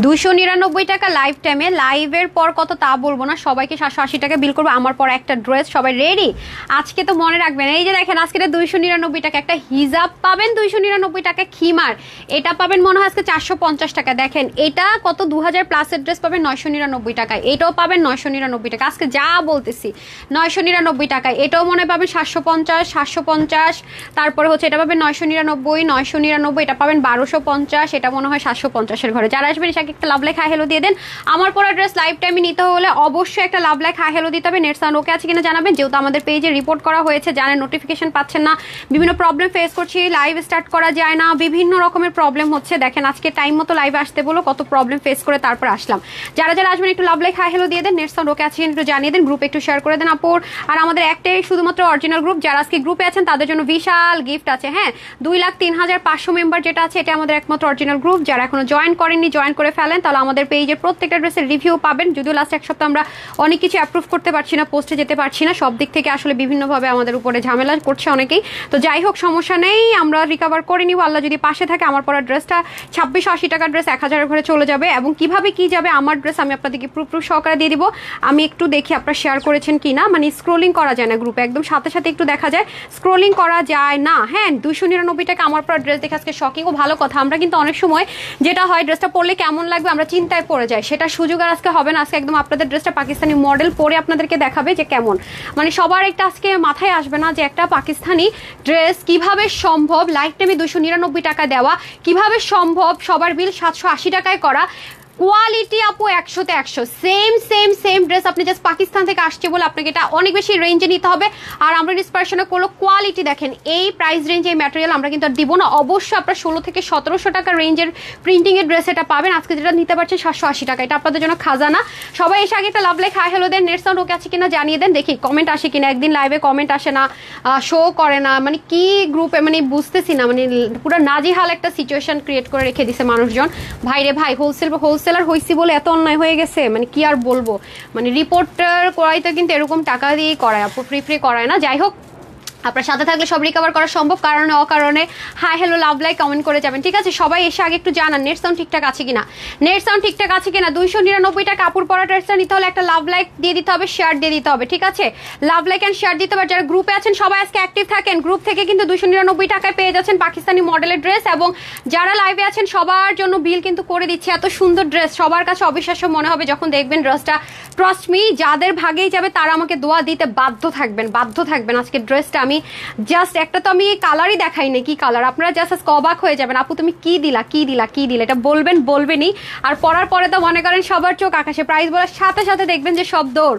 299 টাকা লাইভ টাইমে, লাইভের পর কত তা বলবো না, সবাইকে 780 টাকা বিল করবো। আমার পর একটা ড্রেস, সবাই রেডি? আজকে তো মনে রাখবেন, এই যে দেখেন আজকে 299 টাকা একটা হিজাব পাবেন, 299 টাকা খিমার এটা পাবেন মনে হয় আজকে 450 টাকা। দেখেন এটা কত 2000 প্লাসের ড্রেস পাবেন 999 টাকায়, এটাও পাবেন 999 টাকা। আজকে যা বলতেছি 999 টাকায়, এটাও মনে পাবেন 750 750, তারপরে হচ্ছে এটা পাবেন 999 999, এটা পাবেন 1250, এটা মনে হয় 750-এর ঘরে। যারা আসবেন একটা লাভ লাইক হাই হেলো দিয়ে দেন। আমার পরা ড্রেস লাইভ টাইমে নিতে হলে অবশ্যই একটা লাভ লাইক হাই হেলো দিতে হবে। নেট সাউন্ড ওকে আছে কিনা জানাবেন, যেহেতু আমাদের পেজে রিপোর্ট করা হয়েছে, জানেন নোটিফিকেশন পাচ্ছেন না, বিভিন্ন প্রবলেম ফেস করছি, লাইভ স্টার্ট করা যায় না, বিভিন্ন রকমের প্রবলেম হচ্ছে। দেখেন আজকে টাইম মতো লাইভে আসতে বলো, কত প্রবলেম ফেস করে তারপর আসলাম। যারা যারা আসবেন একটু লাভ লাইক হাই হেলো দিয়ে দেন। নেট সাউন্ড ওকে আছে কিনা একটু জানিয়ে দেন, গ্রুপে একটু শেয়ার করে দেন আপুর। আর আমাদের একটাই শুধুমাত্র অরিজিনাল গ্রুপ, যারা আজকে গ্রুপে আছেন তাদের জন্য বিশাল গিফট আছে। হ্যাঁ, 2,03,500 মেম্বার যেটা আছে, এটা আমাদের একমাত্র অরিজিনাল গ্রুপ। যারা এখনো জয়েন করেননি জয়েন করে ফেলেন, তাহলে আমাদের পেজের প্রত্যেকটা ড্রেসের রিভিউ পাবেন। যদিও লাস্ট এক সপ্তাহ আমরা অনেক কিছু অ্যাপ্রুভ করতে পারছি না, পোস্টে যেতে পারছি না, সব দিক থেকে আসলে বিভিন্নভাবে আমাদের উপরে ঝামেলা করছে অনেকেই। তো যাই হোক, সমস্যা নেই, আমরা রিকভার করে নিব, আল্লাহ যদি পাশে থাকে। আমার পরা ড্রেসটা 2680 টাকার ড্রেস 1000-এর ঘরে চলে যাবে। এবং কিভাবে কি যাবে আমার ড্রেস আমি আপনাদেরকে প্রুফ সহকারে দিয়ে দিব। আমি একটু দেখি আপনারা শেয়ার করেছেন কিনা, মানে স্ক্রোলিং করা যায় না গ্রুপে, একদম সাথে সাথে একটু দেখা যায়, স্ক্রোলিং করা যায় না। হ্যাঁ, 299 টাকা আমার পরা ড্রেস দেখে আজকে শকিং। ও ভালো কথা, আমরা কিন্তু অনেক সময় যেটা হয় ড্রেসটা পরলে কেমন লাগবে আমরা চিন্তায় পড়ে যাই, সেটা সুযোগ আর আজকে হবে না। আজকে একদম আপনাদের ড্রেসটা পাকিস্তানি মডেল পরে আপনাদেরকে দেখাবে যে কেমন, মানে সবার একটা আজকে মাথায় আসবে না যে একটা পাকিস্তানি ড্রেস কিভাবে সম্ভব লাইফ টাইমে 299 টাকা দেওয়া, কিভাবে সম্ভব সবার বিল 780 টাকায় করা। কোয়ালিটি আপু 100-তে 100, সেম ড্রেস। আপনি জাস্ট পাকিস্তান থেকে আসছে বলে আপনাকে এটা অনেক বেশি রেঞ্জে নিতে হবে। আর আমরা ইন্সপিরেশনে করলো কোয়ালিটি দেখেন, এই প্রাইস রেঞ্জে এই ম্যাটেরিয়াল আমরা কিন্তু আর দিব না। অবশ্যই আপনার 16 থেকে 1700 টাকা রেঞ্জের প্রিন্টিং এর ড্রেস এটা পাবেন। আজকে যেটা নিতে পারছেন 780 টাকা, এটা আপনাদের জন্য খাজানা। সবাই এসে আগে একটা লাভ লাইক হাই হেলো দেন, নেট সাউন্ড ওকে আছে কিনা জানিয়ে দেন। দেখি কমেন্ট আসে কিনা, একদিন লাইভে কমেন্ট আসে না, শো করে না, মানে কি গ্রুপে মানে বুঝতেছি না, মানে পুরো নাজিহাল একটা সিচুয়েশন ক্রিয়েট করে রেখে দিছে মানুষজন। ভাইরে ভাই, হোলসেলার হইছি বলে এত অন্যায় হয়ে গেছে, মানে কি আর বলবো। মানে রিপোর্টার করাইতে কিন্তু এরকম টাকা দিয়েই করায় আপু, ফ্রি করায় না। যাই হোক, আপনার সাথে থাকলে সব রিকভার করা সম্ভব, কারণে অকারণে high hello love like comment করে যাবেন, ঠিক আছে? সবাই এসে আগে একটু জানান নেট সাউন্ড ঠিকঠাক আছে কিনা, 299 টাকা কাপড় পরা ড্রেসটা নিতে হলে একটা লাভ লাইক দিয়ে দিতে হবে, শেয়ার দিয়ে দিতে হবে, ঠিক আছে? লাভ লাইক অ্যান্ড শেয়ার দিতে হবে। যারা গ্রুপে আছেন সবাই আজকে অ্যাক্টিভ থাকেন, গ্রুপ থেকে কিন্তু 299 টাকায় পেয়ে যাচ্ছেন পাকিস্তানি মডেলের ড্রেস। এবং যারা লাইভে আছেন সবার জন্য বিল কিন্তু করে দিচ্ছে। এত সুন্দর ড্রেস সবার কাছে অবিশ্বাস্য মনে হবে যখন দেখবেন ড্রেসটা। ট্রাস্ট মি, যাদের ভাগেই যাবে তারা আমাকে দোয়া দিতে বাধ্য থাকবেন। আজকে ড্রেসটা আমি জাস্ট একটা তো আমি কালারই দেখাই না, কি কালার, আপনারা জাস্ট অবাক হয়ে যাবেন, আপু তুমি কি দিলা, এটা বলবেনই। আর পরার পরে তো মনে করেন সবার চোখ আকাশে, প্রাইস বলার সাথে সাথে দেখবেন যে সব দৌড়,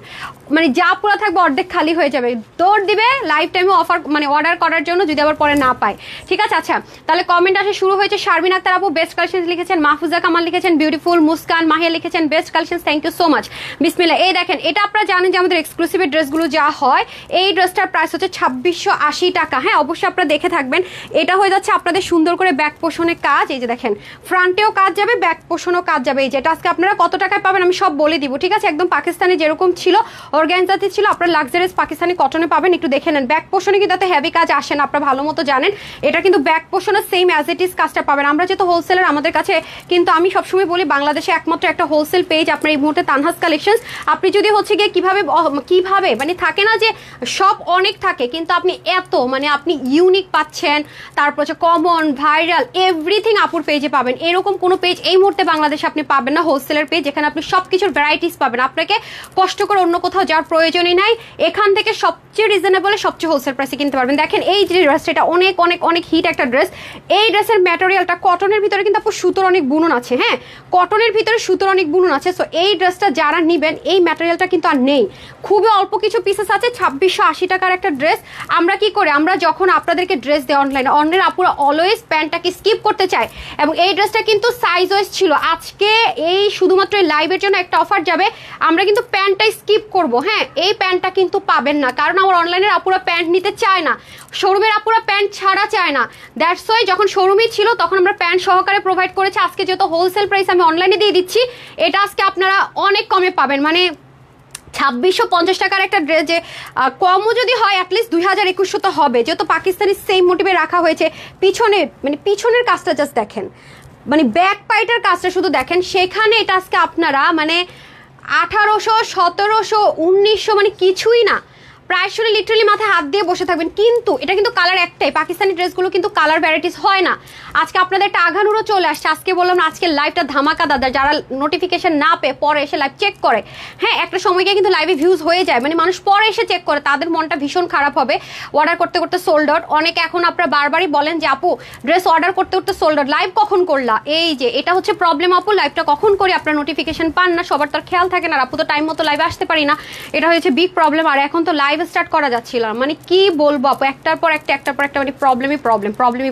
মানে যা পুরো থাকবে অর্ধেক খালি হয়ে যাবে, দৌড় দিবে লাইফ টাইমে অফার মানে অর্ডার করার জন্য, যদি আবার পরে না পায়, ঠিক আছে? আচ্ছা, তাহলে কমেন্ট আসা শুরু হয়েছে। শারমিন আক্তার আপু বেস্ট কালেকশন লিখেছেন, মাহফুজা কামাল লিখেছেন বিউটিফুল, মুস্কান মাহিয়া লিখেছেন best collection, thank you so much. বিসমিল্লাহ। এই দেখেন, এটা আপনারা জানেন যে আমাদের এক্সক্লুসিভ ড্রেসগুলো যা হয়, এই ড্রেসটার প্রাইস হচ্ছে 2680 টাকা। হ্যাঁ, অবশ্যই আপনারা দেখে থাকবেন। এটা হয়ে যাচ্ছে আপনাদের সুন্দর করে ব্যাক পোষণে কাজ, এই যে দেখেন ফ্রন্টেও কাজ যাবে, ব্যাক পোষণও কাজ যাবে। এই যে এটা আজকে আপনারা কত টাকায় পাবেন আমি সব বলে দিব, ঠিক আছে? একদম পাকিস্তানি যেরকম ছিল অর্গানজাতে ছিল, আপনারা লাক্সারিয়াস পাকিস্তানি কটনে পাবেন। একটু দেখে নেন, ব্যাক পোষণে কিন্তু এত হেভি কাজ আসে না, আপনারা ভালো মতো জানেন। এটা কিন্তু ব্যাক পোষণে সেম অ্যাজ ইট ইজ কাজটা পাবেন। আমরা যেহেতু হোলসেলার, আমাদের কাছে কিন্তু আমি সবসময় বলি বাংলাদেশে একমাত্র একটা হোলসেল পেজ আপনার এই মুহূর্তে তানহাস কালেকশনস। আপনি যদি হচ্ছে গিয়ে কিভাবে মানে থাকে না যে সব অনেক থাকে, কিন্তু আপনি এত মানে আপনি ইউনিক পাচ্ছেন, তারপর হচ্ছে কমন ভাইরাল এভরিথিং আপুর পেজে পাবেন। এরকম কোনো পেজ এই মুহূর্তে বাংলাদেশে আপনি পাবেন না, হোলসেলার পেজ, যেখানে আপনি সবকিছুর ভ্যারাইটিস পাবেন। আপনাকে কষ্ট করে অন্য কোথাও যাওয়ার প্রয়োজনই নাই, এখান থেকে সবচেয়ে রিজনেবল সবচেয়ে হোলসেল প্রাইসে কিনতে পারবেন। দেখেন এই যে ড্রেসটা, এটা অনেক অনেক অনেক হিট একটা ড্রেস। এই ড্রেসের ম্যাটেরিয়ালটা কটনের ভিতরে কিন্তু আপু সুতোর অনেক বুনন আছে। হ্যাঁ, কটনের ভিতরে সুতোর অনেক বুনন আছে। সো এই ড্রেসটা যারা নিবেন, এই ম্যাটেরিয়ালটা কিন্তু আর নেই, খুবই অল্প কিছু পিসেস আছে। 2680 টাকার একটা ড্রেস। আমরা কি করে, আমরা যখন আপনাদেরকে ড্রেস দেয় অনলাইনে আপুরা অলওয়েজ প্যান্টটাকে স্কিপ করতে চায়, এবং এই ড্রেসটা কিন্তু সাইজ ওয়াইজ ছিল। আজকে এই শুধুমাত্র লাইভের জন্য একটা অফার যাবে, আমরা কিন্তু প্যান্টটা স্কিপ করব। হ্যাঁ, এই প্যান্টটা কিন্তু পাবেন না, কারণ আমার অনলাইনের আপুরা প্যান্ট নিতে চায় না, শোরুমের আপুরা প্যান্ট ছাড়া চায় না। দ্যাটস ওয়াই যখন শোরুমই ছিল তখন আমরা প্যান্ট সহকারে প্রোভাইড করেছি। আজকে যেহেতু হোলসেল প্রাইস আমি অনলাইনে দিয়ে দিচ্ছি, এটা আজকে আপনারা অনেক কমে পাবেন। মানে 2650 টাকার একটা ড্রেস, যে কমও যদি হয় অ্যাটলিস্ট 2000-2100 তো হবে, যেহেতু পাকিস্তানি সেম মোটিভে রাখা হয়েছে। পিছনে মানে পিছনের কাজটা জাস্ট দেখেন, মানে ব্যাক পাইটের কাজটা শুধু দেখেন, সেখানে এটা আজকে আপনারা মানে 1800, 1700, 1900 মানে কিছুই না, প্রায় শুনে লিটারালি মাথায় হাত দিয়ে বসে থাকবেন। কিন্তু এটা কিন্তু কালার একটাই, পাকিস্তানি ড্রেসগুলো কিন্তু কালার ভ্যারাইটিস হয় না। আজকে আপনাদের একটা আঘানুরও চলে আসছে। আজকে বললাম না, আজকে লাইভটা ধামাকা দাদা, যারা নোটিফিকেশন না পেয়ে পরে এসে লাইভ চেক করে, হ্যাঁ একটা সময় গিয়ে কিন্তু লাইভে ভিউজ হয়ে যায়, মানে মানুষ পরে এসে চেক করে, তাদের মনটা ভীষণ খারাপ হবে। অর্ডার করতে করতে সোল্ড আউট। অনেকে এখন আপনারা বারবারই বলেন যে আপু ড্রেস অর্ডার করতে করতে সোল্ড আউট, লাইভ কখন করলা? এই যে এটা হচ্ছে প্রবলেম আপু, লাইভটা কখন করি আপনার নোটিফিকেশন পান না, সবার তো খেয়াল থাকে না, আপু তো টাইম মতো লাইভে আসতে পারি না, এটা হয়েছে বিগ প্রবলেম। আর এখন তো লাইভ স্টার্ট করা যাচ্ছিল, মানে কি বলবো আপু, একটার পর একটা মানে প্রবলেমই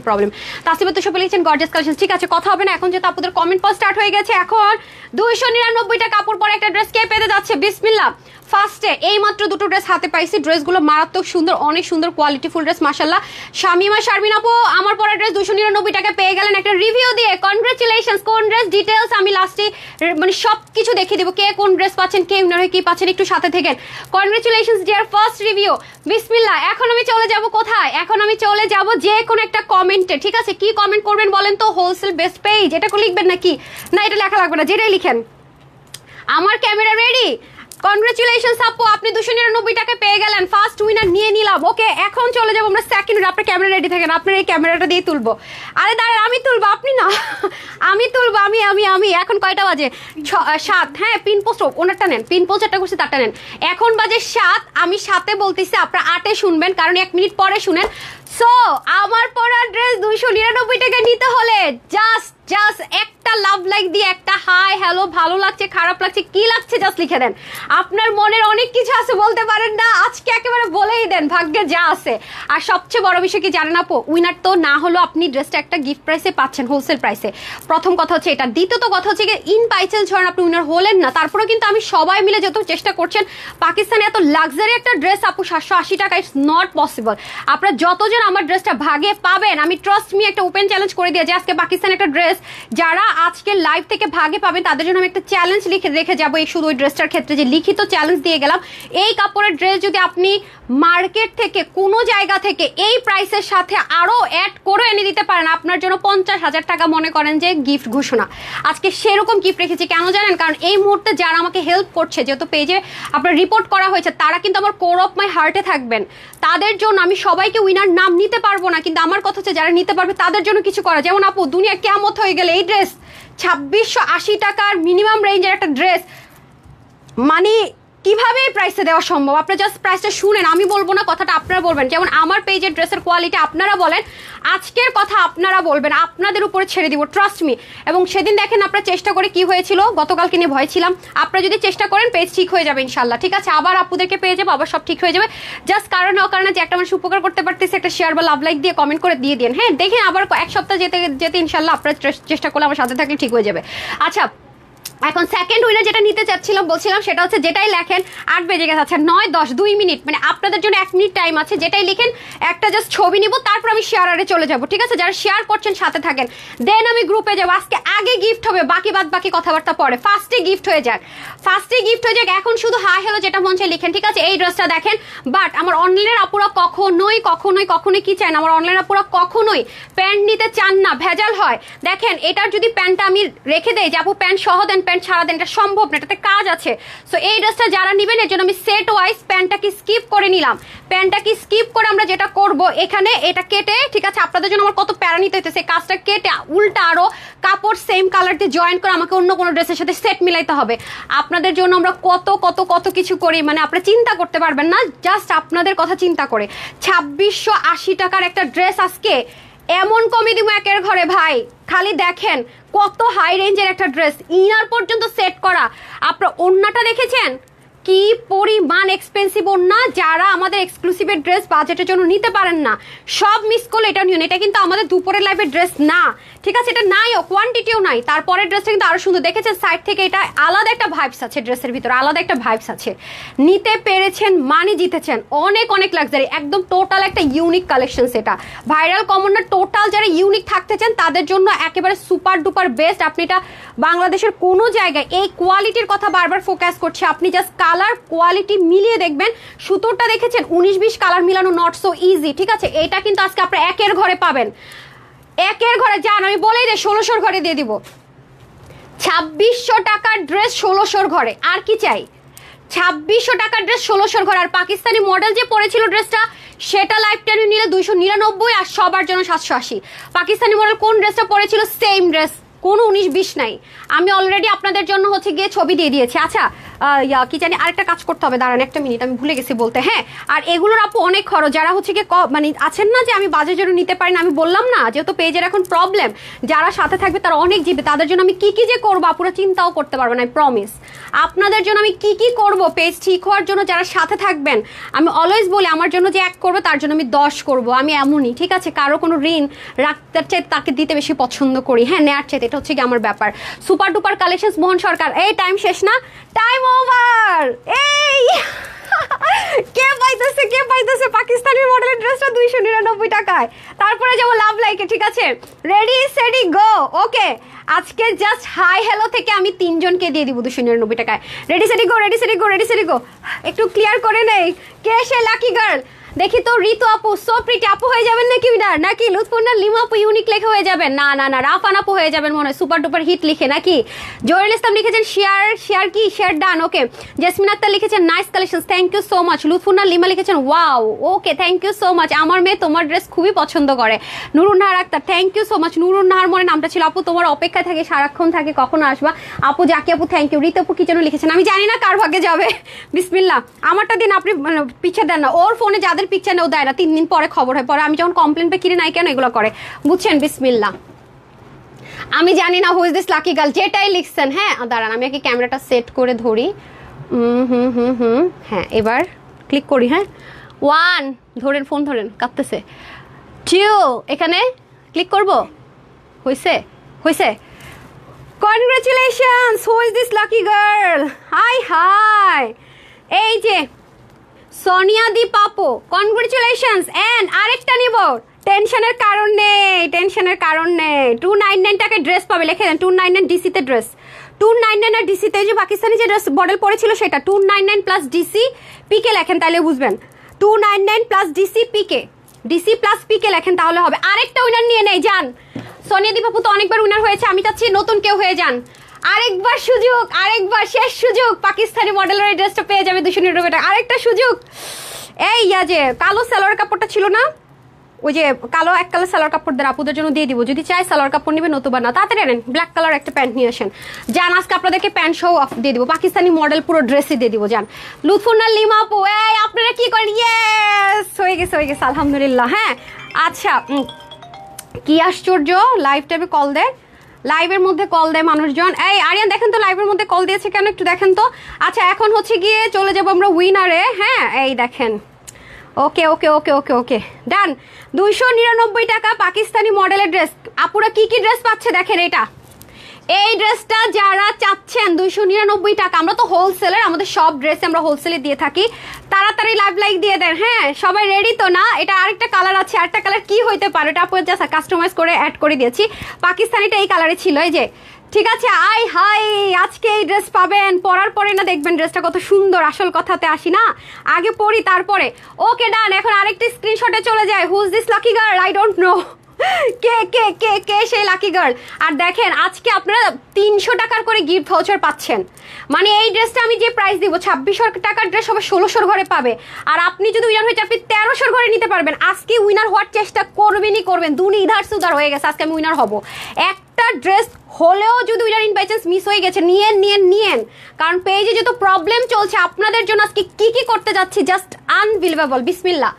প্রবলেম। তাসিবা তো সব লিখছেন গর্জিয়াস কালেকশন, ঠিক আছে কথা হবে না এখন, যেহেতু আপনাদের কমেন্ট পজ স্টার্ট হয়ে গেছে। এখন 299 টাকা কাপড় পরে একটা ড্রেস কে পেতে যাচ্ছে? বিসমিল্লাহ। ফার্স্টে এই মাত্র দুটো ড্রেস হাতে পাইছি, ড্রেসগুলো মারাত্মক সুন্দর, অনেক সুন্দর কোয়ালিটিফুল ড্রেস মাশাআল্লাহ। শামিমা শারমিন আপু আমার পরা ড্রেস 299 টাকা পেয়ে গেলেন একটা রিভিউ দিয়ে, কনগ্রাচুলেশনস। কোন ড্রেস ডিটেইলস আমি লাস্টে মানে সবকিছু দেখিয়ে দেবো, কে কোন ড্রেস পাচ্ছেন, কে উনার কি পাচ্ছেন, একটু সাথে থেকেন। Congratulations dear first review. বিসমিল্লাহ। এখন আমি চলে যাব কোথায়? এখন আমি চলে যাব যে কোনো একটা কমেন্টে, ঠিক আছে? কি কমেন্ট করবেন বলেন তো? হোলসেল বেস্ট পেজ, এটা লিখবেন নাকি? না এটা লেখা লাগবে না, যেটাই লিখেন। আমার ক্যামেরা রেডি। কনগ্রাচুলেশনস আপু, আপনি 299 টাকা পেয়ে গেলেন, ফার্স্ট উইনার নিয়ে নিলাম। ওকে এখন চলে যাবো আমরা সেকেন্ড উইনার। আপনার ক্যামেরা রেডি থাকেন, আপনার এই ক্যামেরাটা দিয়ে তুলবো। আরে দাঁড়ান, আমি তুলবো, আপনি না, আমি তুলবো। আমি এখন কয়টা বাজে? 7। হ্যাঁ পিন পোস্ট ওনারটা নেন, পিন পোস্ট একটা করছি তারটা নেন। এখন বাজে 7, আমি 7-এ বলতেছি, আপনার 8-এ শুনবেন, কারণ 1 মিনিট পরে শুনেন। সো আমার পরা ড্রেস 299 টাকা নিতে হলে জাস্ট একটা লাভ লাইক দিয়ে একটা হাই হ্যালো, ভালো লাগছে, খারাপ লাগছে, কি লাগছে জাস্ট লিখে দেন। আপনার মনের অনেক কিছু আছে, বলতে পারেন না, আজকে একেবারে বলেই দেন ভাগ্যে যা আছে। আর সবচেয়ে বড় বিষয় কি জানেন আপু, উইনার তো না হলো আপনি ড্রেসটা একটা গিফট প্রাইসে পাচ্ছেন, হোলসেল প্রাইসে। প্রথম কথা হচ্ছে এটা। দ্বিতীয়ত কথা হচ্ছে ইন বাইচেল ধরেন আপনি উইনার হলেন না, তারপরেও কিন্তু আমি সবাই মিলে যত চেষ্টা করছেন, পাকিস্তানে এত লাক্সারি একটা ড্রেস আপু 780 টাকা ইটস নট পসিবল। আপনারা যতজন আমার ড্রেসটা ভাগে পাবেন, আমি ট্রাস্ট মি একটা ওপেন চ্যালেঞ্জ করে দিয়ে যে আজকে পাকিস্তানে একটা ড্রেস যারা আজকে লাইভ থেকে ভাগে পাবেন, তাদের জন্য আমি একটা চ্যালেঞ্জ লিখে রেখে যাবো। এই শুধু ওই ড্রেসটার ক্ষেত্রে যে লিখিত চ্যালেঞ্জ দিয়ে গেলাম, এই কাপড়ের ড্রেস যদি আপনি মার্কেট থেকে কোনো জায়গা থেকে এই প্রাইসের সাথে আরো অ্যাড করে এনে দিতে পারেন, আপনার জন্য 50,000 টাকা মনে করেন যে গিফট ঘোষণা। আজকে সেরকম গিফট রেখেছি, কেন জানেন? কারণ এই মুহূর্তে যারা আমাকে হেল্প করছে, যেহেতু পেজে আপনার রিপোর্ট করা হয়েছে, তারা কিন্তু আমার কোর অফ মাই হার্টে থাকবেন। তাদের জন্য আমি সবাইকে উইনার নাম নিতে পারবো না, কিন্তু আমার কথা হচ্ছে যারা নিতে পারবে তাদের জন্য কিছু করা। যেমন আপু দুনিয়া কেমত হয়ে গেলে এই ড্রেস 2680 টাকার মিনিমাম রেঞ্জের একটা ড্রেস, মানে কিভাবে এই প্রাইসে দেওয়া সম্ভব? আপনারা জাস্ট প্রাইসটা শুনেন, আমি বলবো না, কথাটা আপনারা বলবেন। যেমন আমার পেজের ড্রেসের কোয়ালিটি আপনারা বলেন, আজকের কথা আপনারা বলবেন, আপনাদের উপরে ছেড়ে দিব, ট্রাস্ট মি। এবং সেদিন দেখেন আপনারা চেষ্টা করে কি হয়েছিল, গতকালকে নিয়ে ভয় ছিলাম, আপনারা যদি চেষ্টা করেন পেজ ঠিক হয়ে যাবে ইনশাল্লাহ, ঠিক আছে? আবার আপুদেরকে পেয়ে যাবো, আবার সব ঠিক হয়ে যাবে। জাস্ট কারণে অকারণে যে একটা মানুষ উপকার করতে পারতেছে, একটা শেয়ার বা লাভ লাইক দিয়ে কমেন্ট করে দিয়ে দিন। হ্যাঁ দেখেন আবার এক সপ্তাহ যেতে যেতে ইনশাল্লাহ আপনারা চেষ্টা করলে আমার সাথে থাকলে ঠিক হয়ে যাবে। আচ্ছা এখন সেকেন্ড উইনার যেটা নিতে চাচ্ছিলাম বলছিলাম, সেটা হচ্ছে যেটাই লেখেন 8 বেজে গেছে, আচ্ছা 9, 10, 2 মিনিট, মানে আপনাদের জন্য 1 মিনিট টাইম আছে। যেটাই লিখেন একটা জাস্ট ছবি নিব, তারপর আমি শেয়ারে চলে যাব, ঠিক আছে? যারা শেয়ার করছেন সাথে থাকেন, দেন আমি গ্রুপে যাবো। আজকে আগে গিফট হবে, বাকি কথাবার্তা পরে। ফার্স্টে গিফট হয়ে যাক, এখন শুধু হাই হ্যালো যেটা মন চায় লিখেন, ঠিক আছে? এই ড্রেসটা দেখেন, বাট আমার অনলাইনের আপুরা কখনোই কি চায় না, আমার অনলাইন আপুরা কখনোই প্যান্ট নিতে চান না, ভেজাল হয়। দেখেন এটার যদি প্যান্টটা আমি রেখে দেই যে আপু প্যান্ট সহ দেন, প্যান্ট ছাড়া দেন, এটা সম্ভব না, এটাতে কাজ আছে। সো এই ড্রেসটা যারা নেবেন, এর জন্য আমি সেট ওয়াইজ প্যান্টটাকে স্কিপ করে নিলাম। প্যান্টটাকে স্কিপ করে আমরা যেটা করব, এখানে এটা কেটে, ঠিক আছে? আপনাদের জন্য আমার কত প্যারা নিতে হইতেছে, কাজটা কেটে উল্টা আরো কাপড় সেম কালার দিয়ে জয়েন করে আমাকে অন্য কোনো ড্রেসের সাথে সেট মিলাইতে হবে। আপনাদের জন্য আমরা কত কিছু করি, মানে আপনারা চিন্তা করতে পারবেন না, জাস্ট আপনাদের কথা চিন্তা করে। 2680 টাকার একটা ড্রেস আজকে এমন কমে দিব একের ঘরে ভাই, খালি দেখেন কত হাই রেঞ্জের একটা ড্রেস, ইনার পর্যন্ত সেট করা। আপনারা ওন্নাটা দেখেছেন কি পরিমাণ এক্সপেন্সিভ ওন্না, যারা আমাদের এক্সক্লুসিভের ড্রেস বাজেটের জন্য নিতে পারেন না, সব মিস করলে এটা নিউন। এটা কিন্তু আমাদের দুপুরের লাইভের ড্রেস না, ঠিক আছে? এটা নাইও, কোয়ান্টিটিও নাই। তারপরের ড্রেসটা কিন্তু আরো সুন্দর, দেখেছেন সাইড থেকে, এটা আলাদা একটা ভাইবস আছে, ড্রেসের ভিতরে আলাদা একটা ভাইবস আছে। নিতে পেরেছেন মানে জিতেছেন, অনেক লাক্সারি, একদম টোটাল একটা ইউনিক কালেকশন। সেটা ভাইরাল কমন না, টোটাল যারা ইউনিক থাকতে চান তাদের জন্য একেবারে সুপার ডুপার বেস্ট। আপনি এটা বাংলাদেশের কোনো জায়গায় এই কোয়ালিটির কথা বারবার ফোকাস করছে, আপনি জাস্ট কালার কোয়ালিটি মিলিয়ে দেখবেন। সুতোরটা দেখেছেন 19-20 কালার মিলানো নট সো ইজি, ঠিক আছে? এটা কিন্তু আজকে আপনারা একের ঘরে পাবেন, একের ঘরে যান, আমি বলেই দে 1600 ঘরে দিয়ে দিব। 2600 টাকার ড্রেস 1600 ঘরে, আর কি চাই? 2600 টাকার ড্রেস 1600 ঘরে। আর পাকিস্তানি মডেল যে পরেছিল ড্রেসটা, সেটা লাইফ টাইমে নিলে 299, আর সবার জন্য 780। পাকিস্তানি মডেল কোন ড্রেসটা পরেছিল, সেম ড্রেস, কোনো 19-20 নাই। আমি অলরেডি আপনাদের জন্য হচ্ছে গিয়ে ছবি দিয়ে দিয়েছি। আচ্ছা কি জানি আরেকটা কাজ করতে হবে, দাঁড়ান একটা মিনিট, আমি ভুলে গেছি বলতে। হ্যাঁ, আর এগুলোর আপু অনেক খরচ। যারা হচ্ছে গিয়ে মানে আছেন না যে আমি বাজের জন্য নিতে পারি না, আমি বললাম না যেহেতু পেজের এখন প্রবলেম, যারা সাথে থাকবে তারা অনেক জিবে, তাদের জন্য আমি কি কি যে করবো আপুরা চিন্তাও করতে পারবেন না, প্রমিস। আপনাদের জন্য আমি কি কি করব পেজ ঠিক হওয়ার জন্য, যারা সাথে থাকবেন। আমি অলওয়েজ বলি আমার জন্য যে 1 করবো তার জন্য আমি 10 করবো, আমি এমনই, ঠিক আছে? কারো কোনো ঋণ রাখতে চাই তাকে দিতে বেশি পছন্দ করি, হ্যাঁ, নেয়ার চাইতে, এটা হচ্ছে কি আমার ব্যাপার। সুপার ডুপার কালেকশন মোহন সরকার। এই টাইম শেষ না, টাইম ওভার। এই কে পাইতেছে পাকিস্তানি মডেলের ড্রেসটা 299 টাকায়। তারপরে যাবো লাভ লাইকে, ঠিক আছে? রেডি সেডি গো। ওকে, আজকে জাস্ট হাই হ্যালো থেকে আমি 3 জনকে দিয়ে দিব 299 টাকায়। রেডি সেডি গো, রেডি সেডি গো, রেডি সেডি গো। একটু ক্লিয়ার করে নেই কে সে লাকি গার্ল। দেখি তো ঋতু আপু, সো প্রিটি আপু হয়ে যাবেন নাকি উইনার, নাকি লুৎফুন্নার লিমা আপু ইউনিক লেখে হয়ে যাবেন? না না না, রাফান আপু হয়ে যাবেন মনে হয়, সুপার ডুপার হিট লিখে, নাকি? জহিরুল ইসলাম লিখেছেন শেয়ার কি share done. Okay, Jesmin Akter লিখেছেন nice collection, thank you so much. Lutfunnar Lima লিখেছেন wow, okay thank you so much. আমার মেয়ে তোমার ড্রেস খুবই পছন্দ করে। Nurunnahar Akter, thank you so much. Nurunnahar মনে নামটা ছিল আপু, তোমার অপেক্ষায় থাকে, সারাক্ষণ থাকে কখন আসবা আপু। জাকি আপু থ্যাংক ইউ। ঋতু আপু কি যেন লিখেছেন, আমি জানি না কার ভাগ্যে যাবে। বিসমিল্লাহ, আমারটা দিন, আপনি পিছিয়ে দেন না। ওর ফোনে যাদের পিকচার নেও দেয় না, 3 দিন পরে খবর হয়, পরে আমি যখন কমপ্লেন পে কিনে নাই কেন এগুলো করে, বুঝছেন? বিসমিল্লাহ, আমি জানি না হু ইজ দিস লাকি গার্ল, যেটাই লিখছেন। হ্যাঁ দাঁড়ান, আমি আগে ক্যামেরাটা সেট করে ধরি। হ্যাঁ, এবার ক্লিক করি। হ্যাঁ, 1 ধরেন, ফোন ধরেন, কাঁপতেছে। 2 এখানে ক্লিক করব, হয়েছে হয়েছে। Congratulations, who is this lucky girl. High high, এই যে সোনিয়া দি পাপো, কনগ্রাচুলেশনস। এন্ড আরেকটা নিব, টেনশনের কারণ নেই, টেনশনের কারণ নেই। 299 টাকায় ড্রেস পাবে, লিখে দেন 299 ডিসিতে ড্রেস, 299 আর ডিসিতে। যে পাকিস্তানি যে ড্রেস মডেল পরেছিল সেটা 299 প্লাস ডিসি পিকে লেখেন, তাহলে বুঝবেন। 299 প্লাস ডিসি পিকে, ডিসি প্লাস পিকে লেখেন, তাহলে হবে। আরেকটা উইনার নিয়ে নেই, যান। সোনিয়া দি পাপু তো অনেকবার উইনার হয়েছে, আমি চাচ্ছি নতুন কেউ হয়ে যান। আরেকবার সুযোগ, আরেকবার শেষ সুযোগ, পাকিস্তানি মডেলের এই ড্রেসটা পেয়ে যাবে 299 টাকা। আরেকটা সুযোগ। এই যে কালো সালোয়ার কাপড়টা ছিল না, ওই যে কালো এক কালার সালোয়ার কাপড় দেন আপুদের জন্য দিয়ে দিব, যদি চাই সালোয়ার কাপড় নিবে, নতুবা না। তাড়াতাড়ি আনেন, ব্ল্যাক কালার একটা প্যান্ট নিয়ে আসেন। যান, আজকে আপনাদেরকে প্যান্ট সহ দিয়ে দিব, পাকিস্তানি মডেল পুরো ড্রেসই দিয়ে দিব। যান, লুৎফুন্নার লিমা আপু, এই আপনারা কি করেন? ইয়েস, হয়ে গেছে হয়ে গেছে, আলহামদুলিল্লাহ। হ্যাঁ আচ্ছা, কি আশ্চর্য, লাইভ টাইমে কল দেয়, লাইভের মধ্যে কল দেয় মানুষজন। এই আরিয়ান দেখেন তো লাইভের মধ্যে কল দিয়েছে কেন, একটু দেখেন তো। আচ্ছা, এখন হচ্ছে গিয়ে চলে যাবো আমরা উইনারে। হ্যাঁ, এই দেখেন, ওকে ওকে ওকে ওকে ওকে ডান। 299 টাকা পাকিস্তানি মডেলের ড্রেস। আপুরা কি কি ড্রেস পাচ্ছে দেখেন, এটা এই ড্রেসটা যারা চাচ্ছেন 299 টাকা। আমরা তো হোলসেলার, আমাদের সব ড্রেস আমরা হোলসেলে দিয়ে থাকি। তাড়াতাড়ি লাইভ লাইক দিয়ে দেন। হ্যাঁ, সবাই রেডি তো না? এটা আরেকটা কালার আছে, আরেকটা কালার কি হইতে পারে, এটা আপু জাস্ট কাস্টমাইজ করে অ্যাড করে দিয়েছি। পাকিস্তানিটা এই কালারে ছিল, এই যে, ঠিক আছে। আই হাই, আজকে এই ড্রেস পাবেন, পরার পরে না দেখবেন ড্রেসটা কত সুন্দর। আসল কথাতে আসি না, আগে পরি তারপরে। ওকে ডান, এখন আরেকটা স্ক্রিনশটে চলে যায়। Who's this lucky girl, I don't know কে কে কে কে সেই লাকি গার্ল। আর দেখেন আজকে আপনারা 300 টাকার করে গিফট ভাউচার পাচ্ছেন। মানে এই ড্রেসটা আমি যে প্রাইস দিব, 2600 টাকার ড্রেস হবে 1600 ঘরে পাবে। আর আপনি যদি উইনার হয়ে আপনি 1300 ঘরে নিতে পারবেন। আজকে উইনার হওয়ার চেষ্টা করবেনই করবেন, দুনি ইধার সুদার হয়ে গেছে, আজকে আমি উইনার হব। একটা ড্রেস হলেও যদি winner in by chance miss হয়ে গেছে, নিয়েন, কারণ পেজে যত প্রবলেম চলছে আপনাদের জন্য আজকে কি কি করতে যাচ্ছি, জাস্ট আনবিলিভেবল। বিসমিল্লাহ,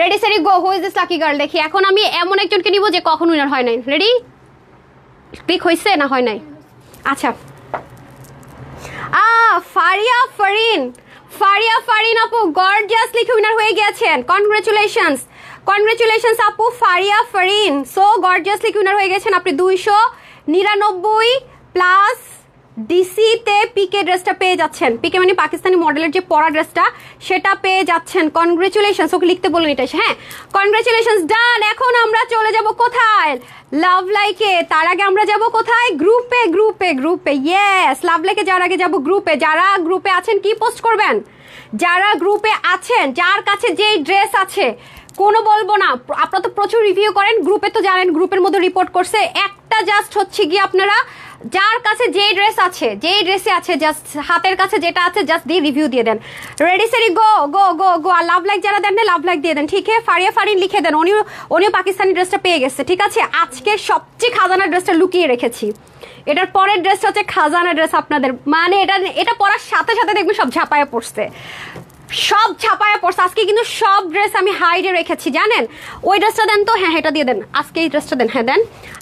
ready steady go. Who is this lucky girl? দেখি এখন আমি এমন একজনকে নিব যে কখন উইনার হয় নাই। রেডি, ক্লিক হয়েছে না হয় নাই? আচ্ছা, ফারিয়া ফরিন আপু গর্জিয়াস লিখে উইনার হয়ে গেছেন। কনগ্রাচুলেশনস আপু, ফারিয়া ফরিন সো গর্জিয়াস লিখে উইনার হয়ে গেছেন আপনি। 299 প্লাস ডিসিতে পিকে ড্রেসটা পেয়ে যাচ্ছেন। পিকে মানে পাকিস্তানি মডেলের যে পরা ড্রেসটা, সেটা পেয়ে যাচ্ছেন। কনগ্রাচুলেশনস, ওকে লিখতে বলুন এটা। হ্যাঁ, কনগ্রাচুলেশনস, ডান। এখন আমরা চলে যাব কোথায়? লাভ লাইকে। তার আগে আমরা যাব কোথায়? গ্রুপে। ইয়েস, লাভ লাইকে যাওয়ার আগে যাব গ্রুপে। যারা গ্রুপে আছেন কি পোস্ট করবেন? যারা গ্রুপে আছেন, যার কাছে যেই ড্রেস আছে কোনো বলবো না, আপনারা তো প্রচুর রিভিউ করেন, গ্রুপে তো জানেন, গ্রুপের মধ্যে রিপোর্ট করছে। একটা জাস্ট হচ্ছে কি আপনারা যার কাছে যে ড্রেস আছে, যে ড্রেসে আছে, জাস্ট হাতের কাছে যেটা আছে জাস্ট দিয়ে রিভিউ দিয়ে দেন। রেডি সেরি গো গো গো গো। আর লাভ লাইক যারা দেন না, লাভ লাইক দিয়ে দেন, ঠিক আছে? ফারিয়া ফারিন লিখে দেন, উনিও পাকিস্তানি ড্রেসটা পেয়ে গেছে, ঠিক আছে? আজকে সবচেয়ে খাজানা ড্রেসটা লুকিয়ে রেখেছি। এটার পরের ড্রেসটা হচ্ছে খাজানা ড্রেস আপনাদের, মানে এটা পরার সাথে সাথে দেখবেন সব ঝাপায়া পড়ছে, সব ছাপায়া পড়ছে। আজকে কিন্তু সব ড্রেস আমি হাইডে রেখেছি, জানেন? ওই ড্রেসটা দেন তো, হ্যাঁ এটা দিয়ে দেন, আজকে এই ড্রেসটা দেন, হ্যাঁ দেন।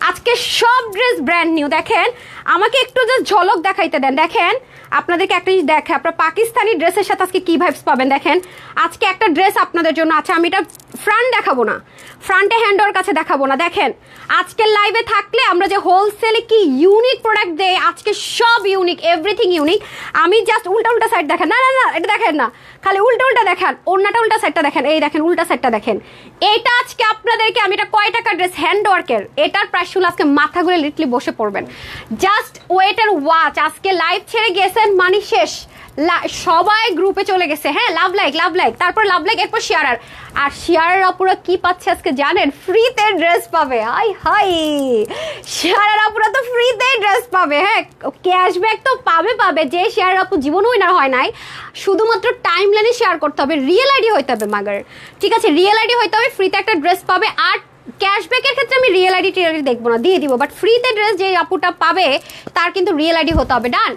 আজকে সব ড্রেস ব্র্যান্ড নিউ। দেখেন আমাকে একটু জাস্ট ঝলক দেখাইতে দেন। দেখেন আপনাদেরকে একটা জিনিস দেখে, আপনার পাকিস্তানি ড্রেসের সাথে আজকে কি ভাইবস পাবেন। দেখেন আজকে একটা ড্রেস আপনাদের জন্য আছে, আমি এটা ফ্রন্ট দেখাবো না, ফ্রন্টে হ্যান্ডওয়ার কাছে দেখাবো না। দেখেন আজকের লাইভে থাকলে আমরা যে হোলসেলে কি ইউনিক প্রোডাক্ট দেই, আজকে সব ইউনিক, এভরিথিং ইউনিক। আমি জাস্ট উল্টা সাইড দেখেন, না না না এটা দেখেন না, খালি উল্টা দেখেন, অন্যটা উল্টা সাইডটা দেখেন, এই দেখেন উল্টা সাইডটা দেখেন। এটা আজকে আপনাদেরকে আমি, এটা কয় টাকা ড্রেস, হ্যান্ডওয়ার্কের, এটার প্রাইস শুনলে আজকে মাথা ঘুরে লিটলি বসে পড়বেন। Just wait and watch. আজকে লাইভ ছেড়ে গেছেন মানে শেষ, সবাই গ্রুপে চলে গেছে। হ্যাঁ লাভ লাইক, তারপর লাভ লাইক, এরপর শেয়ারার। আর শেয়ারার আপুরা কি পাচ্ছে আজকে জানেন? ফ্রিতে ড্রেস পাবে। হাই শেয়ারার আপুরা তো ফ্রিতে ড্রেস পাবে। হ্যাঁ ক্যাশব্যাক তো পাবে, যে শেয়ার আপু জীবন উইনার হয় নাই, শুধুমাত্র টাইম লাইনে শেয়ার করতে হবে, রিয়েল আইডি হইতে হবে মাগার, ঠিক আছে? রিয়েল আইডি হইতে হবে, ফ্রিতে একটা ড্রেস পাবে। আর ক্যাশব্যাকের ক্ষেত্রে আমি রিয়েল আইডি দেখবো না, দিয়ে দিব, বাট ফ্রিতে ড্রেস যে আপুটা পাবে তার কিন্তু রিয়েল আইডি হতে হবে। ডান।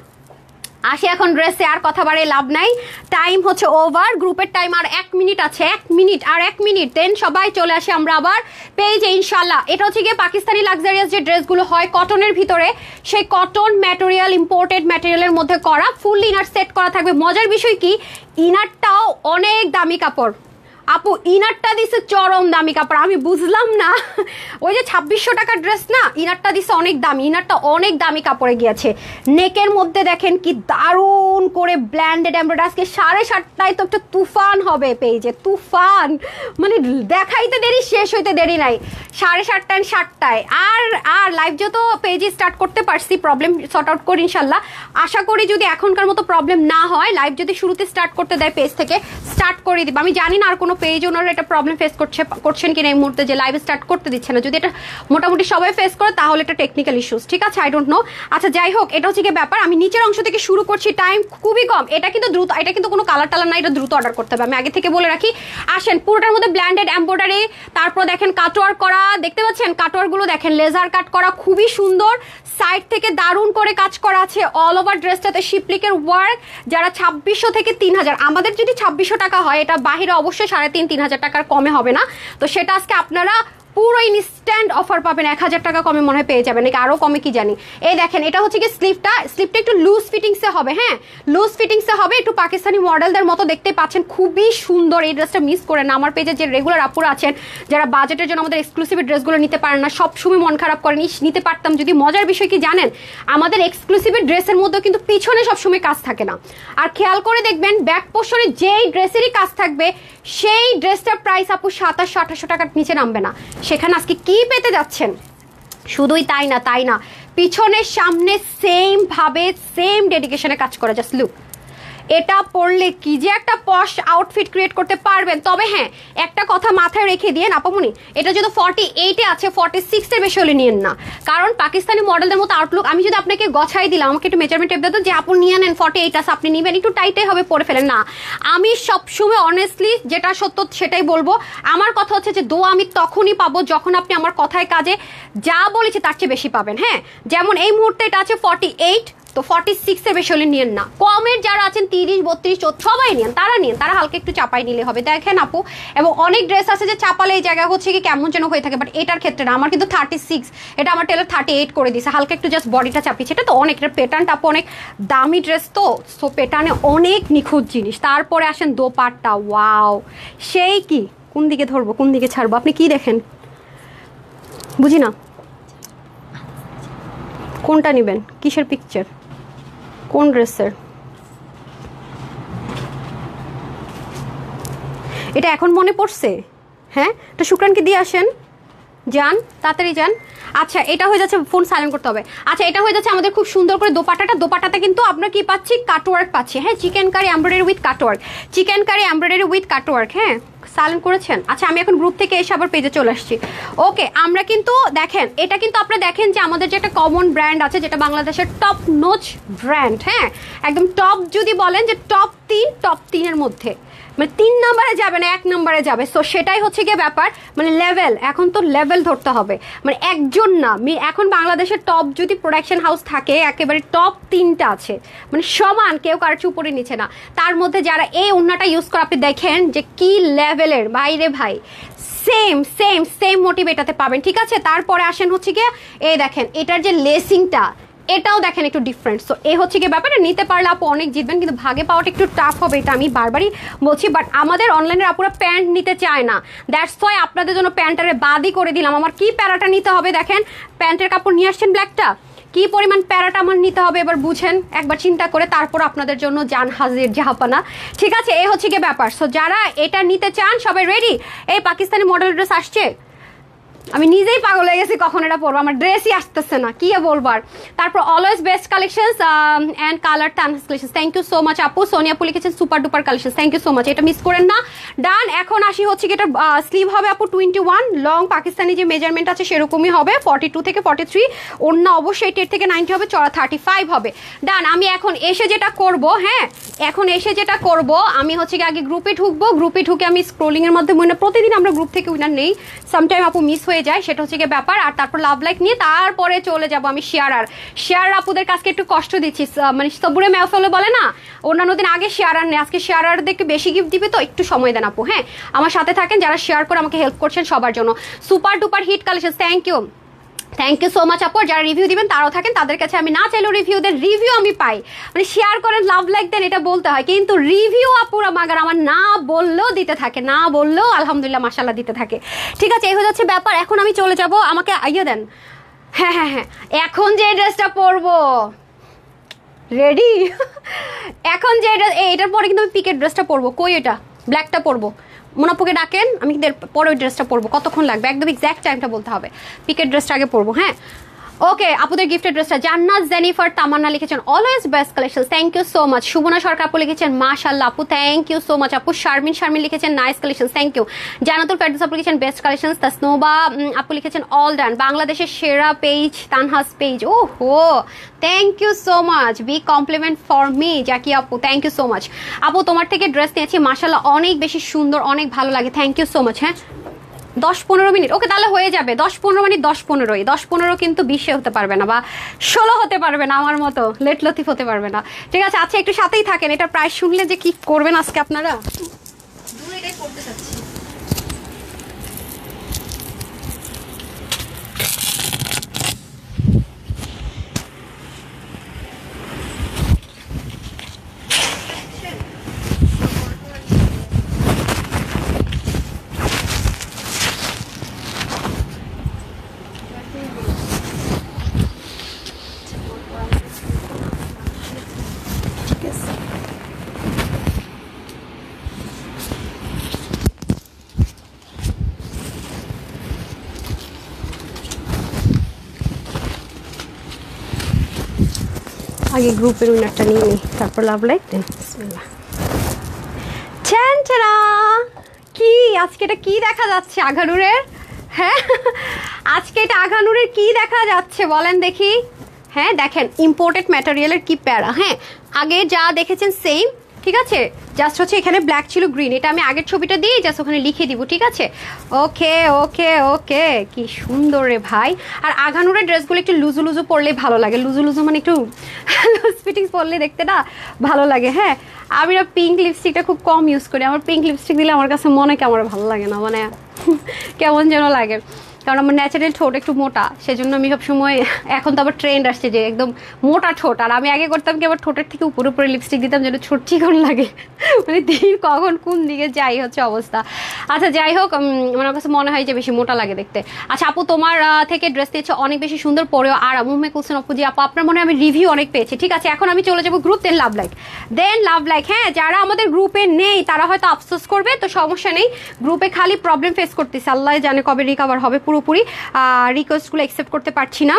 আসি এখন ড্রেসে, আর কথা বাড়ে লাভ নাই, টাইম হচ্ছে ওভার, গ্রুপের টাইম আর 1 মিনিট আছে, 1 মিনিট দেন সবাই চলে আসি আমরা আবার পেজে ইনশাল্লাহ। এটা হচ্ছে গিয়ে পাকিস্তানি লাক্সারিয়াস যে ড্রেসগুলো হয় কটনের ভিতরে, সেই কটন ম্যাটেরিয়াল, ইম্পোর্টেড ম্যাটেরিয়ালের মধ্যে করা, ফুল ইনার সেট করা থাকবে। মজার বিষয় কি, ইনারটাও অনেক দামি কাপড় আপু, ইনারটা দিছে চরম দামি কাপড়। আমি বুঝলাম না, ওই যে 2600 টাকার ড্রেস না, ইনারটা দিছে অনেক দামি, ইনারটা অনেক দামি কাপড়ে গিয়েছে। নেকের মধ্যে দেখেন কি দারুণ করে ব্ল্যান্ডেড এমব্রয়ডারি। আজকে 7:30টায় তো একটা তুফান হবে পেজে, তুফান, মানে দেখাইতে দেরি শেষ হইতে দেরি নাই। 7:30 7টায় আর লাইভ যত পেজে স্টার্ট করতে পারছি, প্রবলেম সর্ট আউট করি ইনশাল্লাহ। আশা করি যদি এখনকার মতো প্রবলেম না হয়, লাইভ যদি শুরুতে স্টার্ট করতে দেয় পেজ থেকে, স্টার্ট করে দিব। আমি জানি না আর কোনো পেজ ওনারা এটা প্রবলেম ফেস করছেন কিনা এই মুহূর্তে, যে লাইভ স্টার্ট করতে দিচ্ছে না। যদি এটা মোটামুটি সবাই ফেস করে তাহলে এটা টেকনিক্যাল ইস্যুস, ঠিক আছে? I don't no. আচ্ছা যাই হোক, এটা হচ্ছে কি ব্যাপার, আমি নিচের অংশ থেকে শুরু করছি, টাইম খুবই কম। এটা কিন্তু দ্রুত, এটা কিন্তু কোনো কালার টালার না, এটা দ্রুত অর্ডার করতে হবে, আমি আগে থেকে বলে রাখি। আসেন, পুরোটার মধ্যে ব্ল্যান্ডেড এমব্রয়ডারি, তারপর দেখেন কাটওয়ার্ক করা, দেখতে পাচ্ছেন কাটওয়ার্ক গুলো দেখেন, লেজার কাট করা, খুবই সুন্দর। সাইড থেকে দারুণ করে কাজ করা আছে, অল ওভার ড্রেসটাতে শিপলিকের ওয়ার্ক। যারা 2600 থেকে 3000, আমাদের যদি 2600 টাকা হয়, এটা বাহিরে অবশ্যই 3,500 টাকার কমে হবে না। তো সেটা আজকে আপনারা পুরো ইনস্ট্যান্ট অফার পাবেন, 1000 টাকা কমে মনে হয় পেয়ে যাবেন, নাকি আরো কমে কি জানি। এই দেখেন এটা হচ্ছে কি স্লিপটা একটু লুজ ফিটিংসে হবে। হ্যাঁ লুজ ফিটিংসে হবে, একটু পাকিস্তানি মডেলদের মতো দেখতে পাচ্ছেন, খুবই সুন্দর। এই ড্রেসটা মিস করেন না। আমার পেজে যে রেগুলার আপুরা আছেন, যারা বাজেটের জন্য আমাদের এক্সক্লুসিভ ড্রেসগুলো নিতে পারেন না, সবসময় মন খারাপ করেন, নিতে পারতাম যদি। মজার বিষয় কি জানেন, আমাদের এক্সক্লুসিভ ড্রেসের মধ্যে কিন্তু পিছনে সবসময় কাজ থাকে না। আর খেয়াল করে দেখবেন ব্যাক পোর্শনে যেই ড্রেসেরই কাজ থাকবে, সেই ড্রেসটার প্রাইস আপু 2700-2800 টাকার নিচে নামবে না। সেখানে আজকে কি পেতে যাচ্ছেন, শুধুই তাই না, পিছনের সামনে সেম ভাবে সেম ডেডিকেশনে কাজ করে। জাস্ট লুক, এটা পরলে কি যে একটা পশ আউটফিট ক্রিয়েট করতে পারবেন। তবে হ্যাঁ একটা কথা মাথায় রেখে দিয়ে আপামনি, এটা যদি 48-এ আছে, 46-এর বেশি হলে নিয়েন না, কারণ পাকিস্তানি মডেলদের মতো আউটলুক। আমি যদি আপনাকে গছাই দিলাম, আমাকে একটু মেজারমেন্ট টেপ দিত যে আপু নিয়ে নেন 48 আছে, আপনি নিবেন, একটু টাইটাই হবে, পরে ফেলেন না। আমি সবসময় অনেস্টলি যেটা সত্য সেটাই বলবো। আমার কথা হচ্ছে যে দোয়া আমি তখনই পাবো যখন আপনি আমার কথায় কাজে যা বলেছে তার চেয়ে বেশি পাবেন। হ্যাঁ যেমন এই মুহূর্তে এটা আছে 48, তো 46-এর বেশি হলে নিয়েন না। কমের যারা আছেন 30, 32, 34 সবাই নিয়েন, তারা হালকা একটু চাপাই নিলে হবে। দেখেন আপু, এবং অনেক ড্রেস আছে যে চাপালে এই জায়গা হচ্ছে কি কেমন যেন হয়ে থাকে, বাট এটার ক্ষেত্রে না। আমার কিন্তু 36, এটা আমার টেলার 38 করে দিছে, হালকা একটু জাস্ট বডিটা চাপিয়েছে। এটা তো অনেক, এটা প্যাটার্নটা আপু অনেক দামি ড্রেস, তো সো প্যাটার্নে অনেক নিখুঁত জিনিস। তারপরে আসেন দোপাট্টা, ওয়াও সেই কি, কোন দিকে ধরবো কোন দিকে ছাড়বো, আপনি কি দেখেন বুঝি না, কোনটা নেবেন, কিসের পিকচার, কোন ড্রেসের? এটা এখন মনে পড়ছে? হ্যাঁ, এটা শুক্রানকে দিয়ে আসেন, যান, তাড়াতাড়ি যান। আচ্ছা, এটা হয়ে যাচ্ছে, ফোন সাইলেন্ট করতে হবে। আচ্ছা, এটা হয়ে যাচ্ছে আমাদের খুব সুন্দর করে দোপাট্টাতে কিন্তু আমরা কি পাচ্ছি, কাটওয়ার্ক পাচ্ছি। হ্যাঁ, chikankari embroidery with cutwork, chikankari embroidery with cutwork. হ্যাঁ, সাইলেন্ট করেছেন। আচ্ছা, আমি এখন গ্রুপ থেকে এসে আবার পেজে চলে আসছি। ওকে, আমরা কিন্তু দেখেন, এটা কিন্তু আপনারা দেখেন যে আমাদের যে একটা কমন ব্র্যান্ড আছে, যেটা বাংলাদেশের টপ নোচ ব্র্যান্ড। হ্যাঁ, একদম টপ, যদি বলেন যে টপ 3 মধ্যে, মানে 3 নম্বরে যাবে না, 1 নম্বরে যাবে। সো সেটাই হচ্ছে গিয়ে ব্যাপার, মানে লেভেল, এখন তো লেভেল ধরতে হবে, মানে একজন না। এখন বাংলাদেশের টপ যদি প্রোডাকশন হাউস থাকে, একেবারে টপ 3টা আছে, মানে সমান, কেউ কার চেয়ে উপরে নিচে না। তার মধ্যে যারা এই ওড়নাটা ইউজ করে, আপনি দেখেন যে কি লেভেলের, বাইরে ভাই, সেম সেম সেম মোটিভ এটাতে পাবেন। ঠিক আছে, তারপরে আসেন হচ্ছে গিয়ে, এই দেখেন এটার যে লেসিংটা, এটাও দেখেন একটু ডিফারেন্ট। সো এ হচ্ছে কি ব্যাপারটা, নিতে পারলে আপু অনেক জিতবেন, কিন্তু ভাগে পাওয়াটা একটু টাফ হবে, এটা আমি বারবারই বলছি। বাট আমাদের অনলাইনের আপুরা প্যান্ট নিতে চায় না, দ্যাটস ওয়াই আপনাদের জন্য প্যান্টারে বাদই করে দিলাম। আমার কি প্যারাটা নিতে হবে দেখেন, প্যান্টের কাপড় নিয়ে আসছেন ব্ল্যাকটা, কি পরিমাণ প্যারাটা আমার নিতে হবে এবার বুঝেন, একবার চিন্তা করে তারপর আপনাদের জন্য জান হাজির জাহাপানা। ঠিক আছে, এই হচ্ছে কি ব্যাপার। সো যারা এটা নিতে চান সবাই রেডি। এই পাকিস্তানি মডেল ড্রেস আসছে, আমি নিজেই পাগল হয়ে গেছি কখন এটা পরবো, আমার ড্রেসই আসতেছে না, কি বলবার। তারপর always best collections and colour Tanhas collection, thank you so much আপু। সোনিয়া আপু লিখেছেন super duper collection, thank you so much, এটা মিস করেন না। ডান, এখন আসি হচ্ছে কি, এটা স্লিভ হবে আপু 21, লং পাকিস্তানি যে মেজারমেন্ট আছে সেরকমই হবে, 42 থেকে 43, ওড়না অবশ্যই 10 থেকে 90 হবে, চড়া 35 হবে। ডান, আমি এখন এসে যেটা করব, হ্যাঁ এখন এসে যেটা করব, আমি হচ্ছে কি আগে গ্রুপে ঢুকবো, গ্রুপে ঢুকে আমি স্ক্রোলিং এর মধ্যে, মানে প্রতিদিন আমরা গ্রুপ থেকে উইনার নেই, সামটাইম আপু মিস হয়ে যায়, সেটা হচ্ছে গিয়ে ব্যাপার। আর তারপর লাভ লাইক নিয়ে তারপরে চলে যাব আমি শেয়ার আপুদের কাছে একটু কষ্ট দিচ্ছি, মানে সবুরে মেহফলে বলে না, অন্যান্য দিন আগে শেয়ারার নেই, আজকে শেয়ারারদেরকে বেশি গিফট দিবে, তো একটু সময় দেন আপু। হ্যাঁ, আমার সাথে থাকেন, যারা শেয়ার করে আমাকে হেল্প করছেন সবার জন্য super duper hit collection, thank you, thank you so much আপু। যারা রিভিউ দিবেন তারাও থাকেন, তাদের কাছে আমি না চাইলেও রিভিউ দেন, রিভিউ আমি পাই, মানে শেয়ার করেন, লাভ লাইক দেন, এটা বলতে হয়, কিন্তু রিভিউ আপুরা মাগার আমার না বললেও দিতে থাকে, না বললেও আলহামদুলিল্লাহ মাশাআল্লাহ দিতে থাকে। ঠিক আছে, এই হয়ে যাচ্ছে ব্যাপার। এখন আমি চলে যাব, আমাকে আইয়া দেন। হ্যাঁ হ্যাঁ হ্যাঁ, এখন যে ড্রেসটা পরবো, রেডি এখন যে এইটার পরে কিন্তু আমি পিকের ড্রেসটা পরবো, কই এটা ব্ল্যাকটা পরবো, মোনাপুকে ডাকেন, আমি কিন্তু পরে ওই ড্রেসটা পরবো। কতক্ষণ লাগবে একদম এক্স্যাক্ট টাইমটা বলতে হবে, পিকের ড্রেসটা আগে পরবো। হ্যাঁ, ওকে, আপুদের গিফটের ড্রেসটা জান্নাত জেনিফার তামান্না লিখেছেন always best collection, thank you so much. Subna Sarkar আপু লিখেছেন মাশাআল্লাহ আপু, থ্যাংক ইউ সো মাচ আপু। শারমিন লিখেছেন nice collection, thank you. Jannatul Ferdous আপু লিখেছেন বেস্ট কালেকশন। তাসনোবা আপু লিখেছেন অল ডান, বাংলাদেশের সেরা পেজ তানহাস পেজ, ও হো thank you so much, be compliment for me Zaki আপু, থ্যাংক ইউ সো মাচ আপু। তোমার থেকে ড্রেস নিয়েছি মাশাআল্লাহ, অনেক বেশি সুন্দর, অনেক ভালো লাগে, থ্যাংক ইউ সো মাচ। হ্যাঁ, 10-15 মিনিট, ওকে তাহলে হয়ে যাবে, 10-15 মিনিট, 10-15, 10-15 কিন্তু 20 হতে পারবে না, বা 16 হতে পারবে না, আমার মতো লেট লতিফ হতে পারবে না। ঠিক আছে, আচ্ছা একটু সাথেই থাকেন, এটা প্রাইস শুনলে যে কি করবেন আজকে আপনারা, দূরে এটাই করতে চাচ্ছি। আগে গ্রুপের উইনারটা নিয়ে নিই, তারপর লাভ লাইক দেন। বিসমিল্লাহ। কি আজকে এটা কি দেখা যাচ্ছে আঘানুরের? হ্যাঁ, আজকে এটা আঘানুরের কি দেখা যাচ্ছে বলেন দেখি। হ্যাঁ দেখেন, ইম্পোর্টেড ম্যাটেরিয়ালের কি প্যারা। হ্যাঁ, আগে যা দেখেছেন সেম, ঠিক আছে, জাস্ট হচ্ছে এখানে ব্ল্যাক ছিল গ্রিন, এটা আমি আগের ছবিটা দিয়ে জাস্ট ওখানে লিখে দিব। ঠিক আছে, ওকে ওকে ওকে, কি সুন্দর রে ভাই। আর আঘানুরের ড্রেসগুলো একটু লুজু লুজু পরলে ভালো লাগে, লুজু লুজু মানে একটু লুজ ফিটিংস পরলে দেখতে না ভালো লাগে। হ্যাঁ, আমি না পিঙ্ক লিপস্টিকটা খুব কম ইউজ করি, আমার পিঙ্ক লিপস্টিক দিলে আমার কাছে মনে কেমন ভালো লাগে না, মানে কেমন যেন লাগে, কারণ আমার ন্যাচারাল ঠোঁট একটু মোটা, সেজন্য আমি সবসময়, এখন তো আবার ট্রেন্ড আসছে যে একদম মোটা ঠোঁট, আর আমি আগে করতাম কি আবার ঠোঁটের থেকে উপরে উপরে লিপস্টিক দিতাম যেন ছোট চিকন লাগে, মানে দিন কখন কোন দিকে যাই হচ্ছে অবস্থা। আচ্ছা যাই হোক, আমার কাছে মনে হয় যে বেশি মোটা লাগে দেখতে। আচ্ছা আপু, তোমার থেকে ড্রেস দিয়েছে অনেক বেশি সুন্দর, পরেও আর মুহমে কুলসেন আপু জি আপু, আপনার মনে হয় আমি রিভিউ অনেক পেয়েছি। ঠিক আছে, এখন আমি চলে যাবো গ্রুপ, দেন লাভ লাইক। হ্যাঁ, যারা আমাদের গ্রুপে নেই তারা হয়তো আফসোস করবে, তো সমস্যা নেই, গ্রুপে খালি প্রবলেম ফেস করতেছে, আল্লাহ জানে কবে রিকভার হবে। পুরোপুরি রিকোয়েস্টগুলো অ্যাকসেপ্ট করতে পারছি না,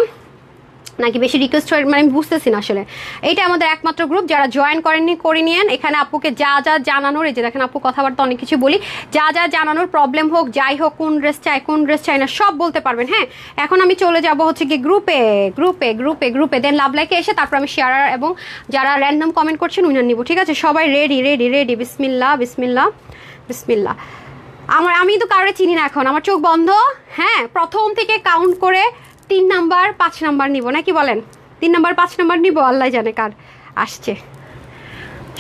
নাকি বেশি রিকোয়েস্ট মানে আমি বুঝতেছি না আসলে। এইটা আমাদের একমাত্র গ্রুপ, যারা জয়েন করেননি করে নিয়েন। এখানে আপুকে যা যা জানানোর, এই যে দেখেন আপু কথাবার্তা অনেক কিছু বলি, যা যা জানানোর প্রবলেম হোক যাই হোক, কোন ড্রেস চাই কোন ড্রেস চাই না সব বলতে পারবেন। হ্যাঁ, এখন আমি চলে যাব হচ্ছে কি গ্রুপে গ্রুপে গ্রুপে গ্রুপে দেন লাভ লাইকে এসে তারপর আমি শেয়ার এবং যারা র্যান্ডম কমেন্ট করছেন উইনার নিব। ঠিক আছে, সবাই রেডি রেডি রেডি, বিসমিল্লাহ বিসমিল্লাহ বিসমিল্লাহ। আমি তো কারোর চিনি না এখন, আমার চোখ বন্ধ। হ্যাঁ, প্রথম থেকে কাউন্ট করে 3 নাম্বার 5 নাম্বার নিব, নাকি বলেন? 3 নাম্বার 5 নাম্বার নিব, আল্লাহ জানে কার আসছে।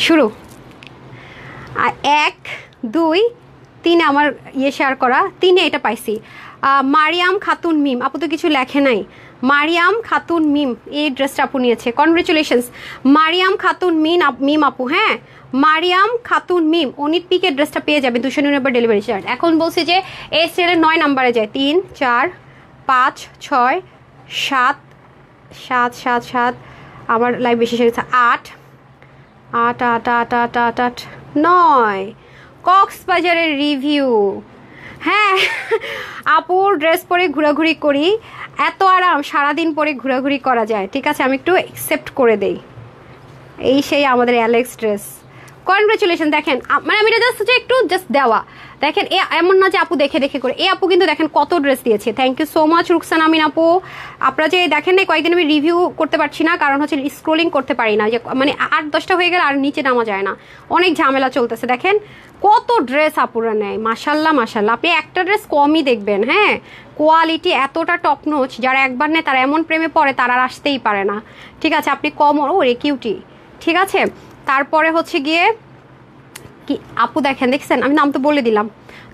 শুরু 1 2 3 আমার শেয়ার করা 3-এ এটা পাইছি। মারিয়াম খাতুন মিম আপু তো কিছু লেখে নাই। মারিয়াম খাতুন মিম এই ড্রেসটা আপু নিয়েছে, কনগ্রেচুলেশনস মারিয়াম খাতুন মিম আপু। হ্যাঁ, মারিয়াম খাতুন মিম অনিট পিকের ড্রেসটা পেয়ে যাবে 299 ডেলিভারি চার্জ। এখন বলছি যে এই সেলের 9 নাম্বারে যায় 3 4 5 6 7 7 7 7 আমার লাইভ বেশি সেরেছে 8 8 8 8 8 8 8 9 কক্সবাজারের রিভিউ। হ্যাঁ, আপুর ড্রেস পরে ঘোরাঘুরি করি, এত আরাম সারাদিন পরে ঘোরাঘুরি করা যায়। ঠিক আছে, আমি একটু অ্যাকসেপ্ট করে দেই। এই সেই আমাদের অ্যালেক্স ড্রেস, কনগ্রেচুলেশন। দেখেন মানে আমি এটা জাস্ট দেওয়া, দেখেন এমন না যে আপু দেখে দেখে করে, এই আপু কিন্তু দেখেন কত ড্রেস দিয়েছে। Thank you so much Ruksan Amin আপু। আপনারা যে দেখেন না কয়েকদিন আমি রিভিউ করতে পারছি না, কারণ হচ্ছে স্ক্রোলিং করতে পারি না, যে মানে 8-10টা হয়ে গেলে আর নিচে নামা যায় না, অনেক ঝামেলা চলতেছে। দেখেন কত ড্রেস আপুরা নেয়, মাশাল্লাহ মাশাল্লাহ। আপনি একটা ড্রেস কমই দেখবেন। হ্যাঁ, কোয়ালিটি এতটা টপ নোচ, যারা একবার নেয় তারা এমন প্রেমে পড়ে তারা আর আসতেই পারে না। ঠিক আছে, আপনি কম ও রে কিউটি। ঠিক আছে, তারপরে হচ্ছে গিয়ে কি আপু দেখছেন আমি নাম তো বলে দিলাম।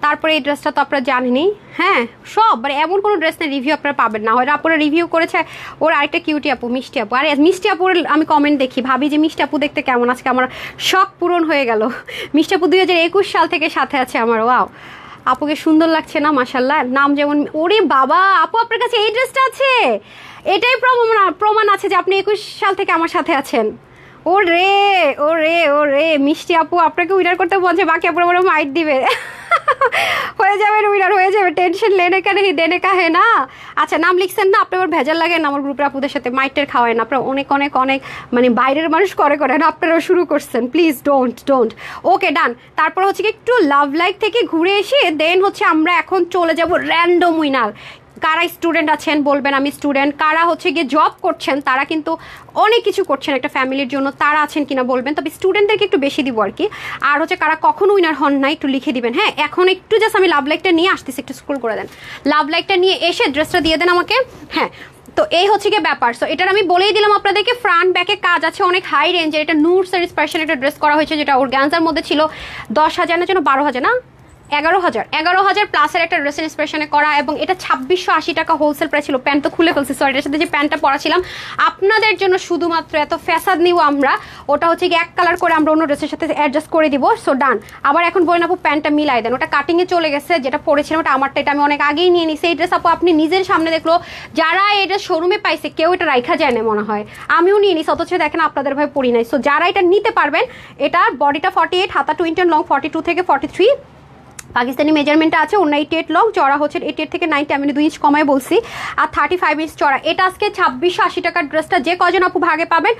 তারপরে এই ড্রেসটা তো আপনারা জানেনই। হ্যাঁ, সব মানে এমন কোনো ড্রেস নেই রিভিউ আপনারা পাবেন না, হয়তো আপুরা রিভিউ করেছে। ওর আরেকটা কিউটি আপু মিষ্টি আপু, আর মিষ্টি আপুর আমি কমেন্ট দেখি, ভাবি যে মিষ্টি আপু দেখতে কেমন। আজকে আমার শখ পূরণ হয়ে গেল। মিষ্টি আপু 2021 সাল থেকে সাথে আছে আমার। ওয়াও, আপুকে সুন্দর লাগছে না মাশাল্লাহ। নাম যেমন, ওরে বাবা আপু আপনার কাছে এই ড্রেসটা আছে, এটাই প্রমাণ আছে যে আপনি 21 সাল থেকে আমার সাথে আছেন। ও রে ও রে ও রে, মিষ্টি আপু আপনাকে উইনার করতে বলছে, বাকি আপনার বড় মাইট দিবে। হয়ে যাবে উইনার, হয়ে যাবে, টেনশন লেনে কানে দেনে কাহে না। আচ্ছা, নাম লিখছেন না আপনি, আবার ভেজাল লাগেন আমার গ্রুপের আপুদের সাথে, মাইটের খাওয়ায় না আপনারা অনেক অনেক অনেক, মানে বাইরের মানুষ করে না, আপনারাও শুরু করছেন। Please don't. Okay done. তারপর হচ্ছে কি একটু লাভ লাইক থেকে ঘুরে এসে দেন হচ্ছে আমরা এখন চলে যাব র্যান্ডম উইনার। কারা স্টুডেন্ট আছেন বলবেন, আমি স্টুডেন্ট। কারা হচ্ছে গিয়ে জব করছেন, তারা কিন্তু অনেক কিছু করছেন একটা ফ্যামিলির জন্য, তারা আছেন কিনা বলবেন, তবে স্টুডেন্টদেরকে একটু বেশি দিব আর কি। আর হচ্ছে কারা কখনো উইনার হন না একটু লিখে দিবেন। হ্যাঁ, এখন একটু জাস্ট আমি লাভ লাইকটা নিয়ে আসতেছি, একটু স্ক্রল করে দেন, লাভ লাইকটা নিয়ে এসে ড্রেসটা দিয়ে দেন আমাকে। হ্যাঁ, তো এই হচ্ছে গিয়ে ব্যাপার। সো এটার আমি বলেই দিলাম আপনাদেরকে, ফ্রন্ট ব্যাকে কাজ আছে অনেক হাই রেঞ্জের। এটা নূর সারিস স্পেশাল একটা ড্রেস করা হয়েছে, যেটা অর্গানজার মধ্যে ছিল 10,000 না, যেন 12,000 না 11,000 প্লাসের একটা ড্রেস ইন্সপিরেশনে করা, এবং এটা 2680 টাকা হোলসেল প্রাইস ছিল। প্যান্ট তো খুলে ফেলছি, সরি, এর সাথে যে প্যান্টটা পরাছিলাম আপনাদের জন্য শুধুমাত্র এত ফ্যাসাদ নিব আমরা, ওটা হচ্ছে কি এক কালার করে আমরা অন্য ড্রেসের সাথে অ্যাডজাস্ট করে দিব। সো ডান। আবার এখন বলেন আপু প্যান্টটা মিলাই দেন, ওটা কাটিংয়ে চলে গেছে, যেটা পরেছিলাম ওটা আমারটা, এটা আমি অনেক আগেই নিয়ে নিছি। এই ড্রেস আপু আপনি নিজের সামনে দেখলো, যারা এই ড্রেস শোরুমে পাইছে কেউ এটা রাইখা যায় না মনে হয়, আমিও নিয়ে নিছি, অথচ দেখেন আপনাদের ভাই পরি নাই। সো যারা এটা নিতে পারবেন, এটা বডিটা 48, হাতা 20 লং 42 থেকে 43, পাকিস্তানি মেজারমেন্টটা আছে। 88 লং, চড়া হচ্ছে 88 থেকে 90, আমি 2 ইঞ্চ কমায় বলছি, আর 35 ইঞ্চ চড়া। এটা আজকে 2680 টাকার ড্রেসটা যে কজন আপু ভাগে পাবেন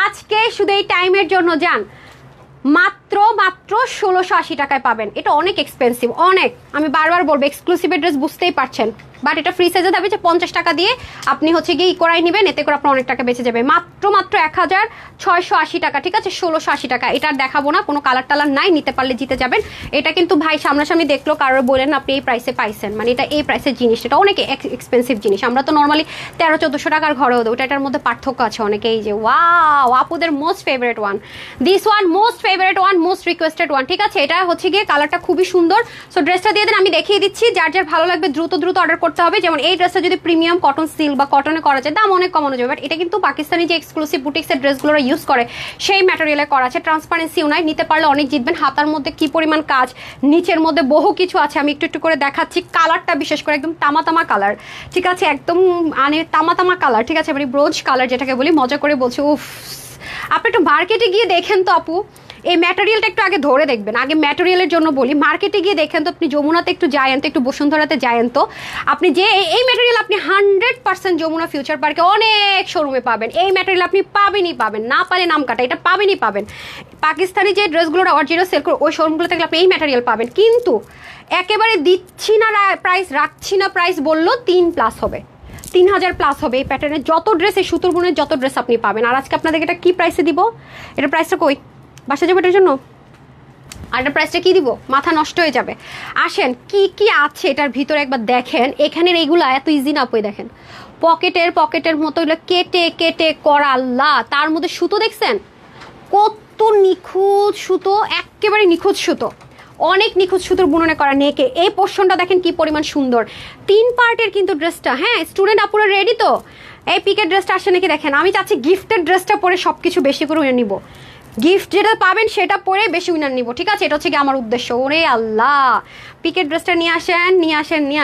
আজকে শুধু এই টাইমের জন্য যান, মাত্র 1680 টাকায় পাবেন। এটা অনেক এক্সপেন্সিভ, অনেক, আমি বারবার বলবো এক্সক্লুসিভ ড্রেস, বুঝতেই পারছেন। বাট এটা ফ্রি সাইজে থাকবে, যে 50 টাকা দিয়ে আপনি হচ্ছে গিয়ে করাই নেবেন, এতে করে আপনার অনেক টাকা বেঁচে যাবে। মাত্র 1680 টাকা। ঠিক আছে, 1680 টাকা। এটা দেখাবো না, কোনো কালার টালার নাই, নিতে পারলে জিতে যাবেন। এটা কিন্তু ভাই সামনাসামনি দেখলো, কারোর বলেন আপনি এই প্রাইসে পাইছেন, মানে এটা এই প্রাইসের জিনিস, এটা অনেক এক্সপেন্সিভ জিনিস। আমরা তো নর্মালি 1300-1400 টাকার ঘরেও দেবো, এটার মধ্যে পার্থক্য আছে অনেক। এই যে ওয়াও, আপুদের most favourite one, this one most favourite one, most requested one. ঠিক আছে, এটা হচ্ছে গিয়ে কালারটা খুবই সুন্দর। সো ড্রেসটা দিয়ে দেন, আমি দেখিয়ে দিচ্ছি, যার যার ভালো লাগবে দ্রুত অর্ডার করতে হবে। যেমন এই ড্রেসটা যদি প্রিমিয়াম কটন সিল্ক বা কটনে করা যায়, দাম অনেক কমানো যাবে। বাট এটা কিন্তু পাকিস্তানি যে এক্সক্লুসিভ বুটিক্সের ড্রেসগুলো ইউজ করে সেই ম্যাটেরিয়ালে করা আছে, ট্রান্সপারেন্সিও নাই, নিতে পারলে অনেক জিতবেন। হাতার মধ্যে কি পরিমাণ কাজ, নিচের মধ্যে বহু কিছু আছে, আমি একটু করে দেখাচ্ছি। কালারটা বিশেষ করে একদম তামা কালার, ঠিক আছে, একদম মানে তামা কালার, ঠিক আছে, মানে ব্রোঞ্জ কালার যেটাকে বলি, মজা করে বলছি। উফ, আপনি একটু মার্কেটে গিয়ে দেখেন তো আপু, এই ম্যাটেরিয়ালটা একটু আগে ধরে দেখবেন। আগে ম্যাটেরিয়ালের জন্য বলি, মার্কেটে গিয়ে দেখেন তো, আপনি যমুনাতে একটু যায়েন তো, একটু বসুন্ধরাতে যায়েন তো, আপনি যে এই ম্যাটেরিয়াল আপনি 100% যমুনা ফিউচার পার্কে অনেক শোরুমে পাবেন। এই ম্যাটেরিয়াল আপনি পাবেনই পাবেন, না পারে নাম কাটা, এটা পাবেনই পাবেন। পাকিস্তানি যে ড্রেসগুলো অরিজিনাল সেল করে ওই শোরুমগুলো থেকে আপনি এই ম্যাটেরিয়াল পাবেন। কিন্তু একেবারে দিচ্ছি না প্রাইস, রাখছি না প্রাইস বললো 3+ হবে, 3000+ হবে এই প্যাটার্নের যত ড্রেস, এই সুতোর বুনের যত ড্রেস আপনি পাবেন। আর আজকে আপনাদেরকে এটা কি প্রাইসে দিব, এটা প্রাইসটা কই, বাসা যাবে এটার জন্য, আর এটার প্রাইসটা কি দিব, মাথা নষ্ট হয়ে যাবে। আসেন কি কি আছে এটার ভিতরে একবার দেখেন। এখানের এইগুলো এত ইজি না, পই দেখেন পকেটের মতো এগুলো কেটে কেটে করা, আল্লাহ, তার মধ্যে সুতো দেখছেন কত নিখুঁত সুতো, একেবারে নিখুঁত সুতো, অনেক নিখুঁত সুতোর বুননে করা নেকে। এই পোর্শনটা দেখেন কি পরিমাণ সুন্দর, 3 পার্টের কিন্তু ড্রেসটা। হ্যাঁ স্টুডেন্ট আপুরা রেডি তো? এই পিকের ড্রেসটা আসে নাকি দেখেন। আমি চাচ্ছি গিফটের ড্রেসটা পরে সব কিছু বেশি করে উইনার নিব, গিফট যেটা পাবেন সেটা পরে বেশি উইনার নিব, ঠিক আছে? এটা হচ্ছে কি আমার উদ্দেশ্য। ওরে আল্লাহ, পিকের ড্রেসটা নিয়ে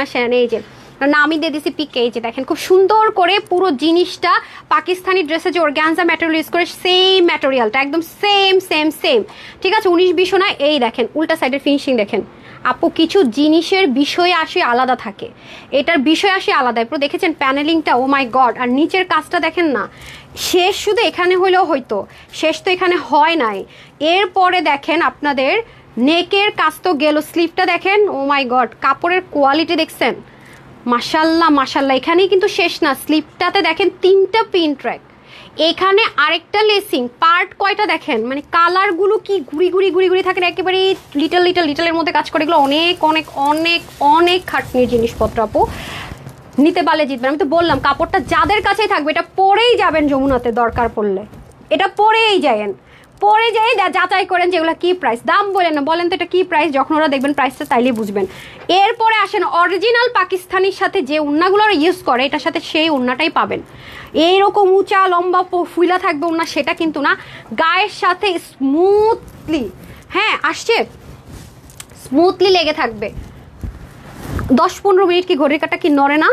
আসেন। এই যে না, আমি দিয়ে দিছি পিকে, এই যে দেখেন খুব সুন্দর করে পুরো জিনিসটা পাকিস্তানি ড্রেসে যে অর্গানজা ম্যাটেরিয়াল ইউজ করে সেম ম্যাটেরিয়ালটা একদম সেম, ঠিক আছে? 19-20 না। এই দেখেন উল্টা সাইডের ফিনিশিং দেখেন আপু, কিছু জিনিসের বিষয় আসে আলাদা থাকে, এটার বিষয় আসে আলাদা। পুরো দেখেছেন প্যানেলিংটা, ও মাই গড। আর নিচের কাজটা দেখেন না, শেষ শুধু এখানে হইলেও হয়তো, শেষ তো এখানে হয় নাই। এরপরে দেখেন আপনাদের নেকের কাজ তো গেল, স্লিভটা দেখেন, ও মাই গড, কাপড়ের কোয়ালিটি দেখছেন, মাশাল্লাহ। এখানেই কিন্তু শেষ না, স্লিপটাতে দেখেন 3টা পিন ট্র্যাক, এখানে আরেকটা লেসিং পার্ট, কয়টা দেখেন, মানে কালারগুলো কি গুড়ি থাকে, একেবারে লিটলের মধ্যে কাজ করে। এগুলো অনেক খাটনির জিনিসপত্র আপু, নিতে পারলে জিতবেন। আমি তো বললাম কাপড়টা যাদের কাছেই থাকবে এটা পরেই যাবেন যমুনাতে, দরকার পড়লে এটা পরেই যাচাই করেন যেগুলো কি প্রাইস। দাম বলেন না, বলেন তো এটা কি প্রাইস, যখন ওরা দেখবেন প্রাইসটা তাইলেই বুঝবেন। এরপরে আসেন অরিজিনাল পাকিস্তানির সাথে যে উন্নাগুলো ইউজ করে এটার সাথে সেই উন্নাটাই পাবেন। এইরকম উঁচা লম্বা ফুলা থাকবে উন্না সেটা কিন্তু না, গায়ের সাথে স্মুথলি, হ্যাঁ আসছে, স্মুথলি লেগে থাকবে। 10-15 মিনিট কি ঘড়ির কাঁটা কি নড়ে না?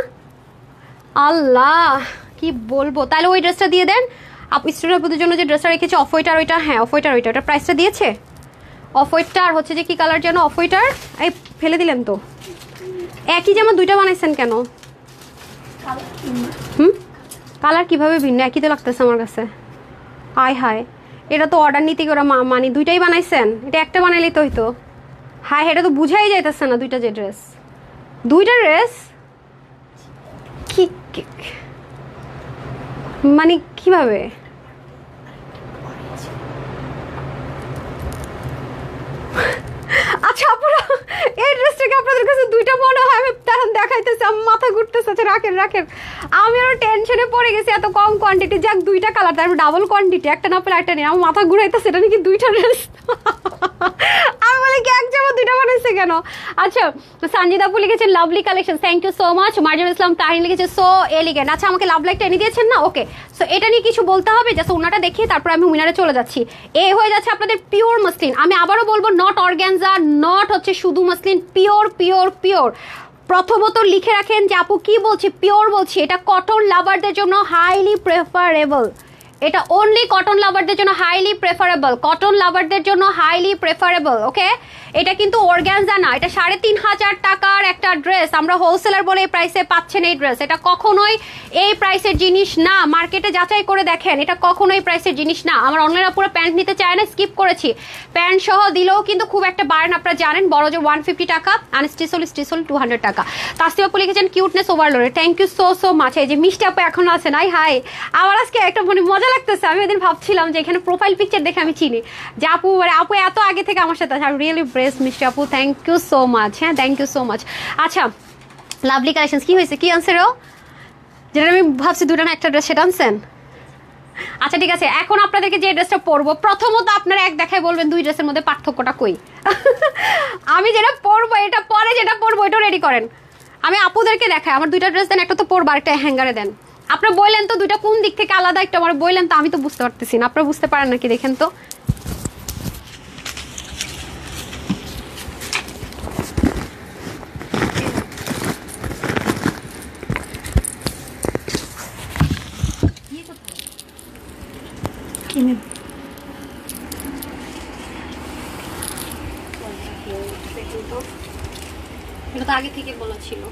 আল্লাহ কি বলবো। তাহলে ওই ড্রেসটা দিয়ে দেন আপু, স্টুডেন্টদের জন্য যে ড্রেসটা রেখেছে অফ হোয়াইট আর ওইটা, হ্যাঁ অফ হোয়াইট আর ওইটা, ওটা প্রাইসটা দিয়েছে অফ হোয়াইটটা। আর হচ্ছে যে কি কালার যেন অফ হোয়াইটার, এই ফেলে দিলেন তো, একই যেমন দুইটা বানাইছেন কেন? কালার কিভাবে ভিন্ন, একই তো লাগতেছে আমার কাছে। হায় এটা তো অর্ডার নিতে ওরা মানে দুইটাই বানাইছেন, এটা একটা বানাইলেই তো হইতো। হায় এটা তো বুঝাই যাইতেছে না দুইটা ড্রেস কি মানে কিভাবে? আচ্ছা আপনারা এই ড্রেসটাকে আপনাদের কাছে দুইটা মনে হয়, আমি তখন দেখাইতেছি আমার মাথা ঘুরতেছে। আচ্ছা রাখেন, আমি আরো টেনশনে পড়ে গেছি, এত কম কোয়ান্টিটি, যাক দুইটা কালার, তারপর ডাবল কোয়ান্টিটি, একটা না পেলে একটা নেই, আমার মাথা ঘুরাইতেছে, এটা নাকি দুইটা ড্রেস। আমি বলি কি এক জামা দুইটা বানাইছে কেন? আচ্ছা সঞ্জিত আপু লিখেছেন lovely collection, thank you so much. Marjan Islam Tahin লিখেছে সো এলিগেন্ট। আচ্ছা আমাকে লাভ লাইকটা এনে দিয়েছেন না, ওকে। সো এটা নিয়ে কিছু বলতে হবে, জাস্ট ওনাটা দেখিয়ে তারপর আমি উইনারে চলে যাচ্ছি। এ হয়ে যাচ্ছে আপনাদের পিওর মসলিন, আমি আবারও বলবো নট অর্গানজা, নট হচ্ছে শুধু মসলিন, পিওর। প্রথমত লিখে রাখেন যে আপু কি বলছি, পিওর বলছি। এটা কটন লাভারদের জন্য হাইলি প্রেফারেবল, এটা অনলি কটন লাভারদের জন্য হাইলি প্রেফারেবল, ওকে। এটা কিন্তু অর্গানজা না, এটা 3500 টাকার একটা ড্রেস, আমরা হোলসেলার বলে এই প্রাইসে পাচ্ছেন এই ড্রেস। এটা কখনোই এই প্রাইসের জিনিস না, মার্কেটে যাচাই করে দেখেন, এটা কখনোই প্রাইসের জিনিস না। আমার অনলাইনে পুরো প্যান্ট নিতে চায় না, স্কিপ করেছি, প্যান্ট সহ দিলেও কিন্তু খুব একটা বাড়েন, আপনারা জানেন। বড় যে 150 টাকা, আনস্টিচল 200 টাকা। তাসলিমা আপু লিখেছেন কিউটনেস ওভারলোডে, থ্যাংক ইউ সো মাচ। এই যে মিষ্টি আপু এখনো আছে নাই, হাই আমার আজকে একটা মানে মজা লাগতেছে। আমি ওদিন ভাবছিলাম যে এখানে প্রোফাইল পিকচার দেখে আমি চিনি যে আপু এত আগে থেকে আমার সাথে আছে, রিয়েলি ব্রেস মিষ্টি আপু, থ্যাংক ইউ সো মাচ। হ্যাঁ থ্যাংক ইউ সো মাচ। আচ্ছা লাভলি কালেকশন কি হয়েছে, কি আনসার ও, যেটা আমি ভাবছি দুটো না একটা ড্রেস, সেটা আনছেন? আচ্ছা ঠিক আছে, এখন আপনাদেরকে যে ড্রেসটা পরবো, প্রথমত আপনারা এক দেখায় বলবেন দুই ড্রেসের মধ্যে পার্থক্যটা কই। আমি যেটা পরবো এটা পরে যেটা পরবো এটা রেডি করেন, আমি আপুদেরকে দেখাই। আমার দুইটা ড্রেস দেন, একটা তো পরবো আরেকটা হ্যাঙ্গারে দেন। আপনারা বললেন তো দুইটা কোন দিক থেকে আলাদা, একটা আমার বললেন তো, আমি তো বুঝতে পারতেছি না, আপনারা বুঝতে পারেন নাকি দেখেন তো। তো, এটা তো আগে থেকে বলা ছিল।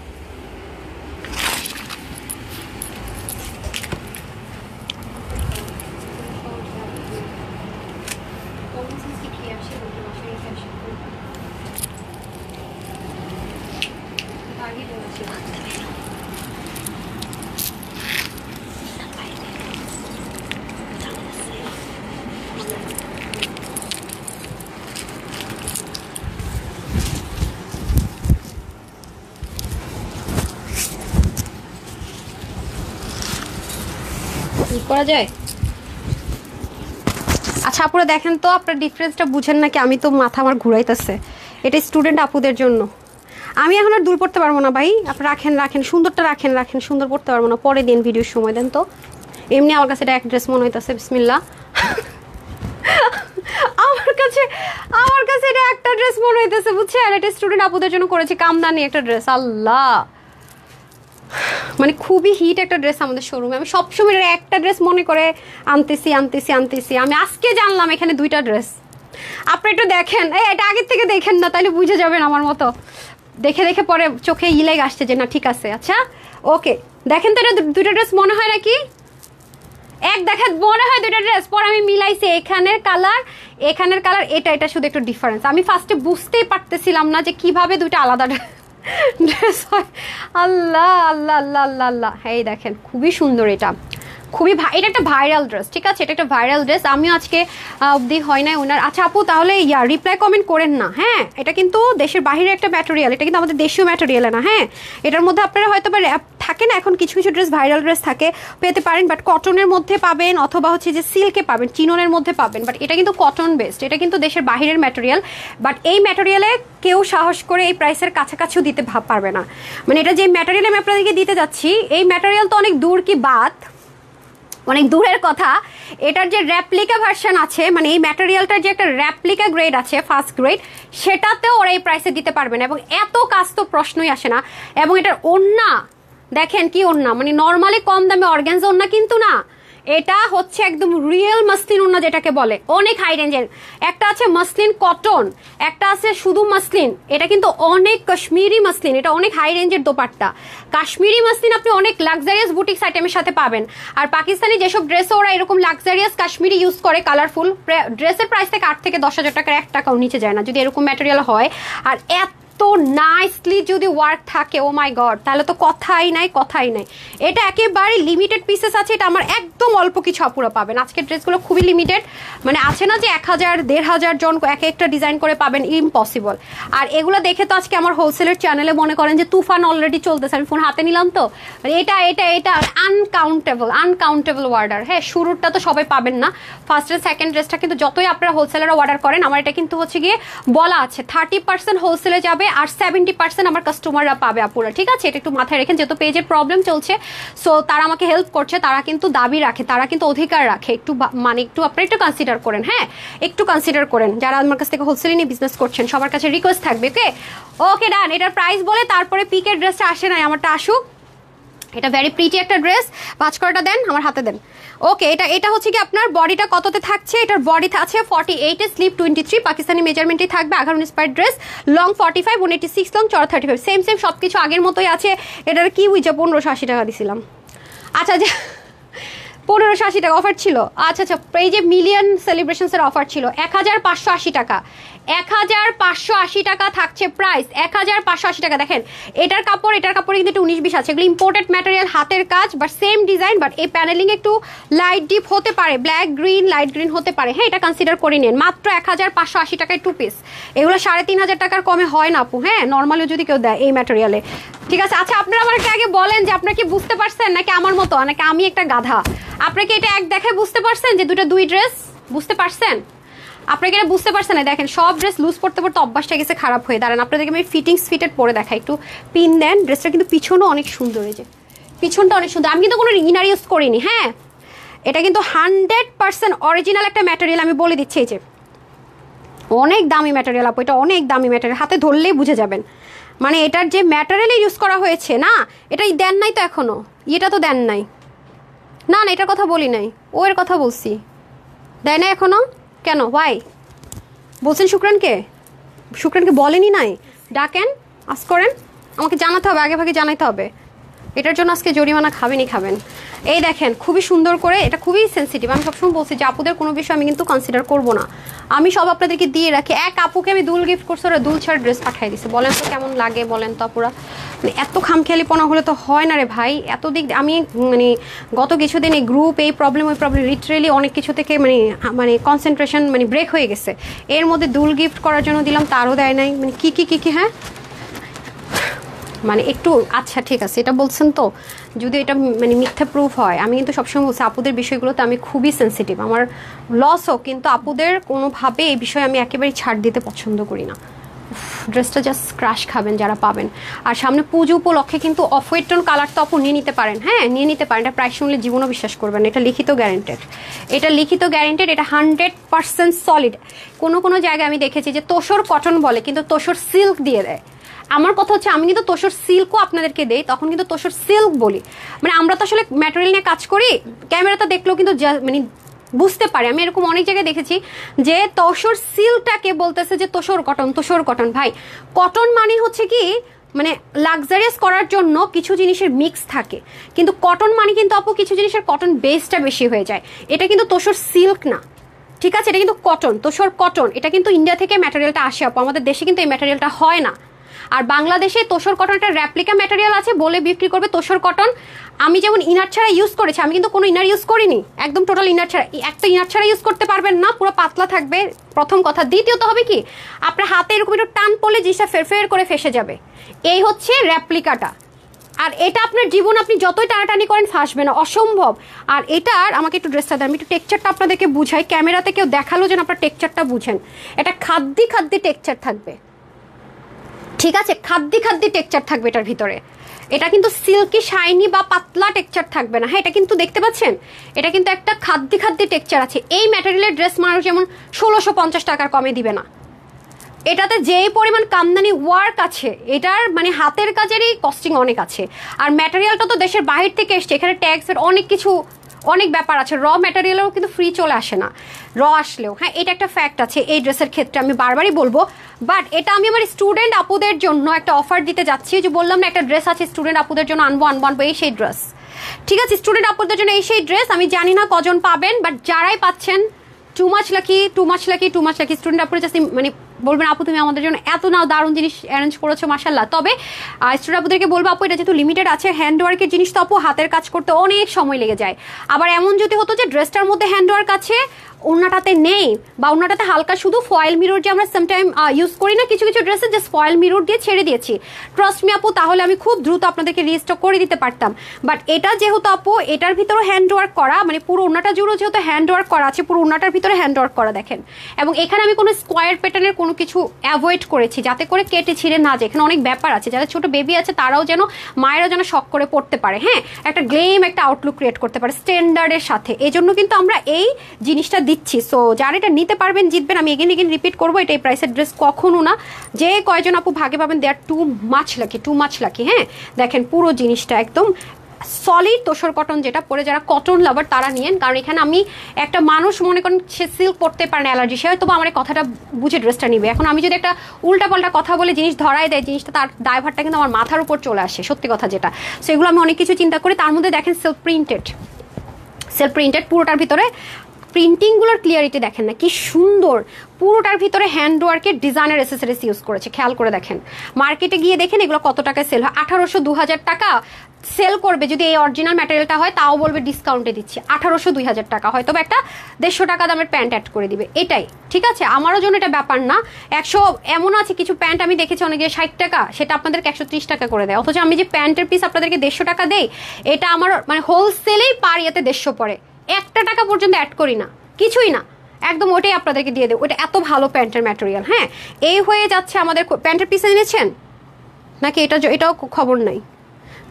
করা যায়। আচ্ছা আপুরা দেখেন তো, আপনার ডিফারেন্সটা বুঝেন নাকি? আমি তো মাথা আমার ঘুরাইতেছে। এটা স্টুডেন্ট আপুদের জন্য। আমি এখন আর দূর পড়তে পারবো না ভাই। আপনি রাখেন সুন্দরটা রাখেন, সুন্দর পড়তে পারবো না, পরে দিন, ভিডিওর সময় দেন তো। এমনি আমার কাছে এটা এক ড্রেস মনে হইতেছে। বিসমিল্লাহ। আমার কাছে এটা একটা ড্রেস মনে হইতেছে, বুঝছেন? এটা স্টুডেন্ট আপুদের জন্য করেছি, কামদানি একটা ড্রেস। আল্লাহ, মানে খুবই হিট একটা ড্রেস আমাদের শোরুমে। আমি সবসময় একটা ড্রেস মনে করে আনতেছি। আমি আজকে জানলাম এখানে দুইটা ড্রেস। আপনি একটু দেখেন, এটা আগের থেকে দেখেন না, তাহলে বুঝে যাবেন আমার মতো। দেখে পরে চোখে ইলেগ আসছে যে না ঠিক আছে। আচ্ছা ওকে, দেখেন তো এটা দুইটা ড্রেস মনে হয় নাকি? দেখেন মনে হয় দুইটা ড্রেস। পরে আমি মিলাইছি এখানের কালার এটা শুধু একটু ডিফারেন্স। আমি ফার্স্টে বুঝতেই পারতেছিলাম না যে কিভাবে দুইটা আলাদা ড্রেস হয়। আল্লাহ আল্লাহ আল্লাহ আল্লাহ আল্লাহ। এই দেখেন খুবই সুন্দর, এটা এটা একটা ভাইরাল ড্রেস, ঠিক আছে? এটা একটা ভাইরাল ড্রেস। আমিও আজকে অবধি হয় নাই ওনার। আচ্ছা আপু তাহলে রিপ্লাই কমেন্ট করেন না, হ্যাঁ? এটা কিন্তু দেশের বাইরে একটা ম্যাটেরিয়াল, এটা কিন্তু আমাদের দেশীয় ম্যাটেরিয়াল না, হ্যাঁ? এটার মধ্যে আপনারা হয়তো বা থাকে না, এখন কিছু ড্রেস ভাইরাল ড্রেস থাকে, পেতে পারেন। বাট কটনের মধ্যে পাবেন, অথবা হচ্ছে যে সিল্কে পাবেন, চিননের মধ্যে পাবেন। বাট এটা কিন্তু কটন বেসড, এটা কিন্তু দেশের বাইরের ম্যাটেরিয়াল। বাট এই ম্যাটেরিয়ালে কেউ সাহস করে এই প্রাইসের কাছাকাছিও দিতে পারবে না। মানে এটা যে ম্যাটেরিয়াল আমি আপনাদেরকে দিতে যাচ্ছি, এই ম্যাটেরিয়াল তো অনেক দূর কি বাত, অনেক দূরের কথা। এটার যে র্যাপ্লিকা ভার্সন আছে, মানে এই ম্যাটেরিয়ালটার যে একটা র্যাপ্লিকা গ্রেড আছে, ফার্স্ট গ্রেড, সেটাতেও ওরা এই প্রাইসে দিতে পারবে না। এবং এত কাজ তো প্রশ্নই আসে না। এবং এটার ওড়না দেখেন, কি ওড়না, মানে নর্মালি কম দামে অর্গানজা ওড়না কিন্তু না, এটা হচ্ছে একদম রিয়েল মাসলিন ওড়না যেটাকে বলে, অনেক হাই রেঞ্জের। একটা আছে মাসলিন কটন, একটা আছে শুধু মাসলিন। এটা কিন্তু অনেক কাশ্মীরি মাসলিন, এটা অনেক হাই রেঞ্জের দোপাট্টা। কাশ্মীরি মাসলিন আপনি অনেক লাক্সারিয়াস বুটিক্স আইটেমের সাথে পাবেন। আর পাকিস্তানি যেসব ড্রেসে ওরা এরকম লাক্সারিয়াস কাশ্মীরি ইউজ করে, কালারফুল, ড্রেসের প্রাইস থেকে 8 থেকে 10,000 টাকার 1 টাকাও নিচে যায় না যদি এরকম ম্যাটেরিয়াল হয়। আর তো নাইসলি যদি ওয়ার্ক থাকে, ও মাই গড, তাহলে তো কথাই নাই। এটা একেবারে লিমিটেড পিসেস আছে। এটা আমার একদম অল্প কিছু আপুরা পাবেন। আজকের ড্রেসগুলো খুবই লিমিটেড, মানে আছে না যে 1000 1500 জন এক একটা ডিজাইন করে পাবেন, ইম্পসিবল। আর এগুলো দেখে তো আজকে আমার হোলসেলের চ্যানেলে মনে করেন যে তুফান অলরেডি চলতেছে। আমি ফোন হাতে নিলাম তো, এটা আনকাউন্টেবল অর্ডার। হ্যাঁ, শুরুরটা তো সবাই পাবেন না, ফার্স্ট এন্ড সেকেন্ড ড্রেসটা কিন্তু যতই আপনারা হোলসেলাররা অর্ডার করেন, আমার এটা কিন্তু হচ্ছে গিয়ে বলা আছে 30% হোলসেলে যাবে আর 70% আমার কাস্টমাররা পাবে আপুরা, ঠিক আছে? এটা একটু মাথায় রেখেন, যেহেতু পেজের প্রবলেম চলছে, সো তারা আমাকে হেল্প করছে, তারা কিন্তু দাবি রাখে, তারা কিন্তু অধিকার রাখে। একটু মানে আপনারা একটু কনসিডার করেন, হ্যাঁ একটু কনসিডার করেন। যারা আমার কাছ থেকে হোলসেলে নিয়ে বিজনেস করছেন সবার কাছে রিকোয়েস্ট থাকবে, ওকে ডান। এটার প্রাইস বলে তারপরে পিকের ড্রেসটা আসে নাই, আমারটা আসুক। এটা ভেরি প্রিটি একটা ড্রেস, 5 করাটা দেন, আমার হাতে দেন। ওকে, এটা হচ্ছে কি আপনার বডিটা কততে থাকছে? এটার বডি আছে 48 এ, স্লিপ 23, পাকিস্তানি মেজারমেন্টই থাকবে, আঘার ইন্সপায়ার্ড ড্রেস, লং 45, 186 লং, চড়া 35, সেম সবকিছু আগের মতোই আছে। এটার কি বুঝছে 1580 টাকা দিছিলাম। আচ্ছা যে 1580 টাকা অফার ছিল। আচ্ছা, এই যে মিলিয়ন সেলিব্রেশনসের অফার ছিল 1580 টাকা, 1580 টাকা থাকছে প্রাইস, 1580 টাকা। দেখেন এটার কাপড় কিন্তু একটু 19-20 আছে, এগুলো ইম্পোর্টেড ম্যাটেরিয়াল, হাতের কাজ, বাট সেম ডিজাইন, বাট এই প্যানেলিং একটু লাইট ডিপ হতে পারে, ব্ল্যাক গ্রিন লাইট গ্রিন হতে পারে, হ্যাঁ এটা কনসিডার করে নিন। মাত্র 1580 টাকায় 2 পিস, এগুলো 3500 টাকার কমে হয় না আপু, হ্যাঁ নর্মালি যদি কেউ দেয় এই ম্যাটেরিয়ালে, ঠিক আছে? আচ্ছা আপনারা আমাকে আগে বলেন যে আপনারা কি বুঝতে পারছেন নাকি আমার মতো, নাকি আমি একটা গাধা? আপনারা কি এটা এক দেখায় বুঝতে পারছেন যে দুই ড্রেস বুঝতে পারছেন? আপনাকে এটা বুঝতে পারছেন না? দেখেন সব ড্রেস লুজ পড়তে অভ্যাসটা গেছে খারাপ হয়ে দাঁড়ান। আপনাদেরকে আমি ফিটেড পরে দেখাই, একটু পিন দেন। ড্রেসটা কিন্তু পিছনও অনেক সুন্দর, এই যে পিছনটা অনেক সুন্দর। আমি কিন্তু কোনো ইনার ইউজ করিনি, হ্যাঁ এটা কিন্তু 100% অরিজিনাল একটা ম্যাটেরিয়াল, আমি বলে দিচ্ছি। এই যে অনেক দামি ম্যাটেরিয়াল আপু, এটা অনেক দামি ম্যাটেরিয়াল, হাতে ধরলেই বুঝে যাবেন। মানে এটার যে ম্যাটেরিয়াল ইউজ করা হয়েছে না, এটাই দেন নাই তো এখনো, এটা তো দেন নাই না, এটার কথা বলি নাই, ও এর কথা বলছি, দেয় না এখনো কেন? ওয়াই বলছেন? শুক্রানকে বলেনি নাই, ডাকেন, আস করেন, আমাকে জানাতে হবে, আগে ভাগে জানাতে হবে। এটার জন্য আজকে জরিমানা খাবেন। এই দেখেন খুবই সুন্দর করে, এটা খুবই সেন্সিটিভ। আমি সবসময় বলছি যে আপুদের কোনো বিষয় আমি কিন্তু কনসিডার করবো না, আমি সব আপনাদেরকে দিয়ে রাখি। এক আপুকে আমি দুল গিফট করছি, ওরা দুল ছাড়া ড্রেস পাঠিয়ে দিচ্ছে। বলেন তো কেমন লাগে, বলেন তো আপুরা? মানে এত খামখেয়ালিপনা হলে তো হয় না রে ভাই। এত দিক আমি মানে গত কিছুদিন এই গ্রুপ, এই প্রবলেম ওই প্রবলেম, লিটারেলি অনেক কিছু থেকে মানে কনসেন্ট্রেশন মানে ব্রেক হয়ে গেছে। এর মধ্যে দুল গিফট করার জন্য দিলাম, তারও দেয় নাই। মানে কি হ্যাঁ মানে একটু আচ্ছা ঠিক আছে এটা বলছেন তো, যদি এটা মানে মিথ্যা প্রুফ হয়, আমি কিন্তু সবসময় বলছি আপুদের বিষয়গুলোতে আমি খুবই সেন্সিটিভ। আমার লস হোক, কিন্তু আপুদের কোনোভাবে এই বিষয়ে আমি একেবারেই ছাড় দিতে পছন্দ করি না। ড্রেসটা জাস্ট ক্রাশ খাবেন যারা পাবেন। আর সামনে পুজো উপলক্ষে কিন্তু অফ হোয়াইট টোন কালার তো আপু নিয়ে নিতে পারেন, হ্যাঁ নিয়ে নিতে পারেন। এটা প্রাইস শুনলে জীবনও বিশ্বাস করবেন, এটা লিখিত গ্যারেন্টেড, এটা 100% সলিড। কোনো জায়গায় আমি দেখেছি যে তোষর কটন বলে, কিন্তু তোষর সিল্ক দিয়ে দেয়। আমার কথা হচ্ছে আমি কিন্তু তোষর সিল্কও আপনাদেরকে দেই, তখন কিন্তু তোষর সিল্ক বলি। মানে আমরা তো আসলে ম্যাটেরিয়াল নিয়ে কাজ করি, ক্যামেরাটা দেখলেও কিন্তু মানে বুঝতে পারে। আমি এরকম অনেক জায়গায় দেখেছি যে তোষর সিল্কটাকে বলতেছে যে তোষর কটন। ভাই কটন মানে হচ্ছে কি, মানে লাক্সারিয়াস করার জন্য কিছু জিনিসের মিক্স থাকে, কিন্তু কটন মানে কিন্তু আপু কিছু জিনিসের কটন বেসটা বেশি হয়ে যায়। এটা কিন্তু তোষর সিল্ক না, ঠিক আছে? এটা কিন্তু কটন, তোষর কটন। এটা কিন্তু ইন্ডিয়া থেকে ম্যাটেরিয়ালটা আসে আপু, আমাদের দেশে কিন্তু এই ম্যাটেরিয়ালটা হয় না। আর বাংলাদেশে তোষর কটন একটা রেপ্লিকা ম্যাটেরিয়াল আছে, বলে বিক্রি করবে তোষর কটন। আমি যেমন ইনার ছাড়া ইউজ করেছি, আমি কিন্তু কোনো ইনার ইউজ করিনি, একদম টোটাল ইনার ছাড়া। একটা ইনার ছাড়া ইউজ করতে পারবেন না, পুরো পাতলা থাকবে, প্রথম কথা। দ্বিতীয়ত হবে কি, আপনার হাতে এরকম একটু টান পড়লে জিনিসটা ফের করে ফেসে যাবে। এই হচ্ছে রেপ্লিকাটা। আর এটা আপনার জীবন আপনি যতই টানাটানি করেন ফাঁসবে না, অসম্ভব। আর এটার আমাকে একটু ড্রেসটা দেন, আমি একটু টেক্সচারটা আপনাদেরকে বুঝাই। ক্যামেরাতে কেউ দেখালো যেন আপনার টেক্সচারটা বুঝেন। এটা খাদ্দি টেক্সচার থাকবে, ঠিক আছে? খাদ্দি টেক্সচার থাকবে এটার ভিতরে। এটা কিন্তু সিল্কি শাইনি বা পাতলা টেক্সচার থাকবে না, হ্যাঁ এটা কিন্তু দেখতে পাচ্ছেন, এটা কিন্তু একটা খাদ্দি টেক্সচার আছে। এই ম্যাটেরিয়ালের ড্রেস মানুষ যেমন 1650 টাকার কমে দিবে না। এটাতে যেই পরিমাণ কামদানি ওয়ার্ক আছে, এটার মানে হাতের কাজেরই কস্টিং অনেক আছে। আর ম্যাটেরিয়ালটা তো দেশের বাহির থেকে এসছে, এখানে ট্যাক্সের অনেক কিছু, অনেক ব্যাপার আছে। র ম্যাটেরিয়ালও কিন্তু ফ্রি চলে আসে না, র আসলেও। হ্যাঁ এটা একটা ফ্যাক্ট আছে এই ড্রেসের ক্ষেত্রে, আমি বারবারই বলবো। বাট এটা আমি আমার স্টুডেন্ট আপুদের জন্য একটা অফার দিতে যাচ্ছি, যে বললাম না একটা ড্রেস আছে স্টুডেন্ট আপুদের জন্য, আনবো এই সেই ড্রেস, ঠিক আছে? স্টুডেন্ট আপুদের জন্য এই সেই ড্রেস। আমি জানি না কজন পাবেন, বাট যারাই পাচ্ছেন টু মাচ লাকি। স্টুডেন্ট আপুরা জাস্ট মানে বলবেন আপু তুমি আমাদের জন্য এত নাও দারুণ জিনিস অ্যারেঞ্জ করেছো, মাশাল্লাহ। তবে স্টুডেন্ট আপুদেরকে বলবো আপু এটা যেহেতু লিমিটেড আছে, হ্যান্ডওয়ার্কের জিনিস তো আপু হাতের কাজ করতে অনেক সময় লেগে যায়। আবার এমন যদি হতো যে ড্রেসটার মধ্যে হ্যান্ডওয়ার্ক আছে, ওড়নাটাতে নেই, বা ওড়নাটাতে হালকা শুধু ফয়েল মিরর যে আমরা সামটাইম ইউজ করি না কিছু ড্রেসে, জাস্ট ফয়েল মিরর দিয়ে ছেড়ে দিয়েছি, ট্রাস্ট মি আপু, তাহলে আমি খুব দ্রুত আপনাদেরকে রিস্টক করে দিতে পারতাম। বাট এটা যেহেতু আপু এটার ভিতরে হ্যান্ডওয়ার্ক করা, মানে পুরো ওড়নাটা জুড়ে যেহেতু হ্যান্ডওয়ার্ক করা আছে, পুরো ওড়নাটার ভিতরে হ্যান্ডওয়ার্ক করা দেখেন। এবং এখানে আমি কোনো স্কোয়ার প্যাটার্নের কোনো কিছু অ্যাভয়েড করেছি, যাতে করে কেটে ছিঁড়ে না যায়। এখানে অনেক ব্যাপার আছে, যারা ছোট বেবি আছে তারাও যেন, মায়েরাও যেন শখ করে পড়তে পারে, হ্যাঁ একটা গ্লেম একটা আউটলুক ক্রিয়েট করতে পারে স্ট্যান্ডার্ডের সাথে। এই জন্য কিন্তু আমরা এই জিনিসটা দিচ্ছি। সো যারা এটা নিতে পারবেন জিতবেন। আমি এগেন রিপিট করবো, এটা এই প্রাইসের ড্রেস কখনো না। যে কয়জন আপু ভাগে পাবেন দে আর টু মাচ লাকি। হ্যাঁ দেখেন পুরো জিনিসটা একদম সলিড তোষর কটন, যেটা পরে যারা কটন লাভার তারা নিয়েন। কারণ এখানে আমি একটা মানুষ মনে করেন সে সিল্ক পড়তে পারে না, অ্যালার্জি, সে হয়তো আমার কথাটা বুঝে ড্রেসটা নিবে। এখন আমি যদি একটা উল্টাপাল্টা কথা বলে জিনিস ধরাই দেয়, জিনিসটা তার দায়ভারটা কিন্তু আমার মাথার উপর চলে আসে, সত্যি কথা যেটা। সেগুলো আমি অনেক কিছু চিন্তা করি। তার মধ্যে দেখেন সেলফ প্রিন্টেড পুরোটার ভিতরে প্রিন্টিংগুলোর ক্লিয়ারিটি দেখেন না কি সুন্দর। পুরোটার ভিতরে হ্যান্ডওয়ার্কের ডিজাইনার এসেসরিজ ইউজ করেছে, খেয়াল করে দেখেন। মার্কেটে গিয়ে দেখেন এগুলো কত টাকায় সেল হয়, 1800-2000 টাকা সেল করবে যদি এই অরিজিনাল ম্যাটেরিয়ালটা হয়, তাও বলবে ডিসকাউন্টে দিচ্ছি। 1800-2000 টাকা, হয়তো একটা 150 টাকা দামের প্যান্ট অ্যাড করে দিবে, এটাই ঠিক আছে। আমারও জন্য এটা ব্যাপার না। 100 এমন আছে কিছু প্যান্ট আমি দেখেছি অনেকে 60 টাকা, সেটা আপনাদেরকে 130 টাকা করে দেয়। অথচ আমি যে প্যান্টের পিস আপনাদেরকে 150 টাকা দেই, এটা আমার মানে হোলসেলেই পার ইয়াতে 150 পড়ে, 1 টাকা পর্যন্ত অ্যাড করি না, কিছুই না, একদম ওটাই আপনাদেরকে দিয়ে দেবো। ওটা এত ভালো প্যান্টের ম্যাটেরিয়াল। হ্যাঁ এই হয়ে যাচ্ছে আমাদের প্যান্টের পিস এনেছেন নাকি এটাও খবর নাই,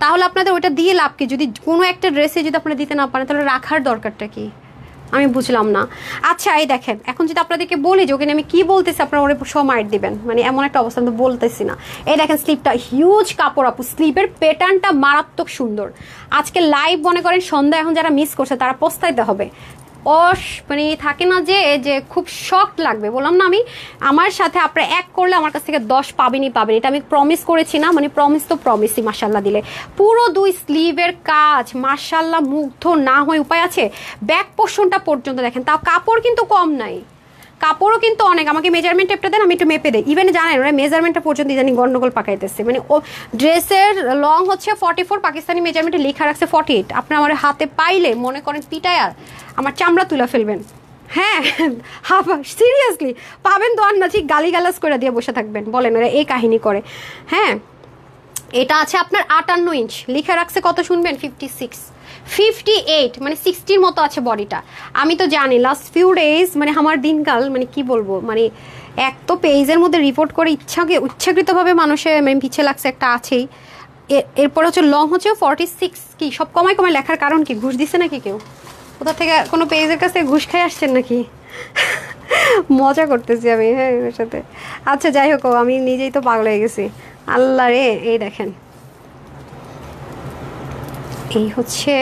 তাহলে আপনাদের ওটা দিয়ে লাভ কি? যদি কোনো একটা ড্রেসে যদি আপনারা দিতে না পারেন তাহলে রাখার দরকারটা কি? আমি বুঝলাম না। আচ্ছা এই দেখেন, এখন যদি আপনাদেরকে বলি যে ওখানে আমি কি বলতেছি আপনারা ওরে সময় দিবেন, মানে এমন একটা অবস্থা তো বলতেছি না। এই দেখেন স্লিপটা হিউজ কাপড় আপু, স্লিপের প্যাটার্নটা মারাত্মক সুন্দর। আজকে লাইভ মনে করেন সন্ধ্যা এখন যারা মিস করছে তারা পস্তাইতে হবে। মানে থাকে না যে যে খুব শক লাগবে, বললাম না আমি, আমার সাথে আপনারা এক করলে আমার কাছ থেকে 10 পাবেনই পাবেন, এটা আমি প্রমিস করেছি না, মানে প্রমিস তো প্রমিসই। মাশাল্লাহ দিলে পুরো 2 স্লিভের কাজ, মাশাল্লাহ মুগ্ধ না হয়ে উপায় আছে। ব্যাক পোর্শনটা পর্যন্ত দেখেন, তাও কাপড় কিন্তু কম নাই, কাপড়ও কিন্তু অনেক। আমাকে মেজারমেন্ট টেপটা দেন, আমি একটু মেপে দেই। ইভেন জানেন ওরা মেজারমেন্টটা পর্যন্ত জানি গন্ডগোল পাকাইতেছে, মানে ও ড্রেসের লং হচ্ছে 44, পাকিস্তানি মেজারমেন্টে লেখা রাখছে 48। আপনার আমার হাতে পাইলে মনে করেন পিটায় আর আমার চামড়া তুলে ফেলবেন। হ্যাঁ সিরিয়াসলি পাবেন তো আর না, ঠিক গালিগালাজ করে দিয়ে বসে থাকবেন, বলেন ওরা এই কাহিনী করে। হ্যাঁ এটা আছে আপনার 58 ইঞ্চ, লেখা রাখছে কত শুনবেন, 56, 58, মানে 60-র মতো আছে বডিটা। আমি তো জানি লাস্ট ফিউ ডেজ মানে আমার দিনকাল মানে কি বলবো, মানে এক তো পেজের মধ্যে রিপোর্ট করে ইচ্ছাকৃতভাবে মানুষের মানে পিছিয়ে লাগছে একটা আছেই। এরপর হচ্ছে লং হচ্ছে 46। কি সব কমায় কমায় লেখার কারণ কি, ঘুষ দিছে নাকি কেউ? কোথা থেকে কোনো পেজের কাছে ঘুষ খাই আসছেন নাকি? মজা করতেছি আমি হ্যাঁ এর সাথে। আচ্ছা যাই হোক, আমি নিজেই তো পাগল হয়ে গেছি। আল্লাহ রে, এই দেখেন এই হচ্ছে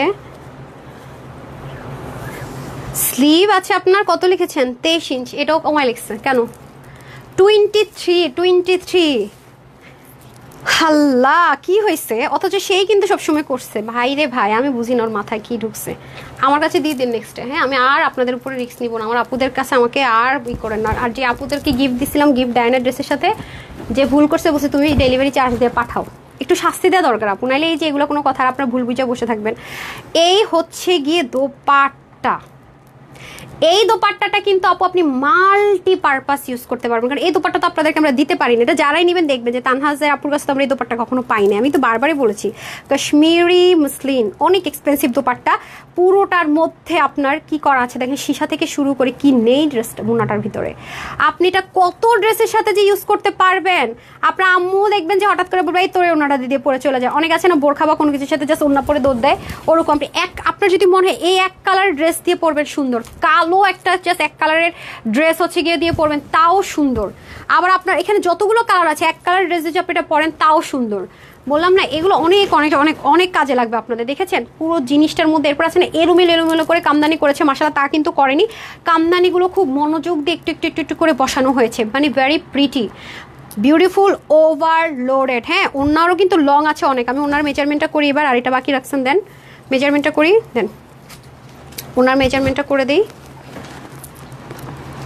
স্লিভ আছে আপনার, কত লিখেছেন 23 ইঞ্চ, এটাও কমায় লিখছে কেন, 23। আল্লাহ কি হয়েছে, অথচ সেই কিন্তু সবসময় করছে। ভাই রে ভাই, আমি বুঝি না ওর মাথায় কি ঢুকছে। আমার কাছে দিয়ে দিন নেক্সটে, হ্যাঁ আমি আর আপনাদের উপরে রিস্ক নিব না, আমার আপুদের কাছে আমাকে আর ই করেন না। আর যে আপুদেরকে গিফট দিছিলাম, গিফট দেয় না ড্রেসের সাথে, যে ভুল করছে বলছে তুমি ডেলিভারি চার্জ দিয়ে পাঠাও, একটু শাস্তি দেওয়া দরকার আপু, নাইলে এই যে এগুলো কোনো কথা আপনারা ভুল বুঝে বসে থাকবেন। এই হচ্ছে গিয়ে দোপাট্টা, এই দোপাট্টাটা কিন্তু আপু আপনি মাল্টি পারপাস ইউজ করতে পারবেন, কারণ এই দোপাট্টা তো আপনাদেরকে আমরা দিতে পারি না। এটা যারাই নেবেন দেখবেন যে তানহাজের আপুর কাছে তো আমরা এই দোপাট্টা কখনো পাই না। আমি তো বারবারই বলেছি কাশ্মীরি মুসলিন অনেক এক্সপেন্সিভ দোপাট্টা, পুরোটার মধ্যে আপনার কি করা আছে দেখেন, সীসা থেকে শুরু করে কি নেই ড্রেসটা মুনাটার ভিতরে। আপনি এটা কত ড্রেসের সাথে যে ইউজ করতে পারবেন, আপনার আম্মু দেখবেন যে হঠাৎ করে বলবে এই তোরে ওনাটা দিয়ে পরে চলে যায়। অনেক আছে না বোরখা বা কোনো কিছুর সাথে জাস্ট ওনা পরে দৌড় দেয়, ওরকম আপনি আপনার যদি মনে হয় এই এক কালারের ড্রেস দিয়ে পরবেন সুন্দর, কালো একটা জাস্ট এক কালারের ড্রেস হচ্ছে গিয়ে দিয়ে পরবেন তাও সুন্দর। আবার আপনার এখানে যতগুলো কালার আছে এক কালারের ড্রেস যদি আপনি এটা পরেন তাও সুন্দর। বললাম না এগুলো অনেক অনেক অনেক অনেক কাজে লাগবে আপনাদের। দেখেছেন পুরো জিনিসটার মধ্যে এরপর আছে না এলোমেলো করে কামদানি করেছে, মাশাআল্লাহ তা কিন্তু করেনি, কামদানিগুলো খুব মনোযোগ দিয়ে একটু করে বসানো হয়েছে, মানে ভেরি প্রিটি বিউটিফুল ওভারলোডেড। হ্যাঁ ওনারও কিন্তু লং আছে অনেক, আমি ওনার মেজারমেন্টটা করি এবার, আর এটা বাকি রাখছেন দেন মেজারমেন্টটা করি, দেন ওনার মেজারমেন্টটা করে দিই,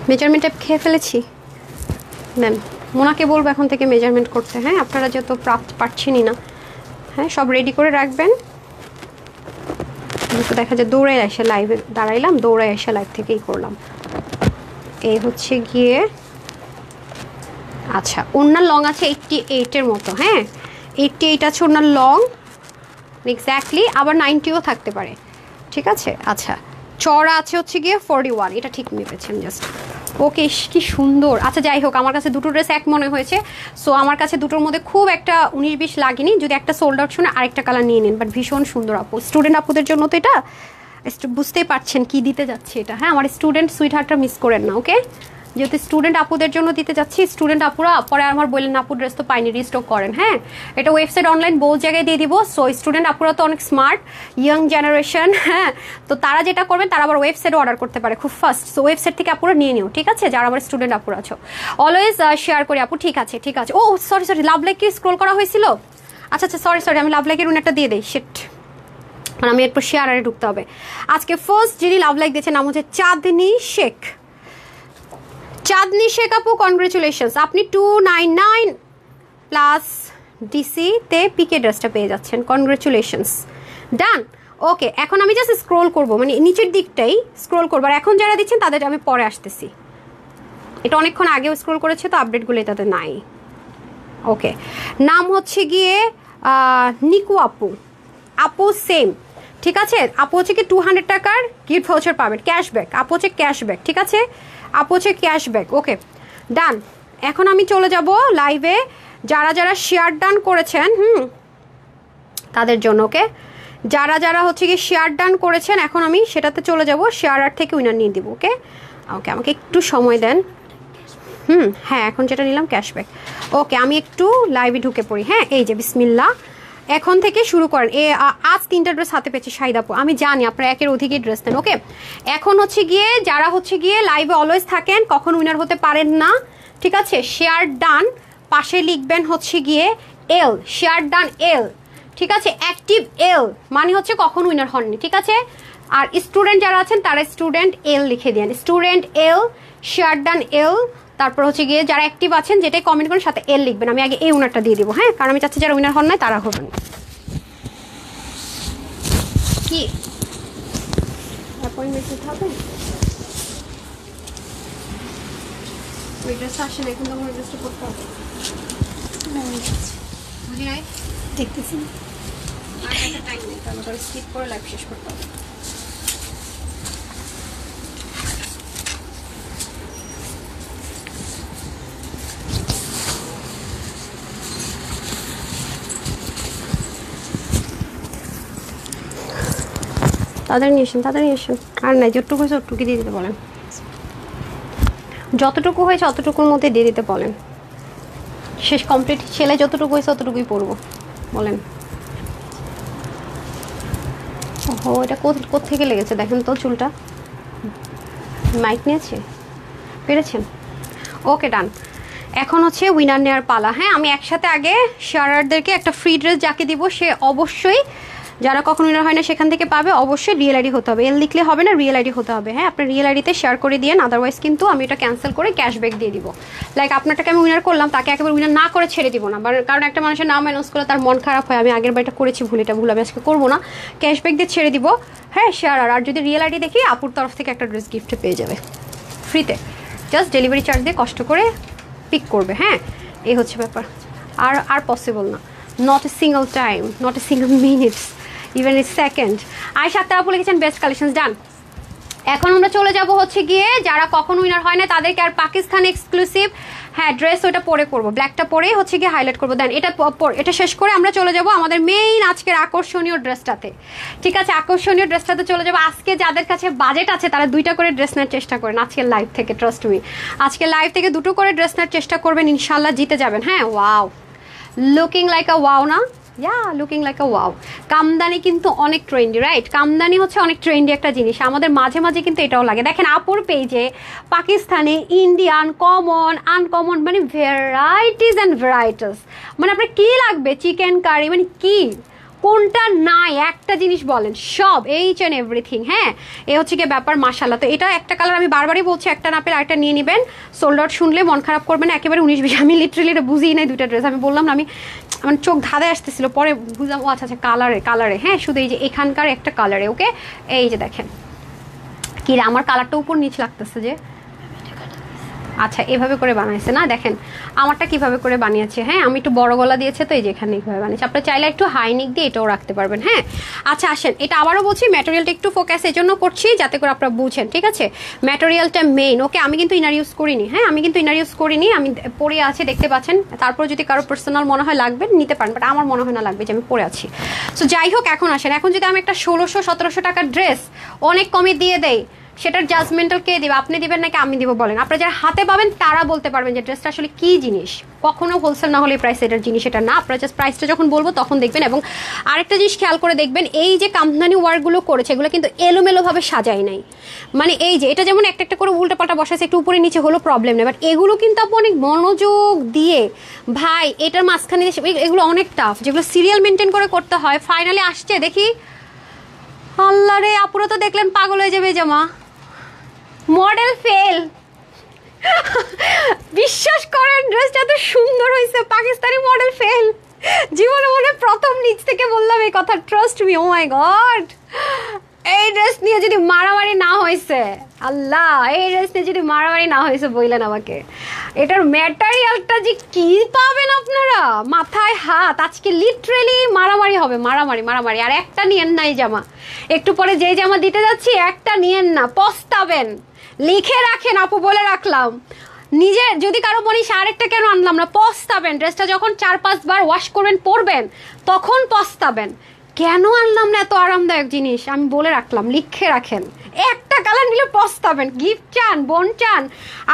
মেজারমেন্টটা খেয়ে ফেলেছি, দেন মোনাকে বলবো এখন থেকে মেজারমেন্ট করতে। হ্যাঁ আপনারা যেহেতু পারছেনই না, হ্যাঁ সব রেডি করে রাখবেন। দেখা যায় দৌড়ে এসে লাইভে দাঁড়াইলাম, দৌড়ে এসে লাইভ থেকেই করলাম। এই হচ্ছে গিয়ে আচ্ছা ওনার লং আছে 88-এর মতো, হ্যাঁ 88 আছে ওনার লং এক্স্যাক্টলি, আবার 90ও থাকতে পারে, ঠিক আছে। আচ্ছা চড়া আছে হচ্ছে গিয়ে 41, এটা ঠিক মেপেছেন জাস্ট, ওকে কি সুন্দর। আচ্ছা যাই হোক, আমার কাছে দুটো ড্রেস এক মনে হয়েছে, সো আমার কাছে দুটোর মধ্যে খুব একটা 19-20 লাগেনি, যদি একটা সোল্ড আউট শুনে আরেকটা কালার নিয়ে নিন, বাট ভীষণ সুন্দর আপু, স্টুডেন্ট আপুদের জন্য তো এটা বুঝতেই পারছেন কি দিতে যাচ্ছে এটা। হ্যাঁ আমার স্টুডেন্ট সুইট হার্টটা মিস করেন না, ওকে, যেহেতু স্টুডেন্ট আপুদের জন্য দিতে যাচ্ছি, স্টুডেন্ট আপুরা পরে আমার বললেন আপু ড্রেস তো পাইনি, রিস্টক করেন। হ্যাঁ এটা ওয়েবসাইট অনলাইন বহু জায়গায় দিয়ে দিব, সো স্টুডেন্ট আপুরা তো অনেক স্মার্ট ইয়াং জেনারেশন, হ্যাঁ তো তারা যেটা করবেন তারা আবার ওয়েবসাইটে অর্ডার করতে পারে খুব ফাস্ট, সো ওয়েবসাইট থেকে আপুরা নিয়ে নিও, ঠিক আছে, যারা আমার স্টুডেন্ট আপুরা আছো অলওয়েজ শেয়ার করি আপু, ঠিক আছে ঠিক আছে। ও সরি লাভ লাইক কি স্ক্রোল করা হয়েছিল, আচ্ছা সরি আমি লাভ লাইকের একটা দিয়ে দিই, শিট, মানে আমি একটু শেয়ারে ঢুকতে হবে। আজকে ফার্স্ট যিনি লাভ লাইক দিয়েছে নাম হচ্ছে চাঁদনি শেখ, চাঁদনি শেখ আপু কনগ্রেচুলেশনস, আপনি 299 প্লাস ডিসিতে পিকে ড্রেসটা পেয়ে যাচ্ছেন, কনগ্রেচুলেশনস, ডান। ওকে এখন আমি জাস্ট স্ক্রোল করব, মানে নিচের দিকটাই স্ক্রোল করবো, আর এখন যারা দিচ্ছেন তাদের আমি পরে আসতেছি, এটা অনেকক্ষণ আগেও স্ক্রোল করেছে তো আপডেটগুলো এটাতে নাই। ওকে নাম হচ্ছে গিয়ে নিকু আপু, আপু সেম, ঠিক আছে, আপু হচ্ছে কি 200 টাকার গিফট ভাউচার পাবেন, ক্যাশব্যাক, আপু হচ্ছে ক্যাশব্যাক, ঠিক আছে, আপু হচ্ছে ক্যাশব্যাক। ওকে ডান, এখন আমি চলে যাব লাইভে, যারা যারা শেয়ার ডান করেছেন তাদের জন্য, ওকে যারা হচ্ছে কি শেয়ার ডান করেছেন এখন আমি সেটাতে চলে যাব, শেয়ার আর থেকে উইনার নিয়ে দিব। ওকে ওকে আমাকে একটু সময় দেন, হ্যাঁ এখন যেটা নিলাম ক্যাশব্যাক। ওকে আমি একটু লাইভে ঢুকে পড়ি, হ্যাঁ এই যে বিসমিল্লাহ, এখন থেকে শুরু করেন। আজ 3টা ড্রেস হাতে পেয়েছি শাহিদ আপু, আমি জানি আপনারা একের অধিকই ড্রেস নেন। ওকে, এখন হচ্ছে গিয়ে যারা হচ্ছে গিয়ে লাইভে অলওয়েজ থাকেন, কখন উইনার হতে পারেন না, ঠিক আছে, শেয়ার ডান, পাশে লিখবেন হচ্ছে গিয়ে এল, শেয়ার ডান এল, ঠিক আছে, অ্যাক্টিভ এল মানে হচ্ছে কখন উইনার হননি, ঠিক আছে। আর স্টুডেন্ট যারা আছেন তারা স্টুডেন্ট এল লিখে দেন, স্টুডেন্ট এল, শেয়ার ডান এল, তারপর হচ্ছে গিয়ে যারা অ্যাক্টিভ আছেন যেটাই কমেন্ট করেন সাথে এল লিখবেন। আমি আগে এই উইনারটা দিয়ে দিব, হ্যাঁ, কারণ আমি চাচ্ছি যারা উইনার হন নাই তারা হবেন। কি অ্যাপয়েন্টমেন্ট নিতে হবে? ওই ড্রেসটা আসে না এখন, তোমার ড্রেসটা করতে হবে, বুঝি নাই, দেখতেছি আর একটা টাইম নেই, তাহলে স্কিপ করে লাইভ শেষ করতে হবে। তাদের নিয়ে আসেন, তাদের নিয়ে আসেন। আর নাই, যতটুকু হয়েছে ওটুকু দিয়ে দিতে বলেন, যতটুকু হয়েছে অতটুকুর মধ্যে দিয়ে দিতে বলেন। শেষ কমপ্লিট, ছেলে যতটুকু হয়েছে অতটুকুই পড়বো বলেন। ও এটা কোত্থেকে লেগেছে দেখেন তো, চুলটা মাইক নিয়েছে, পেরেছেন? ওকে ডান। এখন হচ্ছে উইনার নেওয়ার পালা। হ্যাঁ, আমি একসাথে আগে শেয়ারারদেরকে একটা ফ্রি ড্রেস যাকে দিব সে অবশ্যই, যারা কখন উইনার হয় না সেখান থেকে পাবে, অবশ্যই রিয়েল আইডি হতে হবে, এল লিখলে হবে না, রিয়েল আইডি হতে হবে। হ্যাঁ, আপনার রিয়েল আইডিতে শেয়ার করে দিন, আদারওয়াইজ কিন্তু আমি এটা ক্যান্সেল করে ক্যাশব্যাক দিয়ে দিব। লাইক আপনারটাকে আমি উইনার করলাম, তাকে একেবারে উইনার না করে ছেড়ে দিব না, কারণ একটা মানুষের নাম অ্যানাউন্স করলে তার মন খারাপ হয়। আমি আগের বারটা করেছি ভুল, এটা ভুল আমি আজকে করবো না, ক্যাশব্যাক দিয়ে ছেড়ে দিব। হ্যাঁ, শেয়ারার আর যদি রিয়েল আইডি দেখি আপুর তরফ থেকে একটা ড্রেস গিফট পেয়ে যাবে ফ্রিতে, জাস্ট ডেলিভারি চার্জ দিয়ে কষ্ট করে পিক করবে। হ্যাঁ, এই হচ্ছে ব্যাপার। আর পসিবল না, not a single time, not a single minutes, even a second. আর সাতটা আপু লিখেছেন বেস্ট কালেকশন ডান। এখন আমরা চলে যাব হচ্ছে গিয়ে যারা কখন উইনার হয় না তাদেরকে, আর পাকিস্তান এক্সক্লুসিভ হ্যাঁ ড্রেস ওটা পরে করবো, ব্ল্যাকটা পরেই হচ্ছে গিয়ে হাইলাইট করবো। দেন এটা শেষ করে আমরা চলে যাব আমাদের মেইন আজকের আকর্ষণীয় ড্রেসটাতে, ঠিক আছে। আকর্ষণীয় ড্রেসটাতে চলে যাবো। আজকে যাদের কাছে বাজেট আছে তারা 2টা করে ড্রেস নেওয়ার চেষ্টা করেন আজকের লাইভ থেকে, ট্রাস্ট মি, আজকের লাইভ থেকে 2টো করে ড্রেস নেওয়ার চেষ্টা করবেন, ইনশাল্লাহ জিতে যাবেন। হ্যাঁ, wow, looking like a wow না, yeah looking like a wow. কামদানি কিন্তু অনেক ট্রেন্ডি, রাইট? কামদানি হচ্ছে অনেক ট্রেন্ডি একটা জিনিস, আমাদের মাঝে মাঝে কিন্তু এটাও লাগে। দেখেন আপুর পেজে পাকিস্তানি, ইন্ডিয়ান, কমন, আনকমন, মানে ভ্যারাইটিস অ্যান্ড ভ্যারাইটিস, মানে আপনার কী লাগবে, চিকেন কারি, মানে কি কোনটা নাই একটা জিনিস বলেন, সব এইচ অ্যান্ড এভরিথিং। হ্যাঁ, এ হচ্ছে গিয়ে ব্যাপার, মাশাআল্লাহ। তো এটা একটা কালার আমি বারবারই বলছি, একটা না পেলে আরেকটা নিয়ে নেবেন, সোল্ড আউট শুনলে মন খারাপ করবেন না, একেবারে 19-20। আমি লিটারেলি এটা বুঝিয়ে নাই 2টা ড্রেস, আমি বললাম না, আমি আমার চোখ ধাঁধায় আসতেছিল, পরে বুঝলাম ও আচ্ছা আচ্ছা কালারে। হ্যাঁ, শুধু এই যে এখানকার একটা কালারে। ওকে, এই যে দেখেন কি রে, আমার কালারটা উপর নিচ লাগতেছে যে, আচ্ছা এভাবে করে বানাইছে না, দেখেন আমারটা কিভাবে করে বানিয়েছে। হ্যাঁ, আমি একটু বড় গলা দিয়েছে তো এই যে এখানে এইভাবে বানিয়েছে, আপনারা চাইলে একটু হাইনিক দিয়ে এটাও রাখতে পারবেন। হ্যাঁ, আচ্ছা আসেন, এটা আবারও বলছি ম্যাটেরিয়ালটা একটু ফোকাস এজন্য করছি যাতে করে আপনারা বুঝেন, ঠিক আছে, ম্যাটেরিয়ালটা মেইন। ওকে, আমি কিন্তু ইনার ইউজ করিনি, হ্যাঁ আমি কিন্তু ইনার ইউজ করিনি, আমি পরে আছে দেখতে পাচ্ছেন। তারপর যদি কারো পার্সোনাল মনে হয় লাগবে নিতে পারেন, বাট আমার মনে হয় না লাগবে যে আমি পরে আছি। সো যাই হোক, এখন আসেন, এখন যদি আমি একটা 1600-1700 টাকার ড্রেস অনেক কমে দিয়ে দেই, সেটার জাজমেন্টাল কে দিবে, আপনি দিবেন নাকি আমি দিব বলেন? আপনারা যারা হাতে পাবেন তারা বলতে পারবেন যে ড্রেসটা আসলে কি জিনিস। কখনো হোলসেল না হলে প্রাইস এটার জিনিস এটা না, আপনারা জাস্ট প্রাইসটা যখন বলবো তখন দেখবেন। এবং আরেকটা জিনিস খেয়াল করে দেখবেন, এই যে কামদানি ওয়ার্কগুলো করেছে এগুলো কিন্তু এলোমেলোভাবে সাজাই নাই, মানে এই যে এটা যেমন একটা একটা করে উল্টাপাল্টা বসাছে, একটু উপরে নিচে হলো প্রবলেম নেই, বাট এগুলো কিন্তু আপনি অনেক মনোযোগ দিয়ে, ভাই এটার মাঝখানে এগুলো অনেক টাফ, যেগুলো সিরিয়াল মেনটেন করে করতে হয়। ফাইনালি আসছে দেখি, আল্লাহ রে, আপুরা তো দেখলেন পাগল হয়ে যাবে জামা, মডেল ফেল। বিশ্বাস করেন ড্রেসটা এত সুন্দর হয়েছে, পাকিস্তানি মডেল ফেল। জীবনে মনে প্রথম নিচ থেকে বললাম এই কথা, ট্রাস্ট মি। ও মাই গড, এই ড্রেস নিয়ে যদি মারামারি না হয়েছে, আল্লাহ, এই ড্রেস নিয়ে যদি মারামারি না হয়েছে বললেন আমাকে, এটার ম্যাটেরিয়ালটা যে কি পাবেন আপনারা, মাথায় হাত। আজকে লিটারেলি মারামারি হবে, মারামারি। আর একটা নিয়েন না এই জামা, একটু পরে যে জামা দিতে যাচ্ছি একটা নিয়েন না, পস্তাবেন। লিখে রাখেন আপু, বলে রাখলাম, নিজে যদি কারো মনে আরেকটা কেন আনলাম না, পস্তাবেন। ড্রেসটা যখন 4-5 বার ওয়াশ করবেন পরবেন তখন পস্তাবেন। কেন আনলাম না এত আরামদায়ক জিনিস, আমি বলে রাখলাম, লিখে রাখেন। একটা কালার নিলে পস্তাবেন। গিফট চান, বোন চান,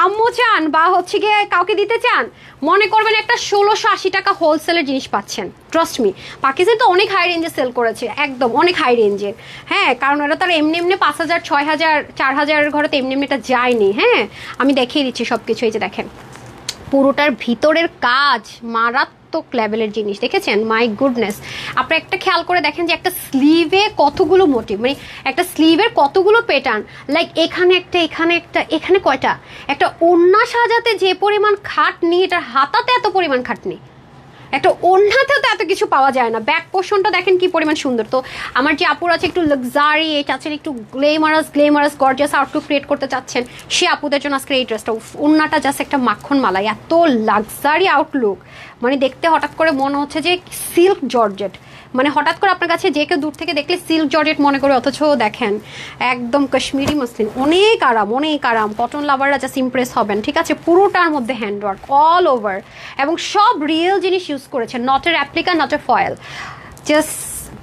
আম্মু চান, বা হচ্ছে গিয়ে কাউকে দিতে চান, মনে করবেন একটা 1680 টাকা হোলসেলের জিনিস পাচ্ছেন। ট্রাস্ট মি, পাকিস্তান তো অনেক হাই রেঞ্জে সেল করেছে, একদম অনেক হাই রেঞ্জের। হ্যাঁ, কারণ ওরা তার এমনি এমনি 5000, 6000, 4000 ঘরে তো এমনি এমনি এটা যায়নি। হ্যাঁ, আমি দেখিয়ে দিচ্ছি সব কিছু। এই যে দেখেন, পুরোটার ভিতরের কাজ মারাত্মক লেভেলের জিনিস, দেখেছেন? My goodness. আপনি একটা খেয়াল করে দেখেন যে একটা স্লিভে কতগুলো মোটিভ, মানে একটা স্লিভের কতগুলো প্যাটার্ন, লাইক এখানে একটা, এখানে একটা, এখানে কয়টা। একটা ওড়না সাজাতে যে পরিমাণ খাটনি, এটার হাতাতে এত পরিমাণ খাটনি, একটা ওড়নাতেও তো এত কিছু পাওয়া যায় না। ব্যাক পোর্শনটা দেখেন কি পরিমাণ সুন্দর। তো আমার যে আপুর আছে একটু লাক্সারি, চাচ্ছেন একটু গ্লেমারাস গর্জিয়াস আউটলুক ক্রিয়েট করতে চাচ্ছেন, সে আপুদের জন্য আজকে এই ড্রেসটা। ওড়নাটা জাস্ট একটা মাখন মালাই, এত লাক্সারি আউটলুক, মানে দেখতে হঠাৎ করে মনে হচ্ছে যে সিল্ক জর্জেট, মানে হঠাৎ করে আপনার কাছে যে কেউ দূর থেকে দেখলে সিল্ক জর্জেট মনে করে, অথচ দেখেন একদম কাশ্মীরি মসলিন, অনেক আরাম, অনেক আরাম। কটন লাভাররা জাস্ট ইমপ্রেস হবেন। ঠিক আছে, পুরোটার মধ্যে হ্যান্ডওয়ার্ক অল ওভার, এবং সব রিয়েল জিনিস ইউজ করেছেন, নট এর অ্যাপ্লিকা, নট এর ফয়েল।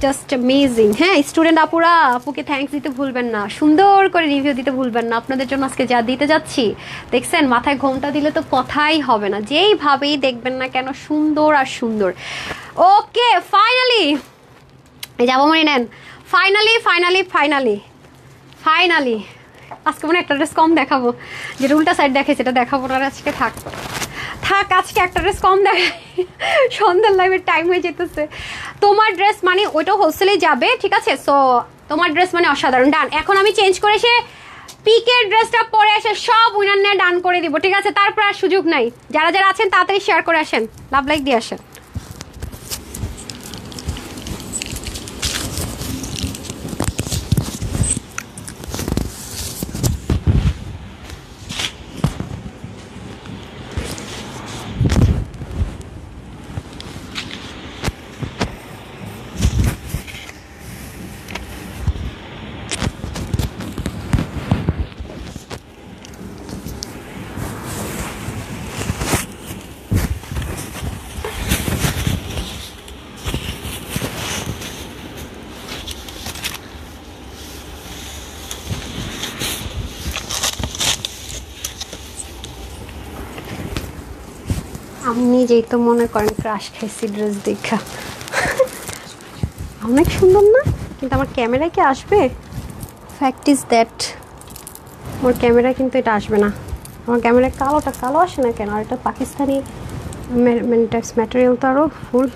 Just amazing. হ্যাঁ, স্টুডেন্ট আপুরা, আপুকে থ্যাঙ্কস দিতে ভুলবেন না, সুন্দর করে রিভিউ দিতে ভুলবেন না। আপনাদের জন্য আজকে যা দিতে যাচ্ছি, দেখছেন, মাথায় ঘোমটা দিলে তো কথাই হবে না, যেইভাবেই দেখবেন না কেন সুন্দর আর সুন্দর। ওকে, ফাইনালি যাবো, মানে নেন, ফাইনালি আজকে মনে একটা ড্রেস কম দেখাবো, যেটা উল্টা সাইড দেখে সেটা দেখাবো না আজকে। থাক আজকে একটা ড্রেস কম দেখাই, সন্ধ্যার লাইভের টাইম হয়ে যেতেছে। তোমার ড্রেস মানে ওইটা হোলসেলে যাবে, ঠিক আছে? সো তোমার ড্রেস মানে অসাধারণ। ডান। এখন আমি চেঞ্জ করে এসে পিকের ড্রেসটা পরে এসে সব উইনার নিয়ে ডান করে দিব, ঠিক আছে? তারপর আর সুযোগ নাই। যারা যারা আছেন তাড়াতাড়ি শেয়ার করে আসেন, লাভ লাইক দিয়ে আসেন। আমি নিজেই তো মনে করেন ক্রাশ খাইছি ড্রেস দেখা। অনেক সুন্দর না? কিন্তু আমার ক্যামেরায় কি আসবে? ফ্যাক্ট ইজ দ্যাট আমার ক্যামেরায় কিন্তু এটা আসবে না। আমার ক্যামেরায় কালো আসে না কেন? আর এটা পাকিস্তানি ম্যাটেরিয়াল তো আরও ফুল।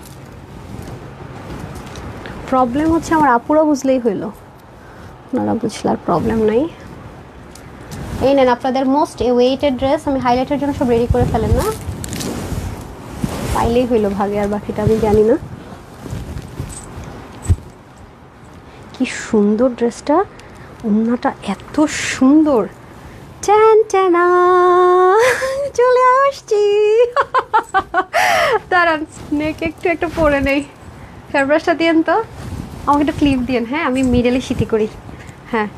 প্রবলেম হচ্ছে আমার আপুরা বুঝলেই হইলো, আপনারা বুঝলে আর প্রবলেম নাই। এই নেন আপনাদের মোস্ট ওয়েটেড ড্রেস। আমি হাইলাইটের জন্য সব রেডি করে ফেলেন না, পাইলেই হইলো ভাগে, আর বাকিটা আমি জানি না। কি সুন্দর ড্রেসটা, ওড়নাটা এত সুন্দর। টানা চলে আসছি। দাঁড়ান, নেক একটু পরে নেই। হেয়ার ব্রাশটা দিয়েন তো, আমাকে একটা ক্লিপ দিয়েন। হ্যাঁ, আমি মিডলে সিটি করি। হ্যাঁ,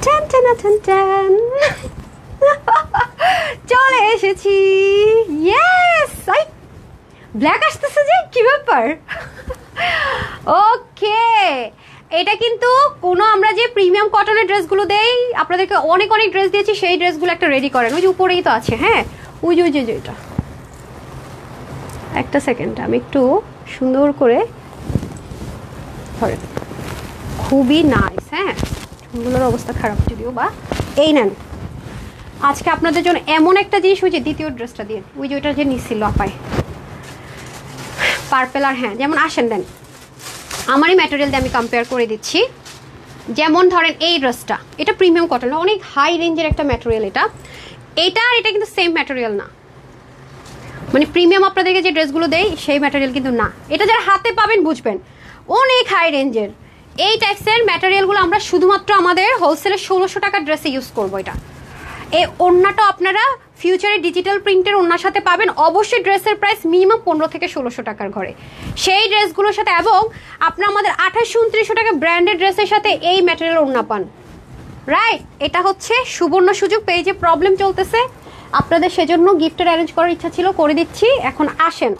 টান চলে এসেছি। ইয়েস, ব্ল্যাক আসতেছে যে, কি ব্যাপার? ওকে, এটা কিন্তু কোনো আমরা যে প্রিমিয়াম কটনের ড্রেসগুলো দেই, আপনাদেরকে অনেক ড্রেস দিয়েছি, সেই ড্রেসগুলো একটা রেডি করেন। ওই যে উপরেই তো আছে। হ্যাঁ, ওই যে এটা। একটা সেকেন্ড, আমি একটু সুন্দর করে ধরেন। খুবই নাইস। হ্যাঁ, চুলগুলোর অবস্থা খারাপ যদিও বা। এই নেন, আজকে আপনাদের জন্য এমন একটা জিনিস, ওই যে দ্বিতীয় ড্রেসটা দিয়ে, ওই যে ওইটা যে নিচ্ছিল আপায়, পার্পেল। আর হ্যাঁ, যেমন আসেন দেন, আমারই ম্যাটেরিয়াল দিয়ে আমি কম্পেয়ার করে দিচ্ছি। যেমন ধরেন এই ড্রেসটা, এটা প্রিমিয়াম কটন, অনেক হাই রেঞ্জের একটা ম্যাটেরিয়াল। এটা আর এটা কিন্তু সেম ম্যাটেরিয়াল না, মানে প্রিমিয়াম আপনাদেরকে যে ড্রেসগুলো দেয় সেই ম্যাটেরিয়াল কিন্তু না। এটা যারা হাতে পাবেন বুঝবেন, অনেক হাই রেঞ্জের এই টাইপসের ম্যাটেরিয়ালগুলো আমরা শুধুমাত্র আমাদের হোলসেলের 1600 টাকার ড্রেসে ইউজ করবো। এটা এই ওড়নাটা আপনারা ফিউচারে ডিজিটাল প্রিন্টের ওড়নার সাথে পাবেন। অবশ্যই ড্রেসের প্রাইস মিনিমাম 15 থেকে 1600 টাকার ঘরে সেই ড্রেসগুলোর সাথে, এবং আপনারা আমাদের 2800-2900 টাকা ব্র্যান্ডেড ড্রেসের সাথে এই ম্যাটেরিয়াল ওড়না পান। রাইট, এটা হচ্ছে সুবর্ণ সুযোগ। পেজে প্রবলেম চলতেছে আপনাদের, সেজন্য গিফটের অ্যারেঞ্জ করার ইচ্ছা ছিল, করে দিচ্ছি। এখন আসেন,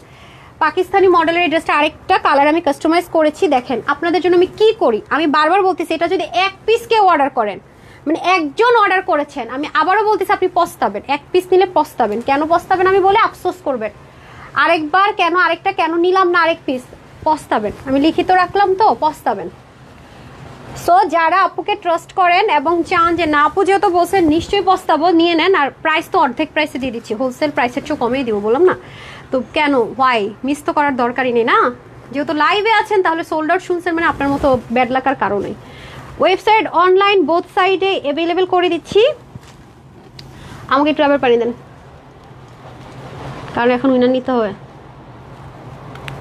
পাকিস্তানি মডেলের এই ড্রেসটা আরেকটা কালার আমি কাস্টমাইজ করেছি। দেখেন আপনাদের জন্য আমি কি করি, আমি বারবার বলতেছি এটা যদি এক পিস কেউ অর্ডার করেন, মানে একজন অর্ডার করেছেন, আমি আবারও বলতেছি আপনি পস্তাবেন, এক পিস নিলে পস্তাবেন। কেন পস্তাবেন আমি বলে আফসোস করবেন, আরেকবার কেন আরেকটা কেন নিলাম না আরেক পিস, পস্তাবেন। আমি লিখিত রাখলাম তো, পস্তাবেন। সো যারা আপুকে ট্রাস্ট করেন এবং চান যে না আপু যেহেতু বলছেন নিশ্চয়ই পস্তাবো, নিয়ে নেন। আর প্রাইস তো অর্ধেক প্রাইসে দিয়ে দিচ্ছি, হোলসেল প্রাইসের চেয়েও কমিয়ে দিব, বললাম না তো কেন, হোয়াই মিস তো করার দরকারই নেই না। যেহেতু লাইভে আছেন তাহলে সোল্ড আউট শুনছেন মানে আপনার মতো ব্যাড লাগার কারণেই। ওয়েবসাইট অনলাইন বোথ সাইডে অ্যাভেলেবেল করে দিচ্ছি। আমাকে একটু আবার পানি দেন, কারণ এখন উইনার নিতে হবে।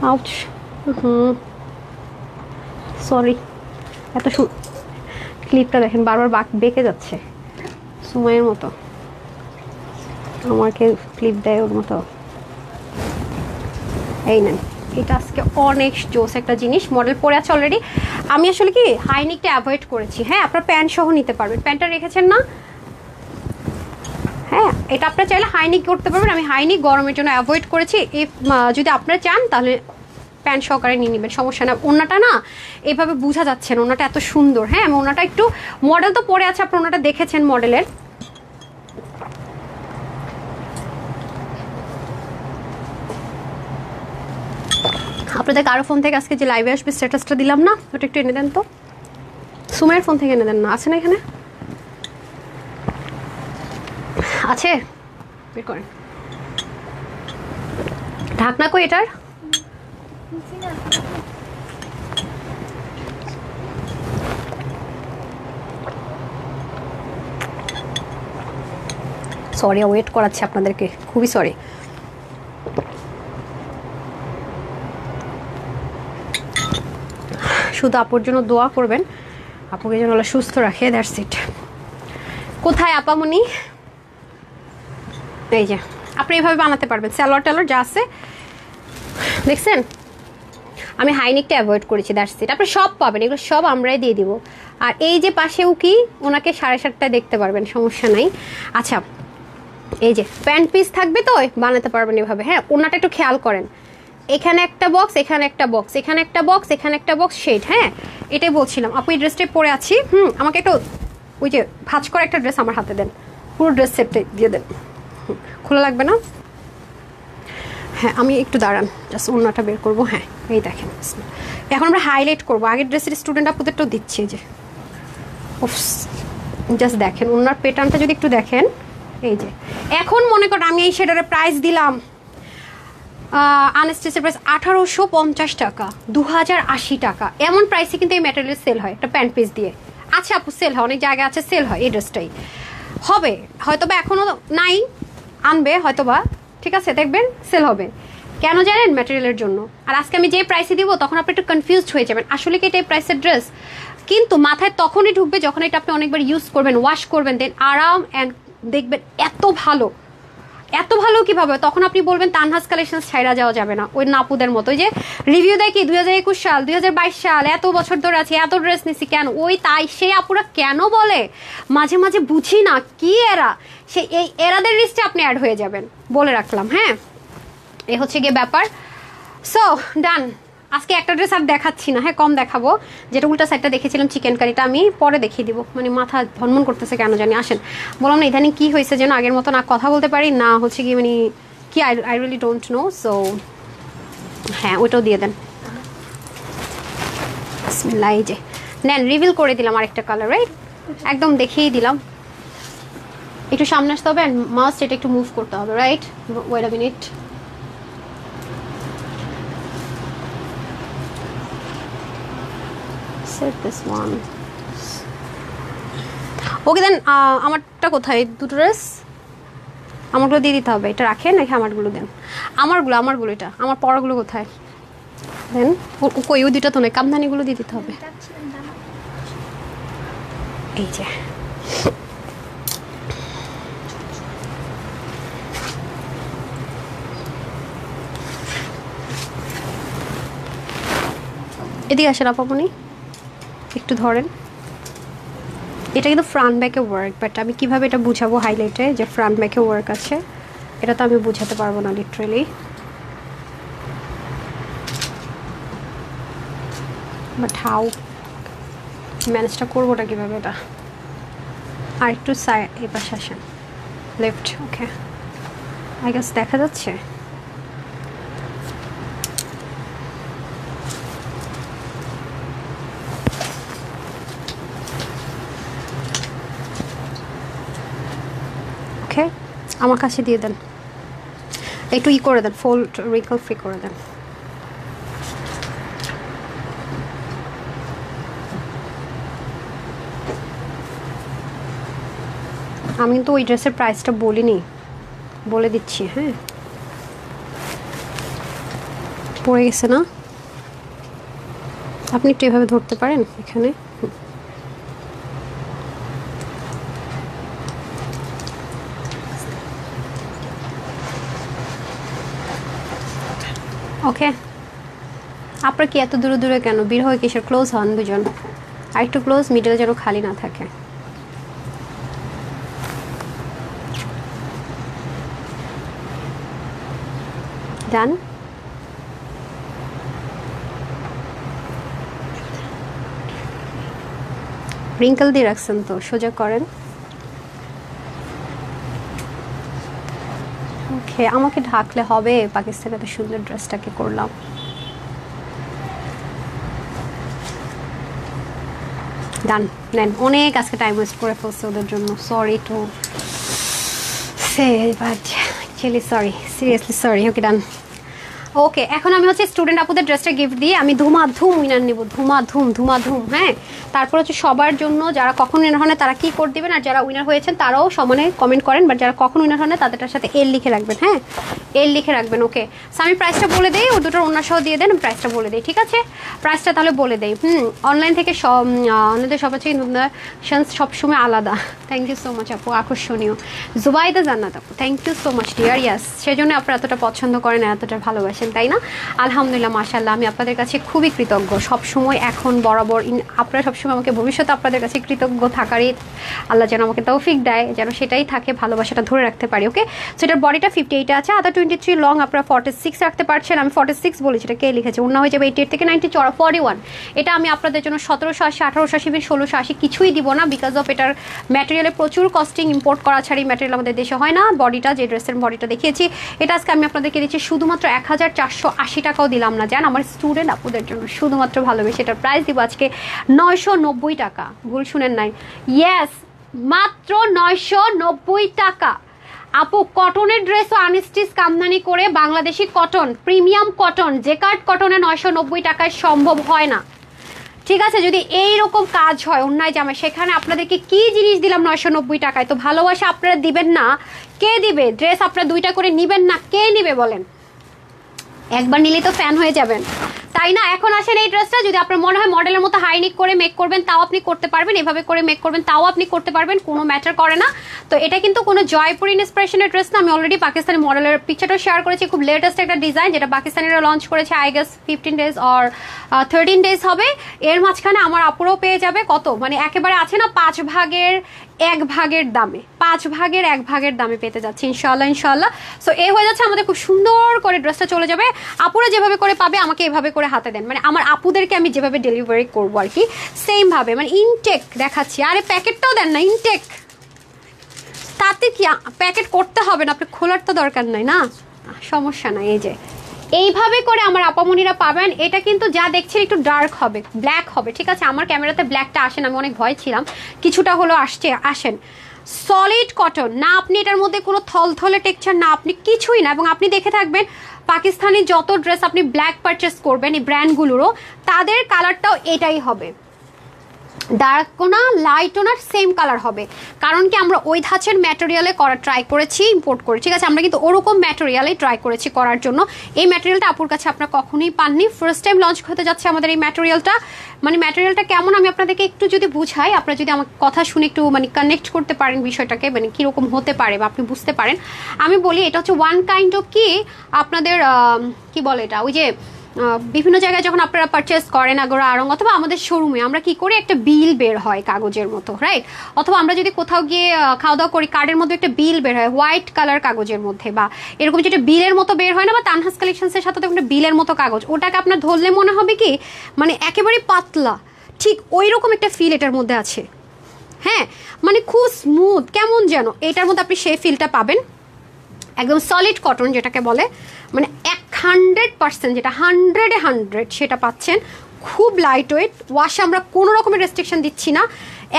Ouch, sorry. এত ক্লিপটা দেখেন বারবার বেঁকে যাচ্ছে, সময়ের মতো আমাকে ক্লিপ দেয় ওর মতো। এই নেন, এটা আজকে অনেক জোস একটা জিনিস, মডেল পরে আছে অলরেডি। আমি আসলে কি হাইনিকটা অ্যাভয়েড করেছি। হ্যাঁ আপনার প্যান্ট সহ নিতে পারবেন, প্যান্টটা রেখেছেন না, হ্যাঁ এটা আপনার চাইলে হাইনিক করতে পারবেন। আমি হাইনিক গরমের জন্য অ্যাভয়েড করেছি। যদি আপনারা চান তাহলে প্যান্ট সহকারে নিয়ে নেবেন, সমস্যা না। ওনাটা না এইভাবে বোঝা যাচ্ছে না, ওনাটা এত সুন্দর। হ্যাঁ আমি ওনাটা একটু, মডেল তো পরে আছে, আপনার ওনাটা দেখেছেন মডেলের। আপনাদের কারো ফোন থেকে আজকে যে লাইভে আসবে স্ট্যাটাসটা দিলাম না, ওটা একটু এনে দেন তো। সুমাইয়ের ফোন থেকে এনে দেন না, আছে না এখানে? আছে, বের করেন। ঢাকনা কই এটার? সরি ওয়েট করাচ্ছি আপনাদেরকে, খুবই সরি। শুধু আপুর জন্য দোয়া করবেন, আপুকে যেন সুস্থ রাখে, দ্যাটস ইট। কোথায় আপামনি? এই যে আপনি এইভাবে বানাতে পারবেন, স্যালোয়ার ট্যালোয়ার যা আছে দেখছেন। আমি হাইনিকটা অ্যাভয়েড করেছি, দ্যাটস ইট। আপনি সব পাবেন, এগুলো সব আমরাই দিয়ে দিব। আর এই যে পাশেও কি ওনাকে 7:30টায় দেখতে পারবেন, সমস্যা নাই। আচ্ছা এই যে প্যান্ট পিস থাকবে তো বানাতে পারবেন এভাবে। হ্যাঁ ওনাটা একটু খেয়াল করেন, এখানে একটা বক্স, এখানে একটা বক্স, এখানে একটা বক্স, এখানে একটা বক্স, শেড। হ্যাঁ এটাই বলছিলাম। আপু এই ড্রেসটাই পরে আছি, আমাকে একটু ওই যে ভাঁজ করা একটা ড্রেস আমার হাতে দেন, পুরো ড্রেস সেটটাই দিয়ে দেন, খোলা লাগবে না। হ্যাঁ আমি একটু দাঁড়ান, জাস্ট ওনাটা বের করবো। হ্যাঁ এই দেখেন, এখন আমরা হাইলাইট করবো। আগের ড্রেসের স্টুডেন্ট আপুদেরটাও দিচ্ছি, যে জাস্ট দেখেন ওনার প্যাটার্নটা যদি একটু দেখেন। এই যে এখন মনে করেন আমি এই শেডারের প্রাইস দিলাম আনস্টিচের প্রাইস 1850 টাকা, 2080 টাকা। এমন প্রাইসে কিন্তু এই ম্যাটেরিয়াল সেল হয় একটা প্যান্ট পিস দিয়ে। আচ্ছা আপু সেল হয়, অনেক জায়গায় আছে সেল হয়, এই ড্রেসটাই হবে হয়তোবা, এখনও নাই, আনবে হয়তোবা, ঠিক আছে দেখবেন সেল হবে। কেন জানেন? ম্যাটেরিয়ালের জন্য। আর আজকে আমি যে প্রাইসে দিব তখন আপনি একটু কনফিউজড হয়ে যাবেন, আসলে কি এটা এই প্রাইসের ড্রেস, কিন্তু মাথায় তখনই ঢুকবে যখন এটা আপনি অনেকবার ইউজ করবেন, ওয়াশ করবেন, দেন আরাম অ্যান্ড দেখবেন এত ভালো। এত ভালো কিভাবে? তখন আপনি বলবেন তানহাস কালেকশন ছাইড়া যাওয়া যাবে না। ওই নাপুদের মতো ওই যে রিভিউ দেয় কি 2021 সাল 2022 সাল এত বছর ধরে আছে, এত ড্রেস নিছি কেন, ওই তাই সেই আপুরা কেন বলে মাঝে মাঝে বুঝি না কি এরা, সে এই এরাদের লিস্টে আপনি অ্যাড হয়ে যাবেন, বলে রাখলাম। হ্যাঁ এ হচ্ছে গিয়ে ব্যাপার। সো ডান, আজকে একটা ড্রেস আর দেখাচ্ছি না, হ্যাঁ কম দেখাবো। যেটা উল্টা সাইডটা দেখেছিলাম চিকেন কারিটা আমি পরে দেখিয়ে দিব, মানে মাথা ভনমন করতেছে কেন জানি। আসেন বললাম না ইদানিং কী হয়েছে যেন, আগের মতো না কথা বলতে পারি না হচ্ছে কি মানে কি, I really don't know. So হ্যাঁ ওইটাও দিয়ে দেন। বিসমিল্লাহ, এই যে নেন, রিভিল করে দিলাম আরেকটা কালার, রাইট একদম দেখিয়েই দিলাম। একটু সামনে আসতে হবে অ্যান্ড মাস্ট এটা একটু মুভ করতে হবে, right. Wait a minute, set this one. Okay then, আমারটা কোথায়? দুটো ড্রেস আমারগুলো দিয়ে দিতে হবে, এটা রাখেন, নাকি আমারগুলো দেন? আমারগুলো এটা আমার পরাগুলো কোথায় দেন? কই ওই দুইটা তো নয়, কামদানিগুলো দিয়ে দিতে হবে। এই যে এদিকে আসেন আপামনি, একটু ধরেন। এটা কিন্তু ফ্রন্ট ব্যাকে ওয়ার্ক, বাট আমি কিভাবে এটা বুঝাবো হাইলাইটে যে ফ্রন্ট ব্যাকে ওয়ার্ক আছে, এটা তো আমি বুঝাতে পারবো না লিটারেলি। বাট হাউ ম্যানেজটা করবোটা কীভাবে এটা? আর একটু সাইড এই পাশে আসেন, লেফট। ওকে, আই গেস দেখা যাচ্ছে। ওকে, আমার কাছে দিয়ে দেন, একটু ই করে দেন, ফোল্ড রিকল ফ্রি করে দেন। আমি কিন্তু ওই ড্রেসের প্রাইসটা বলিনি, বলে দিচ্ছি। হ্যাঁ, পড়ে গেছে না? আপনি একটু এভাবে ধরতে পারেন এখানে। ওকে, আপনার কি এত দূরে দূরে কেন? বের হয়ে কিসের? ক্লোজ হন দুজন, আর একটু ক্লোজ, মিডল যেন খালি না থাকে। ডান। রিঙ্কেল দিয়ে রাখছেন তো, সোজা করেন। ওকে, আমাকে ঢাকলে হবে? পাকিস্তানে এত সুন্দর ড্রেসটাকে করলাম। ডান, নেন। অনেক আজকে টাইম ওয়েস্ট করে ফেলছে ওদের জন্য, sorry to say, but actually sorry, seriously sorry. Okay, done. Okay, এখন আমি হচ্ছে স্টুডেন্ট আপুদের ড্রেসটা গিফট দিয়ে আমি ধুমাধুম উইনার নেব, ধুমাধুম। হ্যাঁ, তারপর হচ্ছে সবার জন্য যারা কখন উইনার হন তারা কি কোড দিবেন, আর যারা উইনার হয়েছেন তারাও সমানে কমেন্ট করেন, বাট যারা কখন উইনার হন তাদের সাথে এল লিখে রাখবেন। হ্যাঁ, এল লিখে রাখবেন। ওকে, সো আমি প্রাইসটা বলে দিই, ও দুটোর অন্য সহ দিয়ে দেন, প্রাইসটা বলে দিই। ঠিক আছে, প্রাইসটা তাহলে বলে দেই। অনলাইন থেকে সব অন্যদের সব হচ্ছে সবসময় আলাদা। থ্যাংক ইউ সো মাচ আপু, আকর্ষণীয়। জুবাইদা জান্নাত আপু, thank you so much dear. Yes, সেজন্য আপনারা এতটা পছন্দ করেন, এতটা ভালোবাসেন, তাই না? আলহামদুলিল্লাহ, মাশাআল্লাহ, আমি আপনাদের কাছে খুবই কৃতজ্ঞ সবসময়, এখন বরাবর। আপনারা সবসময় আমাকে ভবিষ্যতে আপনাদের কাছে কৃতজ্ঞ থাকারই আল্লাহ যেন আমাকে তৌফিক দেয়, যেন সেটাই থাকে, ভালোবাসাটা ধরে রাখতে পারি। ওকে, সো এটার বডিটা 58 আছে, আদা 23, লং আপনারা 46 রাখতে পারছেন। আমি 46 বলেছি, এটা কে লিখেছে? অন্য হয়ে যাবে 88 থেকে 90, চড়া 41। এটা আমি আপনাদের জন্য 1780, 1880, 1680 কিছুই দিব না, বিকজ অফ এটার ম্যাটেরিয়ালে প্রচুর কস্টিং, ইম্পোর্ট করা ছাড়া এই ম্যাটেরিয়াল আমাদের দেশে হয় না। বডিটা, যে ড্রেসের বডিটা দেখিয়েছি, এটা আজকে আমি আপনাদেরকে দিচ্ছি শুধুমাত্র 1480 টাকাও দিলাম না, জান, আমার স্টুডেন্ট আপুদের জন্য শুধুমাত্র ভালোবেসে এটার প্রাইস দিব আজকে 990 টাকা। ভুল শুনেন নাই, ইয়েস, মাত্র 990 টাকা। আপু, কটনের ড্রেসও আনস্টিচ কামদানি করে, Bangladeshi cotton, premium cotton, jacquard কটনে 990 টাকায় সম্ভব হয় না। ঠিক আছে, যদি এইরকম কাজ হয় অন্যায় জামায়, সেখানে আপনাদেরকে কি জিনিস দিলাম 990 টাকায়? তো ভালোবাসা আপনারা দিবেন না, কে দিবে? ড্রেস আপনারা 2টা করে নিবেন না, কে নিবে বলেন? একবার নিলেই তো ফ্যান হয়ে যাবেন, তাই না? এখন আসেন, এই ড্রেসটা যদি আপনার মনে হয় মডেলের মতো হাইনিক করে মেক করবেন, তাও আপনি করতে পারবেন, এভাবে করে মেক করবেন, তাও আপনি করতে পারবেন, কোনো ম্যাটার করে না। তো এটা কিন্তু কোনো জয়পুর ইন্সপিরেশনের ড্রেস না, আমি অলরেডি পাকিস্তানি মডেলের পিকচারটা শেয়ার করেছি, খুব লেটেস্ট একটা ডিজাইন, যেটা পাকিস্তানিরা লঞ্চ করেছে, I guess 15 days or 13 days হবে। এর মাঝখানে আমার আপুরও পেয়ে যাবে কত, মানে একেবারে আছে না 5 ভাগের 1 ভাগের দামে, 5 ভাগের 1 ভাগের দামে পেতে যাচ্ছে ইনশাল্লাহ। সো এই হয়ে যাচ্ছে আমাদের, খুব সুন্দর করে ড্রেসটা চলে যাবে। আপুরা যেভাবে করে পাবে আমাকে এভাবে করে হাতে দেন, মানে আমার আপুদেরকে আমি যেভাবে ডেলিভারি করবো আর কি, সেম ভাবে, মানে ইনটেক দেখাচ্ছি। আরে প্যাকেটটাও দেন না, ইনটেক, তাতে কি প্যাকেট করতে হবে না, আপনি খোলার তো দরকার নাই না, সমস্যা নাই। এই যে এইভাবে করে আমার আপামনিরা পাবেন। এটা কিন্তু যা দেখছেন একটু ডার্ক হবে, ব্ল্যাক হবে, ঠিক আছে? আমার ক্যামেরাতে ব্ল্যাকটা আসেন, আমি অনেক ভয় ছিলাম, কিছুটা হলো আসেন। সলিড কটন না, আপনি এটার মধ্যে কোনো থলথলে টেক্সচার না, আপনি কিছুই না। এবং আপনি দেখে থাকবেন পাকিস্তানি যত ড্রেস আপনি ব্ল্যাক পারচেস করবেন এই ব্র্যান্ডগুলোরও, তাদের কালারটাও এটাই হবে, ডার্কও না লাইটও না, সেম কালার হবে। কারণ কি, আমরা ওই ধাঁচের ম্যাটেরিয়ালে করা ট্রাই করেছি, ইম্পোর্ট করে, ঠিক আছে? আমরা কিন্তু ওরকম ম্যাটেরিয়ালে ট্রাই করেছি করার জন্য। এই ম্যাটেরিয়ালটা আপুর কাছে আপনারা কখনোই পাননি, ফার্স্ট টাইম লঞ্চ হতে যাচ্ছে আমাদের এই ম্যাটেরিয়ালটা। মানে ম্যাটেরিয়ালটা কেমন আমি আপনাদেরকে একটু যদি বুঝাই, আপনারা যদি আমার কথা শুনে একটু মানে কানেক্ট করতে পারেন বিষয়টাকে, মানে কীরকম হতে পারে বা আপনি বুঝতে পারেন। আমি বলি, এটা হচ্ছে ওয়ান কাইন্ড অফ কি আপনাদের কি বলে এটা, ওই যে বিভিন্ন জায়গায় যখন আপনারা পারচেস করেন আগরা আড়ং অথবা আমাদের শোরুমে আমরা কি করি, একটা বিল বের হয় কাগজের মতো, রাইট? অথবা আমরা যদি কোথাও গিয়ে খাওয়া দাওয়া করি, কার্ডের মধ্যে একটা বিল বের হয় হোয়াইট কালার কাগজের মধ্যে, বা এরকম যেটা বিলের মতো বের হয় না, বা তানহাস কালেকশনসের সাথে একটা বিলের মতো কাগজ, ওটাকে আপনার ধরলে মনে হবে কি মানে একেবারে পাতলা, ঠিক ওই রকম একটা ফিল এটার মধ্যে আছে। হ্যাঁ, মানে খুব স্মুথ, কেমন যেন এটার মধ্যে আপনি সেই ফিলটা পাবেন। একদম সলিড কটন যেটাকে বলে, মানে 100%, যেটা 100 সেটা পাচ্ছেন। খুব লাইট ওয়েট, ওয়াশে আমরা কোনো রকমের রেস্ট্রিকশন দিচ্ছি না।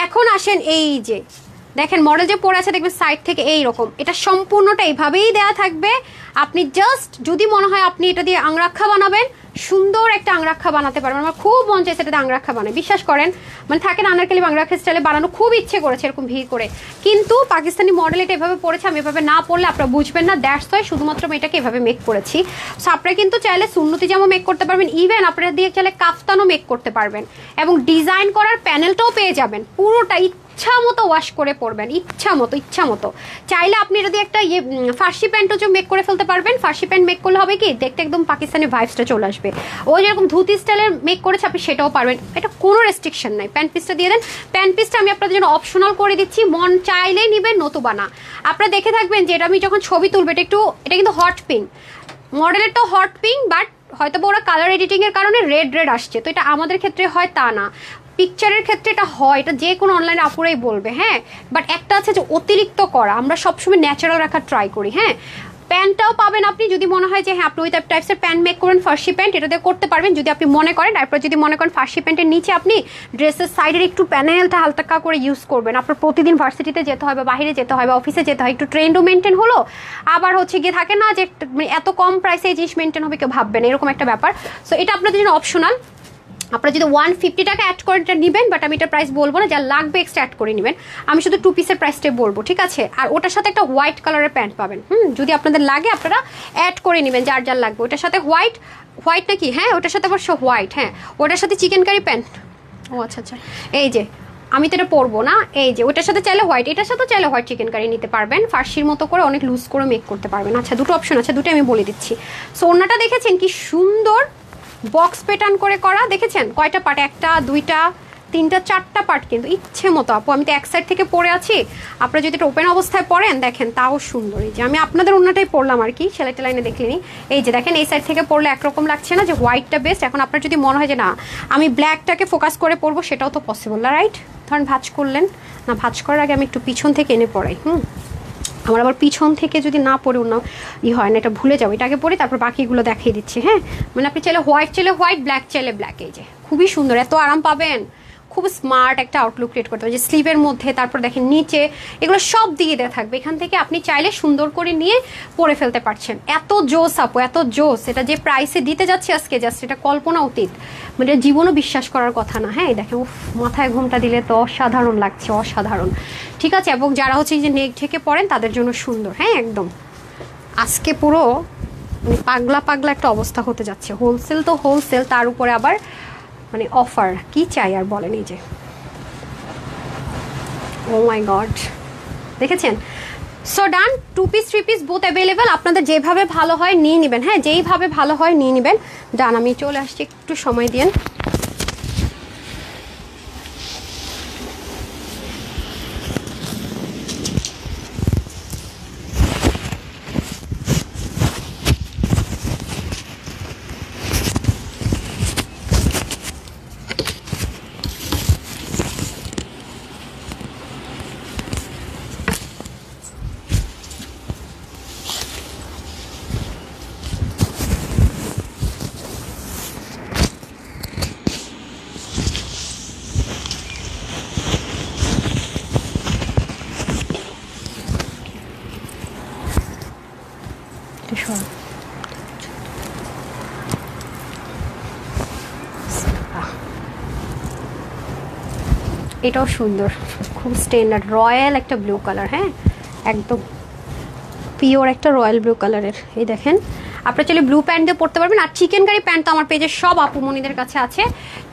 এখন আসেন, এই যে দেখেন মডেল যে পরে আছে দেখবেন সাইড থেকে এই রকম, এটা সম্পূর্ণটা এইভাবেই দেওয়া থাকবে। আপনি জাস্ট যদি মনে হয় আপনি এটা দিয়ে আংরাক্ষা বানাবেন, সুন্দর একটা আংরাক্ষা বানাতে পারবেন। আমার খুব মন চাইছে এটাতে আংরাক্ষা বানায়, বিশ্বাস করেন, মানে থাকেন আনারকলি আংরাক্ষা স্টাইলে বানানো, খুব ইচ্ছে করেছে এরকম ভিড় করে, কিন্তু পাকিস্তানি মডেল এটা এভাবে পড়েছে, আমি এভাবে না পড়লে আপনারা বুঝবেন না। দ্যাটস ওয়াই শুধুমাত্র আমি এটাকে এভাবে মেক করেছি। সো আপনারা কিন্তু চাইলে সুন্নতি জামা মেক করতে পারবেন, ইভেন আপনারা দিয়ে চাইলে কাফতানও মেক করতে পারবেন, এবং ডিজাইন করার প্যানেলটাও পেয়ে যাবেন। পুরোটা ইচ্ছা মতো ওয়াশ করে পরবেন, ইচ্ছা মতো। চাইলে আপনি এটা দিয়ে একটা ফার্সি প্যান্টও যে মেক করে ফেলতে পারবেন। ফার্সি প্যান্ট মেক করলে হবে কি, দেখতে একদম পাকিস্তানি ভাইবসটা চলে আসবে। ও যেরকম ধুতি স্টাইলের মেক করেছে আপনি সেটাও পারবেন, এটা কোনো রেস্ট্রিকশন নাই। প্যান্ট পিসটা দিয়ে দেন, প্যান্ট পিসটা আমি আপনাদের জন্য অপশনাল করে দিচ্ছি, মন চাইলেই নেবেন নতুবা না। আপনারা দেখে থাকবেন যে এটা আমি যখন ছবি তুলবে, এটা কিন্তু হট পিঙ্ক মডেলেরটাও হট পিঙ্ক, বাট হয়তো ওরা কালার এডিটিং এর কারণে রেড আসছে, তো এটা আমাদের ক্ষেত্রে হয় তা না, পিকচারের ক্ষেত্রে এটা হয়, এটা যে কোনো অনলাইনে আপুরাই বলবে। হ্যাঁ, বাট একটা আছে যে অতিরিক্ত করা, আমরা সবসময় ন্যাচারাল রাখার ট্রাই করি। হ্যাঁ, প্যান্টটাও পাবেন আপনি যদি মনে হয় যে হ্যাঁ আপনি ওই টাইপসের প্যান্ট মেক করেন, ফার্সি প্যান্ট এটা দিয়ে করতে পারবেন যদি আপনি মনে করেন। তারপর যদি মনে করেন ফার্সি প্যান্টের নিচে আপনি ড্রেসের সাইডের একটু প্যানেলটা হালকা করে ইউজ করবেন, আপনার প্রতিদিন ভার্সিটিতে যেতে হয় বা বাইরে যেতে হয় বা অফিসে যেতে হয়, একটু ট্রেন্ডও মেনটেন হলো, আবার হচ্ছে গিয়ে থাকে না যে এত কম প্রাইসে এই জিনিস মেনটেন হবে কেউ ভাববেন, এরকম একটা ব্যাপার। সো এটা আপনাদের জন্য অপশনাল। আপনারা যদি 150 টাকা অ্যাড করে এটা নেবেন, বাট আমি এটা প্রাইস বলবো না, যা লাগবে এক্সট্রা অ্যাড করে নেবেন, আমি শুধু 2 পিসের প্রাইসটাই বলবো, ঠিক আছে? আর ওটার সাথে একটা হোয়াইট কালারের প্যান্ট পাবেন, যদি আপনাদের লাগে আপনারা অ্যাড করে নেবেন যার লাগবে। ওটার সাথে হোয়াইট নাকি, হ্যাঁ ওটার সাথে অবশ্য হোয়াইট, হ্যাঁ ওটার সাথে চিকেন কারি প্যান্ট। ও আচ্ছা, এই যে আমি তো এটা পরবো না, এই যে ওটার সাথে চাইলে হোয়াইট, এটার সাথে চাইলে হোয়াইট চিকেন কারি নিতে পারবেন, ফার্সির মতো করে অনেক লুজ করে মেক করতে পারবেন। আচ্ছা, দুটো অপশন আছে, দুটো আমি বলে দিচ্ছি। সো ওনাটা দেখেছেন কি সুন্দর বক্স প্যাটার্ন করে করা, দেখেছেন কয়টা পার্ট, 1টা 2টা 3টা 4টা পার্ট, কিন্তু ইচ্ছে মতো আপু আমি তো এক সাইড থেকে পরে আছি, আপনারা যদি এটা ওপেন অবস্থায় পরেন দেখেন তাও সুন্দর। এই যে আমি আপনাদের অন্যটাই পরলাম আর কি, সেলাইটা লাইনে দেখলিনি, এই যে দেখেন এই সাইড থেকে পরলে একরকম লাগছে না, যে হোয়াইটটা বেস্ট। এখন আপনার যদি মনে হয় যে না আমি ব্ল্যাকটাকে ফোকাস করে পরবো, সেটাও তো পসিবল না, রাইট? ধরেন ভাঁজ করলেন না, ভাঁজ করার আগে আমি একটু পিছন থেকে এনে পড়াই, আমার আবার পিছন থেকে যদি না পরে অন্য হয় না, এটা ভুলে যাবো, এটাকে পরে তারপর বাকিগুলো দেখিয়ে দিচ্ছি। হ্যাঁ, মানে আপনি চাইলে হোয়াইট, ব্ল্যাক চাইলে ব্ল্যাক, এই যে খুবই সুন্দর, এত আরাম পাবেন, খুব স্মার্ট একটা আউটলুক ক্রিয়েট করতে হবে। যে স্লিভের মধ্যে, তারপর দেখেন নিচে, এগুলো সব দিয়ে দেওয়া থাকবে, এখান থেকে আপনি চাইলে সুন্দর করে নিয়ে পরে ফেলতে পারছেন। এত জোস আপু, এত জোস, এটা যে প্রাইসে দিতে যাচ্ছে আজকে জাস্ট এটা কল্পনা অতীত, মানে জীবনও বিশ্বাস করার কথা না। হ্যাঁ দেখেন, উফ মাথায় ঘুমটা দিলে তো অসাধারণ লাগছে, অসাধারণ, ঠিক আছে? এবং যারা হচ্ছে যে নেক ঢেকে পড়েন তাদের জন্য সুন্দর। হ্যাঁ একদম আজকে পুরো মানে পাগলা একটা অবস্থা হতে যাচ্ছে, হোলসেল তো হোলসেল, তার উপরে আবার মানে অফার, কি চাই আর বলেন। এই যে ও মাই গড, দেখেছেন? সো ডান, 2 পিস 3 পিস বোথ অ্যাভেলেবেল, আপনাদের যেভাবে ভালো হয় নিয়ে নেবেন। হ্যাঁ, যেইভাবে ভালো হয় নিয়ে নেবেন। ডান, আমি চলে আসছি, একটু সময় দিন। এটাও সুন্দর, খুব স্ট্যান্ডার্ড রয়্যাল একটা ব্লু কালার। হ্যাঁ একদম পিওর একটা রয়্যাল ব্লু কালারের। এই দেখেন, আপনারা চাইলে ব্লু প্যান্ট দিয়ে পরতে পারবেন, আর চিকেন কারি প্যান্ট তো আমার পেজের সব আপুমনিদের কাছে আছে,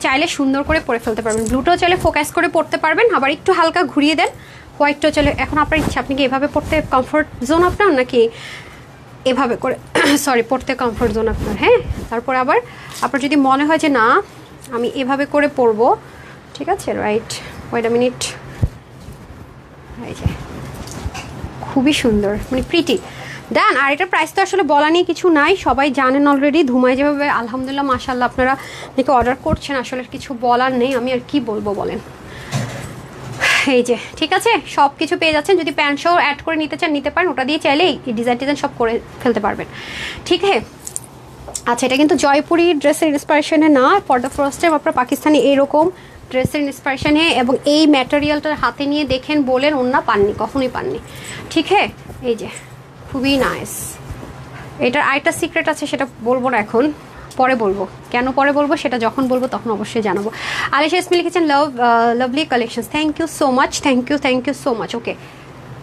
চাইলে সুন্দর করে পরে ফেলতে পারবেন। ব্লুটাও চাইলে ফোকাস করে পরতে পারবেন, আবার একটু হালকা ঘুরিয়ে দেন। হোয়াইটটাও চাইলে, এখন আপনার ইচ্ছা, আপনি কি এভাবে পরতে কমফোর্ট জোন আপনার, নাকি এভাবে করে সরি পরতে কমফোর্ট জোন আপনার, হ্যাঁ। তারপরে আবার আপনার যদি মনে হয় যে না আমি এভাবে করে পরবো, ঠিক আছে, রাইট, ওয়েট আ মিনিট, এই যে খুবই সুন্দর, মানে প্রিটি ডান। আর এটার প্রাইস তো আসলে বলা নিয়ে কিছু নাই, সবাই জানেন অলরেডি। ধুমায় যেভাবে আলহামদুলিল্লাহ মাশাআল্লাহ আপনারা দেখে অর্ডার করছেন, আসলে কিছু বলার নেই, আমি আর কি বলবো বলেন। এই যে ঠিক আছে, সব কিছু পেয়ে যাচ্ছেন। যদি প্যান্ট সহ অ্যাড করে নিতে চান নিতে পারেন, ওটা দিয়ে চাইলে এই ডিজাইন সব করে ফেলতে পারবেন, ঠিক আছে। আচ্ছা, এটা কিন্তু জয়পুরি ড্রেসের ইন্সপিরেশনে না, ফর দ্য ফার্স্ট টাইম আপনার পাকিস্তানি এরকম ড্রেসের ইন্সপিরেশনে, এবং এই ম্যাটেরিয়ালটা হাতে নিয়ে দেখেন বলেন অন্য পাননি, কখনোই পাননি, ঠিক আছে। এই যে খুবই নাইস। এটার আরেকটা সিক্রেট আছে, সেটা বলবো না এখন, পরে বলবো। কেন পরে বলবো সেটা যখন বলবো তখন অবশ্যই জানাবো। আলিশা ইসমি লিখেছেন lovely collection, thank you so much, thank you so much. Okay,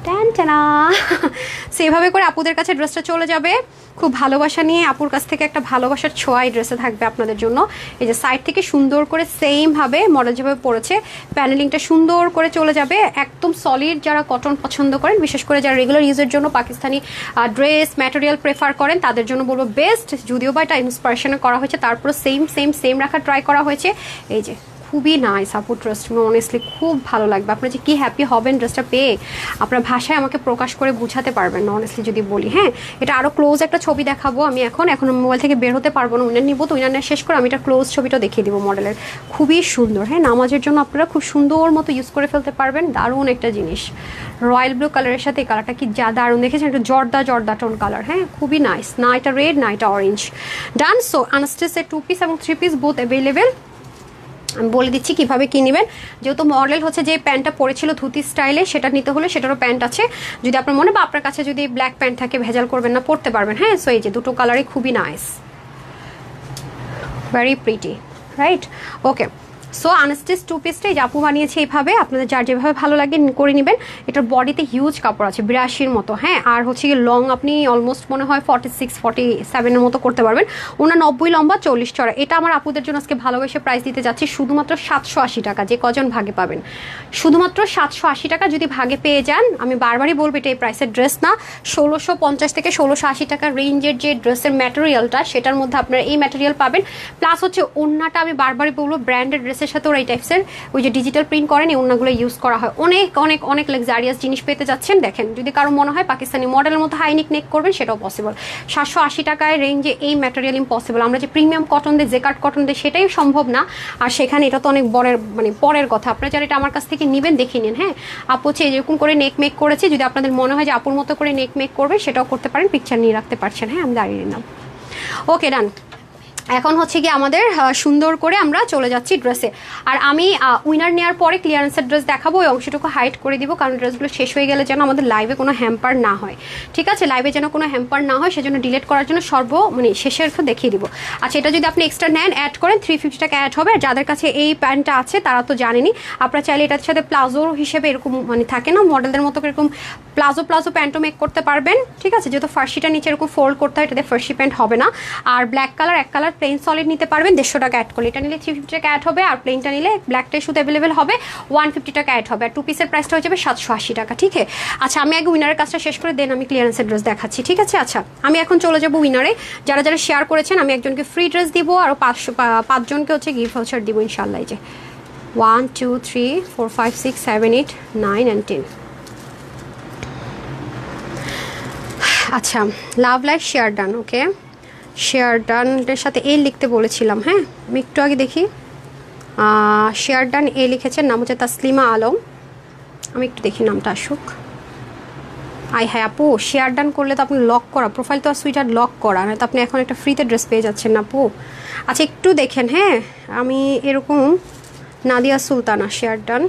টানা সেভাবে করে আপুদের কাছে ড্রেসটা চলে যাবে খুব ভালোবাসা নিয়ে। আপুর কাছ থেকে একটা ভালোবাসার ছোঁয়া এই ড্রেসে থাকবে আপনাদের জন্য। এই যে সাইড থেকে সুন্দর করে সেমভাবে মডেল যেভাবে পড়েছে, প্যানেলিংটা সুন্দর করে চলে যাবে, একদম সলিড। যারা কটন পছন্দ করেন, বিশেষ করে যারা রেগুলার ইউজের জন্য পাকিস্তানি ড্রেস ম্যাটেরিয়াল প্রেফার করেন, তাদের জন্য বলবো বেস্ট। যদিও বা এটা ইন্সপিরেশনে করা হয়েছে, তারপরে সেম রাখা ট্রাই করা হয়েছে। এই যে খুবই নাইস আপু, ট্রাস্ট মি অনেস্টলি খুব ভালো লাগবে। আপনারা যে কি হ্যাপি হবেন ড্রেসটা পেয়ে, আপনার ভাষায় আমাকে প্রকাশ করে বুঝাতে পারবেন না অনেস্টলি যদি বলি। হ্যাঁ, এটা আরও ক্লোজ একটা ছবি দেখাবো আমি এখন মোবাইল থেকে বের হতে পারবো না, উইনার নিবো তো উইনার শেষ করে আমি এটা ক্লোজ ছবিটা দেখিয়ে দিব মডেলের। খুবই সুন্দর, হ্যাঁ, নামাজের জন্য আপনারা খুব সুন্দর মতো ইউজ করে ফেলতে পারবেন। দারুণ একটা জিনিস, রয়্যাল ব্লু কালারের সাথে এই কালারটা কি যা দারুণ দেখেছেন, একটু জর্দা টোন কালার, হ্যাঁ খুবই নাইস। না এটা রেড, না এটা অরেঞ্জ। ডান। সো আনস্টেসের 2 পিস এবং 3 পিস বোথ অ্যাভেলেবেল। আমি বলে দিচ্ছি কীভাবে কী নেবেন। যেহেতু মডেল হচ্ছে যে প্যান্টটা পরেছিল ধুতি স্টাইলে, সেটা নিতে হলে সেটারও প্যান্ট আছে। যদি আপনার মনে বা আপনার কাছে যদি ব্ল্যাক প্যান্ট থাকে, ভেজাল করবেন না, পরতে পারবেন। হ্যাঁ, সো এই যে দুটো কালারই খুবই নাইস, ভেরি প্রিটি, রাইট। ওকে, সো আনস্টিচ 2 পিসটা এই যে আপু বানিয়েছে এইভাবে, আপনাদের যার যেভাবে ভালো লাগে করে নেবেন। এটার বডিতে হিউজ কাপড় আছে, 82-র মতো, হ্যাঁ। আর হচ্ছে কি লং আপনি অলমোস্ট মনে হয় 46-47-এর মতো করতে পারবেন। ওনার 90 লম্বা, 40 চড়া। এটা আমার আপুদের জন্য আজকে ভালোবেসে প্রাইস দিতে যাচ্ছি শুধুমাত্র 780 টাকা। যে কজন ভাগে পাবেন, শুধুমাত্র 780 টাকা যদি ভাগে পেয়ে যান। আমি বারবারই বলবো এটা এই প্রাইসের ড্রেস না। 1650 থেকে 1680 টাকা রেঞ্জের যে ড্রেসের ম্যাটেরিয়ালটা, সেটার মধ্যে আপনারা এই ম্যাটেরিয়াল পাবেন। প্লাস হচ্ছে ওড়নাটা আমি বারবারই বলবো ব্র্যান্ডেড ড্রেসের সাথে ওরা এই টাইপসের ওই যে ডিজিটাল প্রিন্ট করেন, এই ওড়নাগুলো ইউজ করা হয়। অনেক লাক্সারিয়াস জিনিস পেতে যাচ্ছেন। দেখেন, যদি কারো মনে হয় পাকিস্তানি মডেলের মতো হাইনিক নেক করবেন, সেটাও পসিবল। 780 টাকায় রেঞ্জে এই ম্যাটেরিয়াল ইম্পসিবল। আমরা যে প্রিমিয়াম কটন দিয়ে, জেকার্ড কটন দিয়ে, সেটাই সম্ভব না। আর সেখানে এটা তো অনেক পরের কথা। আপনারা যারা এটা আমার কাছ থেকে নেবেন দেখে নিন। হ্যাঁ, আপু হচ্ছে এরকম করে নেক মেক করেছে। যদি আপনাদের মনে হয় যে আপুর মতো করে নেক মেক করবে, সেটাও করতে পারেন, পিকচার নিয়ে রাখতে পারছেন। হ্যাঁ, আমি দাঁড়িয়ে নিলাম। ওকে, ডান। এখন হচ্ছে কি আমাদের সুন্দর করে আমরা চলে যাচ্ছি ড্রেসে। আর আমি উইনার নেওয়ার পরে ক্লিয়ারেন্সের ড্রেস দেখাবো, ওই অংশটুকু হাইড করে দিব, কারণ ড্রেসগুলো শেষ হয়ে গেলে যেন আমাদের লাইভে কোনো হ্যাম্পার না হয়। ঠিক আছে, লাইভে যেন কোনো হ্যাম্পার না হয়, সেজন্য ডিলিট করার জন্য শেষের দেখিয়ে দিব। আচ্ছা, এটা যদি আপনি এক্সট্রা নেন, অ্যাড করেন, 350 টাকা অ্যাড হবে। আর যাদের কাছে এই প্যান্টটা আছে তারা তো জানেনই, আপনারা চাইলে এটার সাথে প্লাজো হিসেবে এরকম থাকে না মডেলদের মতো এরকম প্লাজো প্যান্টও মেক করতে পারবেন। ঠিক আছে, যেহেতু ফার্সিটা নিচে এরকম ফোল্ড করতে হয়, এটাতে ফার্সি প্যান্ট হবে না। আর ব্ল্যাক কালার, এক কালার প্লেন সলিড নিতে পারবেন 150 টাকা অ্যাড করলে। এটা নিলে 350 টাকা অ্যাড হবে। আর প্লেনটা নিলে ব্ল্যাকটাই শুধু অ্যাভেলেবেল হবে, 150 টাকা অ্যাড হবে। আর 2 পিসের প্রাইসটা হয়ে যাবে 780 টাকা। ঠিক আছে, আচ্ছা আমি আগে উইনারের কাজটা শেষ করে দেন আমি ক্লিয়ারেন্সের ড্রেস দেখাচ্ছি। ঠিক আছে, আচ্ছা আমি এখন চলে যাবো উইনারে। যারা শেয়ার করেছেন, আমি একজনকে ফ্রি ড্রেস দিব, আর 5 জনকে হচ্ছে গিফট ভাউচার দিব ইনশাল্লাহ। এই যে 1 2 3 4 5 6 7 8 9 and 10। আচ্ছা, লাভ লাইক শেয়ার ডান। ওকে, শেয়ার ডানের সাথে এ লিখতে বলেছিলাম। হ্যাঁ, আমি একটু আগে দেখি। শেয়ার ডান এ লিখেছেন, নাম হচ্ছে তাসলিমা আলম। আমি একটু দেখি নামটা আসুক। হ্যাঁ আপু, শেয়ার ডান করলে তো আপনি লক করা প্রোফাইল, তো আর সুইটার লক করা না, তো আপনি এখন একটা ফ্রিতে ড্রেস পেয়ে যাচ্ছেন না আপু। আচ্ছা একটু দেখেন। হ্যাঁ, আমি এরকম Nadia Sultana, share done,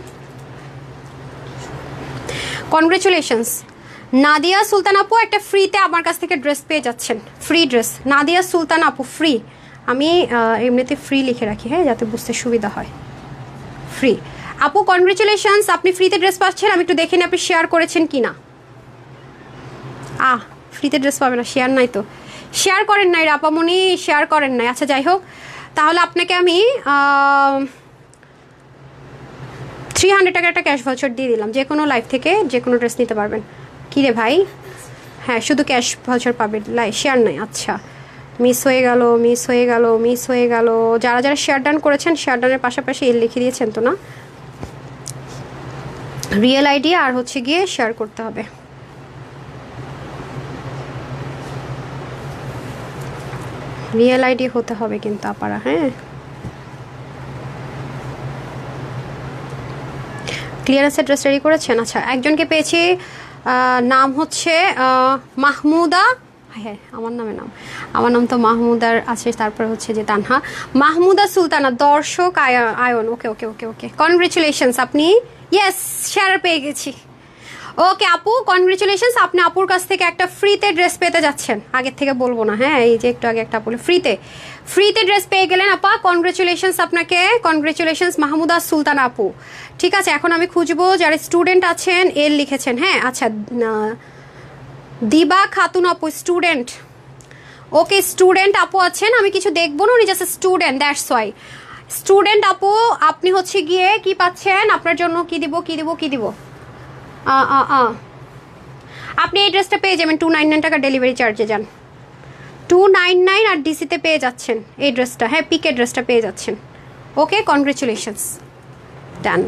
congratulations Nadia Sultan আপু, একটা ফ্রিতে আমার কাছ থেকে ড্রেস পেয়ে যাচ্ছেন, ফ্রি ড্রেস। নাদিয়া সুলতান আপু ফ্রি। আমি এমনিতে ফ্রি লিখে রাখি, হ্যাঁ, যাতে বুঝতে সুবিধা হয়। ফ্রি আপু, কনগ্রেচুলেশনস, আপনি ফ্রিতে ড্রেস পাচ্ছেন। আমি একটু দেখে নিই আপনি শেয়ার করেছেন কি না। ফ্রিতে ড্রেস পাবে না, শেয়ার নাই তো, শেয়ার করেন নাই রাপামণি, শেয়ার করেন নাই। আচ্ছা যাই হোক, তাহলে আপনাকে আমি 300 টাকা একটা ক্যাশ ভাউচার দিয়ে দিলাম। যে কোনো লাইভ থেকে যে কোনো ড্রেস নিতে পারবেন। কী রে ভাই, হ্যাঁ শুধু ক্যাশ ভাউচার পাবেন, শেয়ার নাই। আচ্ছা মিস হয়ে গেল, মিস হয়ে গেল, মিস হয়ে গেল। যারা যারা শেয়ার ডান করেছেন শেয়ার ডানের পাশাপাশি এল লিখে দিয়েছেন তো না, রিয়েল আইডি আর হচ্ছে গিয়ে শেয়ার করতে হবে। রিয়েল আইডি হতে হবে কিন্তু আপারা। হ্যাঁ ক্লিয়ারেন্স অ্যাড্রেস রেডি করেছেন? আচ্ছা একজনকে পেয়েছি, নাম হচ্ছে মাহমুদা। হ্যাঁ আমার নাম তো মাহমুদার আছে, তারপরে হচ্ছে যে তানহা, মাহমুদা সুলতানা দর্শক আয়ন। ওকে ওকে ওকে ওকে কনগ্রেচুলেশনস, আপনি ইয়েস শেয়ার পেয়ে গেছি। ওকে আপু কনগ্রেচুলেশনস, আপনি আপুর কাছ থেকে একটা ফ্রিতে ড্রেস পেতে যাচ্ছেন, আগের থেকে বলবো না। হ্যাঁ এই যে একটু আগে একটা বলে ফ্রিতে ড্রেস পেয়ে গেলেন আপা, কনগ্রেচুলেশনস আপনাকে, কনগ্রেচুলেশনস মাহমুদা সুলতানা আপু। ঠিক আছে এখন আমি খুঁজবো যারা স্টুডেন্ট আছেন এল লিখেছেন। হ্যাঁ আচ্ছা দিবা খাতুন আপু স্টুডেন্ট। ওকে স্টুডেন্ট আপু আছেন, আমি কিছু দেখবো না, উনি just student, that's why. Student আপু আপনি হচ্ছে গিয়ে কি পাচ্ছেন, আপনার জন্য কি দিব কি দিব কি দিব, আপনি এই ড্রেসটা পেয়ে যাবেন 299 টাকা ডেলিভারি চার্জে, যান 299 আর ডিসিতে পেয়ে যাচ্ছেন এই ড্রেসটা। হ্যাঁ পিকের ড্রেসটা পেয়ে যাচ্ছেন। ওকে কনগ্রেচুলেশনস, ডান,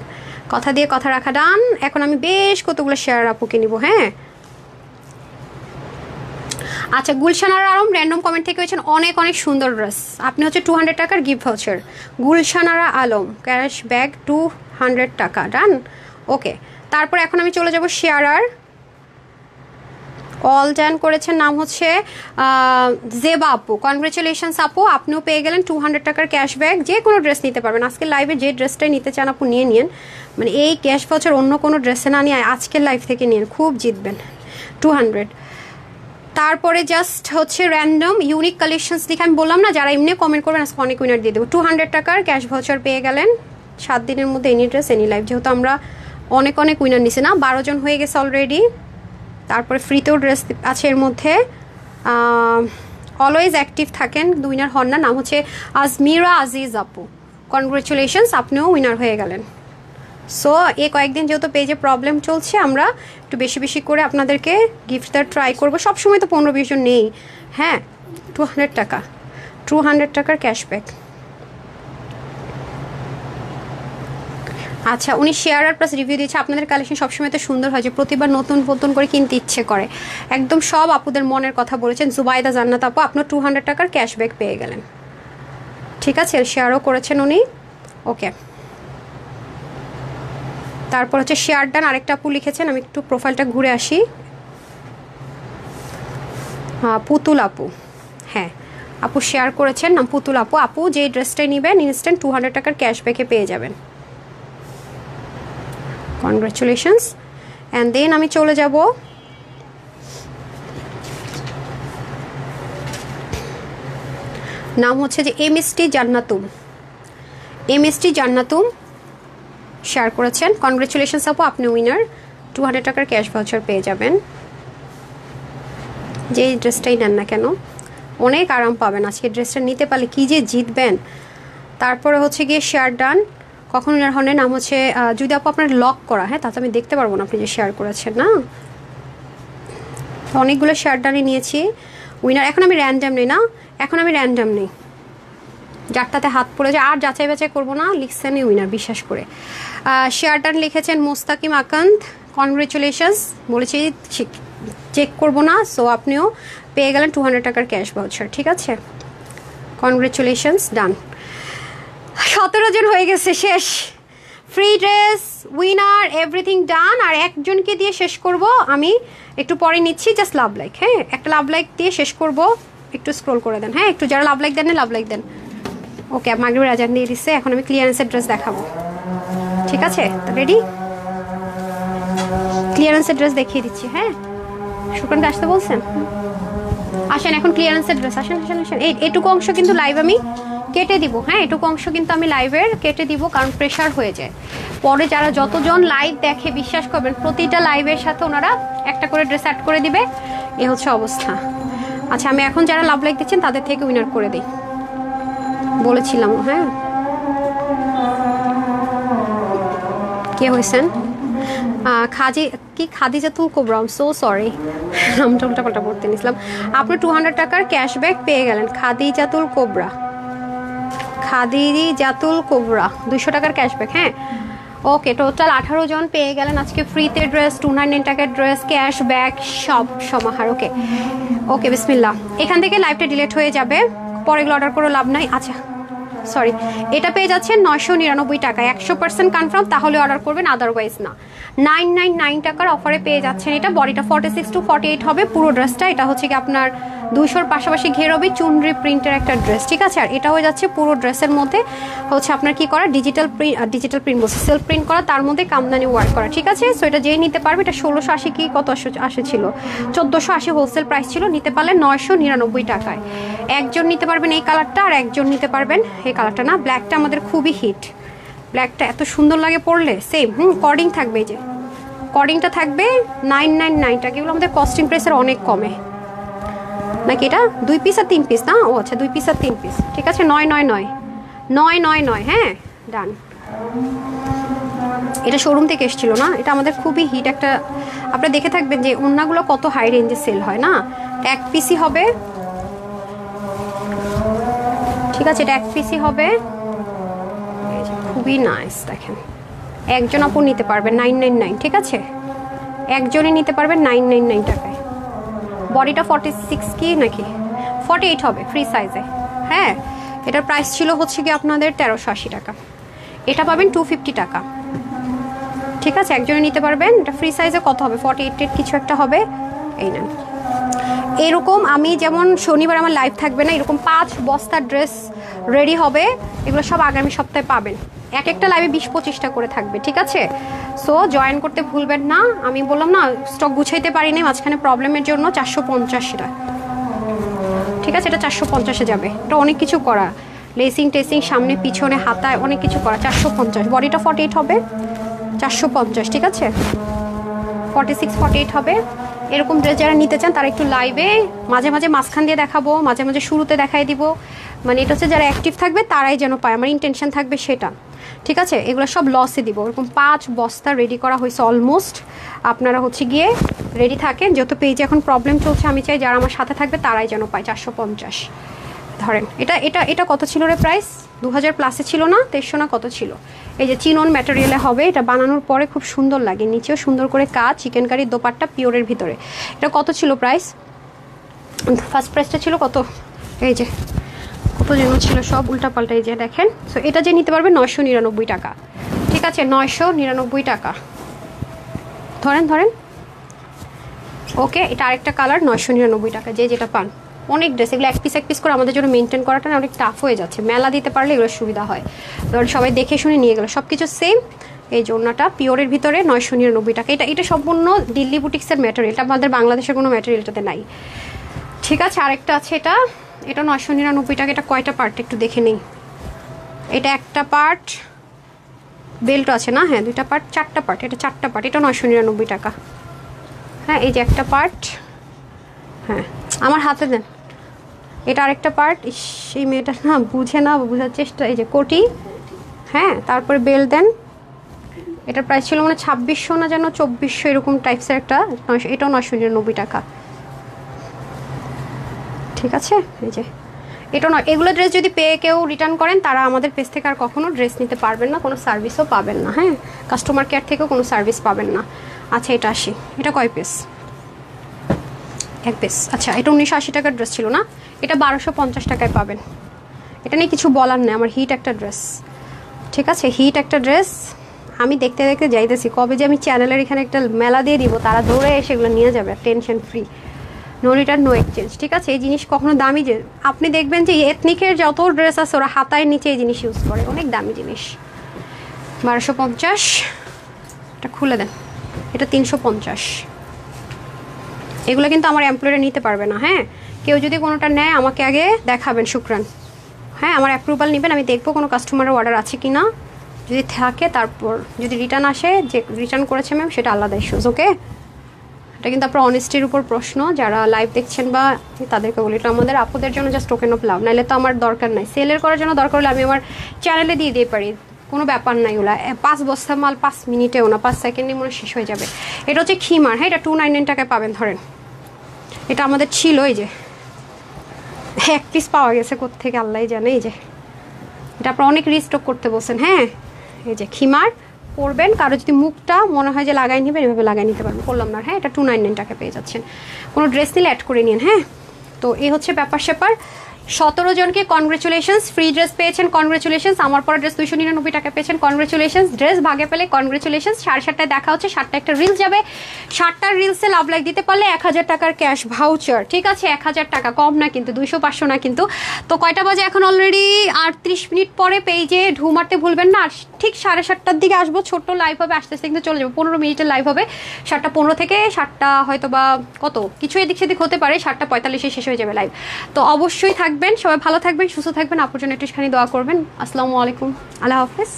কথা দিয়ে কথা রাখা ডান। এখন আমি বেশ কতগুলো শেয়ার আপুকে নিব। হ্যাঁ আচ্ছা গুলশানার আলম র্যান্ডম কমেন্ট থেকে হয়েছেন অনেক অনেক সুন্দর ড্রেস, আপনি হচ্ছে 200 টাকার gift voucher. Gulshanara Alam cash bag 200 টাকা, ডান। ওকে তারপর এখন আমি চলে যাব শেয়ারার, অল ডান করেছেন, নাম হচ্ছে জেবা আপু। কনগ্রেচুলেশনস আপু, আপনিও পেয়ে গেলেন 200 টাকার ক্যাশব্যাক, যে কোনো ড্রেস নিতে পারবেন। আজকের লাইভে যে ড্রেসটাই নিতে চান আপু নিয়ে নিন, মানে এই ক্যাশ ভাউচার অন্য কোনো ড্রেসে না নিয়ে আজকের লাইভ থেকে নিন, খুব জিতবেন 200। তারপরে জাস্ট হচ্ছে র্যান্ডম ইউনিক কালেকশনস দেখে আমি বললাম না, যারা এমনি কমেন্ট করবেন আজকে অনেক উইনার দিয়ে দেবো। 200 টাকার ক্যাশ ভাউচার পেয়ে গেলেন 7 দিনের মধ্যে এনি ড্রেস এনি লাইভ, যেহেতু আমরা অনেক অনেক উইনার নিছি না, 12 জন হয়ে গেছে অলরেডি। তারপরে ফ্রিতেও ড্রেস আছে এর মধ্যে, অলওয়েজ অ্যাক্টিভ থাকেন, উইনার হন না, নাম হচ্ছে আজমিরা আজিজ আপু। কনগ্রেচুলেশনস, আপনিও উইনার হয়ে গেলেন। সো এই কয়েকদিন যেহেতু পেজে প্রবলেম চলছে, আমরা একটু বেশি বেশি করে আপনাদেরকে গিফট দেওয়ার ট্রাই করবো, সবসময় তো 15-20 জন নেই। হ্যাঁ 200 টাকা, 200 টাকার ক্যাশব্যাক। আচ্ছা উনি শেয়ার প্লাস রিভিউ দিয়েছে, আপনাদের কালেকশন সবসময় তো সুন্দর হয় যে প্রতিবার নতুন নতুন করে কিনতে ইচ্ছে করে, একদম সব আপুদের মনের কথা বলেছেন। জুবাইদা জান্নাত আপু আপনার 200 টাকার ক্যাশব্যাক পেয়ে গেলেন। ঠিক আছে শেয়ারও করেছেন উনি। ওকে তারপর হচ্ছে শেয়ার ডান আরেকটা আপু লিখেছেন, আমি একটু প্রোফাইলটা ঘুরে আসি। পুতুল আপু, হ্যাঁ আপু শেয়ার করেছেন, নাম পুতুল আপু। আপু যে ড্রেসটাই নেবেন ইনস্ট্যান্ট 200 টাকার ক্যাশব্যাকে পেয়ে যাবেন। কনগ্রেচুলেশনস। অ্যান্ড দেন আমি চলে যাব নাম হচ্ছে যে এমএসটি জান্নাতুম। এমএসটি জান্নাতুম শেয়ার করেছেন, কনগ্রেচুলেশনস আপু আপনি উইনার, 200 টাকার ক্যাশ ভাউচার পেয়ে যাবেন। যে ড্রেসটাই নেন না কেন অনেক আরাম পাবেন, আজকে ড্রেসটা নিতে পারলে কি যে জিতবেন। তারপরে হচ্ছে গিয়ে শেয়ার ডান, কখন উইনার হনের নাম হচ্ছে যদি আপু আপনার লক করা, হ্যাঁ তাতে আমি দেখতে পারবো না আপনি যে শেয়ার করেছেন না। অনেকগুলো শেয়ার ডানই নিয়েছি উইনার, এখন আমি র্যান্ডাম নেই না, এখন আমি র্যান্ডাম নেই, যারটাতে হাত পড়ে যায় আর যাচাই বাছাই করবো না, লিখছেনই উইনার বিশ্বাস করে। শেয়ার ডান লিখেছেন মোস্তাকিম আকান্ত, কনগ্রেচুলেশনস, বলেছি চেক করবো না। সো আপনিও পেয়ে গেলেন 200 টাকার ক্যাশ ভাউচার। ঠিক আছে কনগ্রেচুলেশনস, ডান। 17 জন হয়ে গেছে, শেষ। ফ্রি ড্রেস উইনার এভরিথিং ডান। আর একজনকে দিয়ে শেষ করব, আমি একটু পরে নিচ্ছি, জাস্ট লাভ লাইক। হ্যাঁ একটা লাভ লাইক দিয়ে শেষ করব, একটু স্ক্রোল করে দেন। হ্যাঁ একটু যারা লাভ লাইক দেন লাভ লাইক দেন। ওকে মাগরিবের আজান দিয়ে দিচ্ছে, এখন আমি ক্লিয়ারেন্সের ড্রেস দেখাবো। ঠিক আছে রেডি, ক্লিয়ারেন্সের ড্রেস দেখিয়ে দিচ্ছি। হ্যাঁ সুকান্ত আসতে বলছেন, আসেন এখন ক্লিয়ারেন্সের ড্রেস, আসেন আসেন আসেন। এটুকু অংশ কিন্তু লাইভ আমি কেটে দিব। হ্যাঁ এটুকু অংশ কিন্তু আমি লাইভের কেটে দিব, কারণ প্রেশার হয়ে যায় পরে। যারা যতজন লাইভ দেখে বিশ্বাস করবেন প্রতিটা লাইভের সাথে ওনারা একটা করে ড্রেস অ্যাড করে দিবে, এ হচ্ছে অবস্থা। আচ্ছা আমি এখন যারা লাভ লাইক দিচ্ছেন তাদের থেকে উইনার করে দিই বলেছিলাম। হ্যাঁ কে হয়েছেন Khadijatul Kobra, I am so sorry, নামটা উল্টাপাল্টা পড়তে নিয়েছিলাম। আপনি 200 টাকার ক্যাশব্যাক পেয়ে গেলেন। খাদিজাতুল কোবরা 200 টাকার ক্যাশব্যাক। হ্যাঁ, ওকে, টোটাল 18 জন পেয়ে গেলেন আজকে ফ্রিতে ড্রেস, 299 টাকার ড্রেস, ক্যাশব্যাক সব সমাহার। ওকে ওকে, বিসমিল্লাহ। এখান থেকে লাইভটা ডিলিট হয়ে যাবে, পরে এগুলো অর্ডার করে লাভ নাই। আচ্ছা সরি, এটা পেয়ে যাচ্ছেন 999 টাকায়, 100% কনফার্ম, তাহলে অর্ডার করবেন, আদারওয়াইজ না। 999 টাকার অফারে পেয়ে যাচ্ছেন এটা। বডিটা 46 to 48 হবে পুরো ড্রেসটা। এটা হচ্ছে কি আপনার 200-র পাশাপাশি ঘেরবি চুনরি প্রিন্টের একটা ড্রেস, ঠিক আছে। আর এটা হয়ে যাচ্ছে পুরো ড্রেসের মধ্যে হচ্ছে আপনার কি করা, ডিজিটাল প্রিন্ট বলছে, সেলফ প্রিন্ট করা, তার মধ্যে কামদানি ওয়ার্ক করা, ঠিক আছে। সো এটা যেই নিতে পারবে, এটা 1680 কি কত আসে ছিল, 1480 হোলসেল প্রাইস ছিল, নিতে পারলে 999 টাকায়। একজন নিতে পারবেন এই কালারটা, আর একজন নিতে পারবেন এই কালারটা। না, ব্ল্যাকটা আমাদের খুবই হিট, ব্ল্যাকটা এত সুন্দর লাগে পরলে। সেম কর্ডিং থাকবে, এই যে কর্ডিংটা থাকবে 999 টাকা। এগুলো আমাদের কস্টিং প্রাইসের অনেক কমে। নাকি এটা 2 পিস আর 3 পিস না? ও আচ্ছা, 2 পিস আর 3 পিস, ঠিক আছে। 999। হ্যাঁ, ডান। এটা শোরুম থেকে এসেছিল না, এটা আমাদের খুবই হিট একটা। আপনারা দেখে থাকবেন যে ওড়নাগুলো কত হাই রেঞ্জে সেল হয় না। 1 পিসই হবে, ঠিক আছে, এটা 1 পিসই হবে। খুবই নাইস, দেখেন। একজন আপু নিতে পারবেন 999, ঠিক আছে, একজনই নিতে পারবেন 999 টাকায়। বডিটা 46 কি নাকি 48 হবে ফ্রি সাইজে। হ্যাঁ, এটার প্রাইস ছিল হচ্ছে কি আপনাদের 1380 টাকা, এটা পাবেন 250 টাকা, ঠিক আছে, একজনে নিতে পারবেন। এটা ফ্রি সাইজে কত হবে, 48 কিছু একটা হবে। এই নেন। এরকম আমি যেমন শনিবার আমার লাইভ থাকবে না, এরকম 5 বস্তা ড্রেস রেডি হবে, এগুলো সব আগামী সপ্তাহে পাবেন। এক একটা লাইভে 20-25টা করে থাকবে, ঠিক আছে। সো জয়েন করতে ভুলবেন না। আমি বললাম না, স্টক গুছাইতে পারিনি মাঝখানে প্রবলেমের জন্য। 450টা, ঠিক আছে, এটা 450-এ যাবে। এটা অনেক কিছু করা, লেসিং টেসিং সামনে পিছনে হাতায় অনেক কিছু করা। 450, বডিটা 48 হবে, 450, ঠিক আছে, 46-48 হবে। এরকম ড্রেস যারা নিতে চান তারা একটু লাইভে মাঝে মাঝে মাঝখান দিয়ে দেখাবো, মাঝে মাঝে শুরুতে দেখাই দিব। মানে এটা হচ্ছে যারা অ্যাক্টিভ থাকবে তারাই যেন পায়, আমার ইন্টেনশন থাকবে সেটা, ঠিক আছে। এগুলো সব লসে দিব। এরকম 5 বস্তা রেডি করা হয়েছে অলমোস্ট। আপনারা হচ্ছে গিয়ে রেডি থাকেন, যেহেতু পেজে এখন প্রবলেম চলছে, আমি চাই যারা আমার সাথে থাকবে তারাই যেন পায়। 450 ধরেন। এটা এটা এটা কত ছিল রে প্রাইস? 2000 প্লাসে ছিল না, 2300 না কত ছিল। এই যে চিনন ম্যাটেরিয়ালে হবে, এটা বানানোর পরে খুব সুন্দর লাগে, নিচেও সুন্দর করে কাজ, চিকেন কারির দোপাট্টা পিওরের ভিতরে। এটা কত ছিল প্রাইস? ফার্স্ট প্রাইসটা ছিল কত, এই যে কত যেন ছিল, সব উল্টাপাল্টা, এই যে দেখেন। সো এটা যে নিতে পারবে 999 টাকা, ঠিক আছে, 999 টাকা ধরেন। ওকে, এটা আরেকটা কালার, 999 টাকা, যে যেটা পান। অনেক ড্রেস, এগুলো এক পিস করে আমাদের জন্য মেনটেন করাটা অনেক টাফ হয়ে যাচ্ছে। মেলা দিতে পারলে এগুলো সুবিধা হয়, ধরুন সবাই দেখে শুনে নিয়ে গেলো। সব কিছু সেম। এই জন্যটা পিওরের ভিতরে 999 টাকা। এটা সম্পূর্ণ দিল্লি বুটিক্সের ম্যাটেরিয়াল, এটা আমাদের বাংলাদেশের কোনো ম্যাটেরিয়ালটাতে নাই, ঠিক আছে। আরেকটা আছে, এটা 999 টাকা। এটা কয়টা পার্ট একটু দেখে নেই। এটা একটা পার্ট, বেল্ট আছে না, হ্যাঁ 2টা পার্ট, 4টা পার্ট, এটা 4টা পার্ট, এটা 999 টাকা। হ্যাঁ, এই যে একটা পার্ট, হ্যাঁ আমার হাতে দেন। এটা আরেকটা পার্ট, সেই মেয়েটা না বুঝে না, বোঝার চেষ্টা। এই যে কোটি, হ্যাঁ, তারপরে বেল্ট দেন। এটার প্রাইস ছিল মানে 2600 না যেন 2400 এরকম টাইপসের একটা। এটাও 999 টাকা, ঠিক আছে। এই যে এটা নয়, এগুলো ড্রেস যদি পেয়ে কেউ রিটার্ন করেন তারা আমাদের পেজ থেকে আর কখনো ড্রেস নিতে পারবেন না, কোনো সার্ভিসও পাবেন না। হ্যাঁ, কাস্টমার কেয়ার থেকেও কোনো সার্ভিস পাবেন না। আচ্ছা, এটা আসি, এটা কয় পিস? 1 পিস। আচ্ছা, এটা 1980 টাকার ড্রেস ছিল না, এটা 1250 টাকায় পাবেন। এটা নিয়ে কিছু বলার নেই, আমার হিট একটা ড্রেস, ঠিক আছে, হিট একটা ড্রেস। আমি দেখতে দেখতে যাইতেছি কবে যে আমি চ্যানেলের এখানে একটা মেলা দিয়ে দিব, তারা দৌড়ে এসে এগুলো নিয়ে যাবে, tension free, no return no exchange, ঠিক আছে। এই জিনিস কখনো দামি, যে আপনি দেখবেন যে এথনিকের যত ড্রেস আছে ওরা হাতায় নিচে এই জিনিস ইউজ করে, অনেক দামি জিনিস। 1250, এটা খুলে দেন। এটা 350। এগুলো কিন্তু আমার এমপ্লয়িরা নিতে পারবে না। হ্যাঁ, কেউ যদি কোনোটা নেয় আমাকে আগে দেখাবেন, শুক্রান। হ্যাঁ, আমার অ্যাপ্রুভাল নেবেন, আমি দেখবো কোনো কাস্টমারের অর্ডার আছে কি না, যদি থাকে তারপর যদি রিটার্ন আসে, যে রিটার্ন করেছে ম্যাম সেটা আলাদা ইস্যুস। ওকে, এটা কিন্তু আপনার অনেস্টির উপর প্রশ্ন। যারা লাইভ দেখছেন বা তাদেরকে বলি, এটা আমাদের আপুদের জন্য জাস্ট টোকেন অফ লাভ, নাহলে তো আমার দরকার নাই। সেলের করার জন্য দরকার হলে আমি আমার চ্যানেলে দিয়ে পারি, কোনো ব্যাপার নাই ওলা 5 বস্তা মাল 5 মিনিটেও না 5 সেকেন্ডে মনে শেষ হয়ে যাবে। এটা হচ্ছে খিমার, হ্যাঁ এটা 299 টাকায় পাবেন। ধরেন এটা আমাদের ছিল, এই যে এক পিস পাওয়া গেছে কোত্থেকে আল্লাহ জানে। এই যে এটা আপনারা অনেক রিস্টক করতে বলছেন, হ্যাঁ এই যে খিমার পরবেন। কারো যদি মুখটা মনে হয় যে লাগাই নেবেন এভাবে লাগাই নিতে পারবেন, করলাম না, হ্যাঁ এটা 299 টাকা পেয়ে যাচ্ছেন। কোনো ড্রেস নিলে অ্যাড করে নিন, হ্যাঁ। তো এই হচ্ছে ব্যাপার স্যাপার। 17 জনকে কনগ্রেচুলেশনস, ফ্রি ড্রেস পেয়েছেন, কনগ্রেচুলেশনস। আমার পরা ড্রেস 299 টাকা পেয়েছেন, কনগ্রেচুলেশনস। ড্রেস ভাগে পেলে কনগ্রেচুলেশনস। 7:30টায় দেখা হচ্ছে, 7টা একটা রিলস যাবে, 7টার রিলসে লাভ লাইক দিতে পারলে 1000 টাকার ক্যাশ ভাউচার, ঠিক আছে 1000 টাকা, কম না কিন্তু, 200-500 না কিন্তু। তো কয়টা বাজে এখন? অলরেডি 38 মিনিট পরে। পেজে ঢু মারতে ভুলবেন না। ঠিক 7:30টার দিকে আসবো, ছোট্ট লাইভ হবে, আস্তে আস্তে কিন্তু চলে যাবো, 15 মিনিটের লাইভ হবে। 7:15 থেকে 7টা হয়তো বা কত কিছু এদিক সেদিক হতে পারে, 7:45-এ শেষ হয়ে যাবে লাইভ। তো অবশ্যই থাকবেন, সবাই ভালো থাকবেন, সুস্থ থাকবেন, আপুর জন্য একটুখানি দোয়া করবেন। আসসালামু আলাইকুম, আল্লাহ হাফেজ।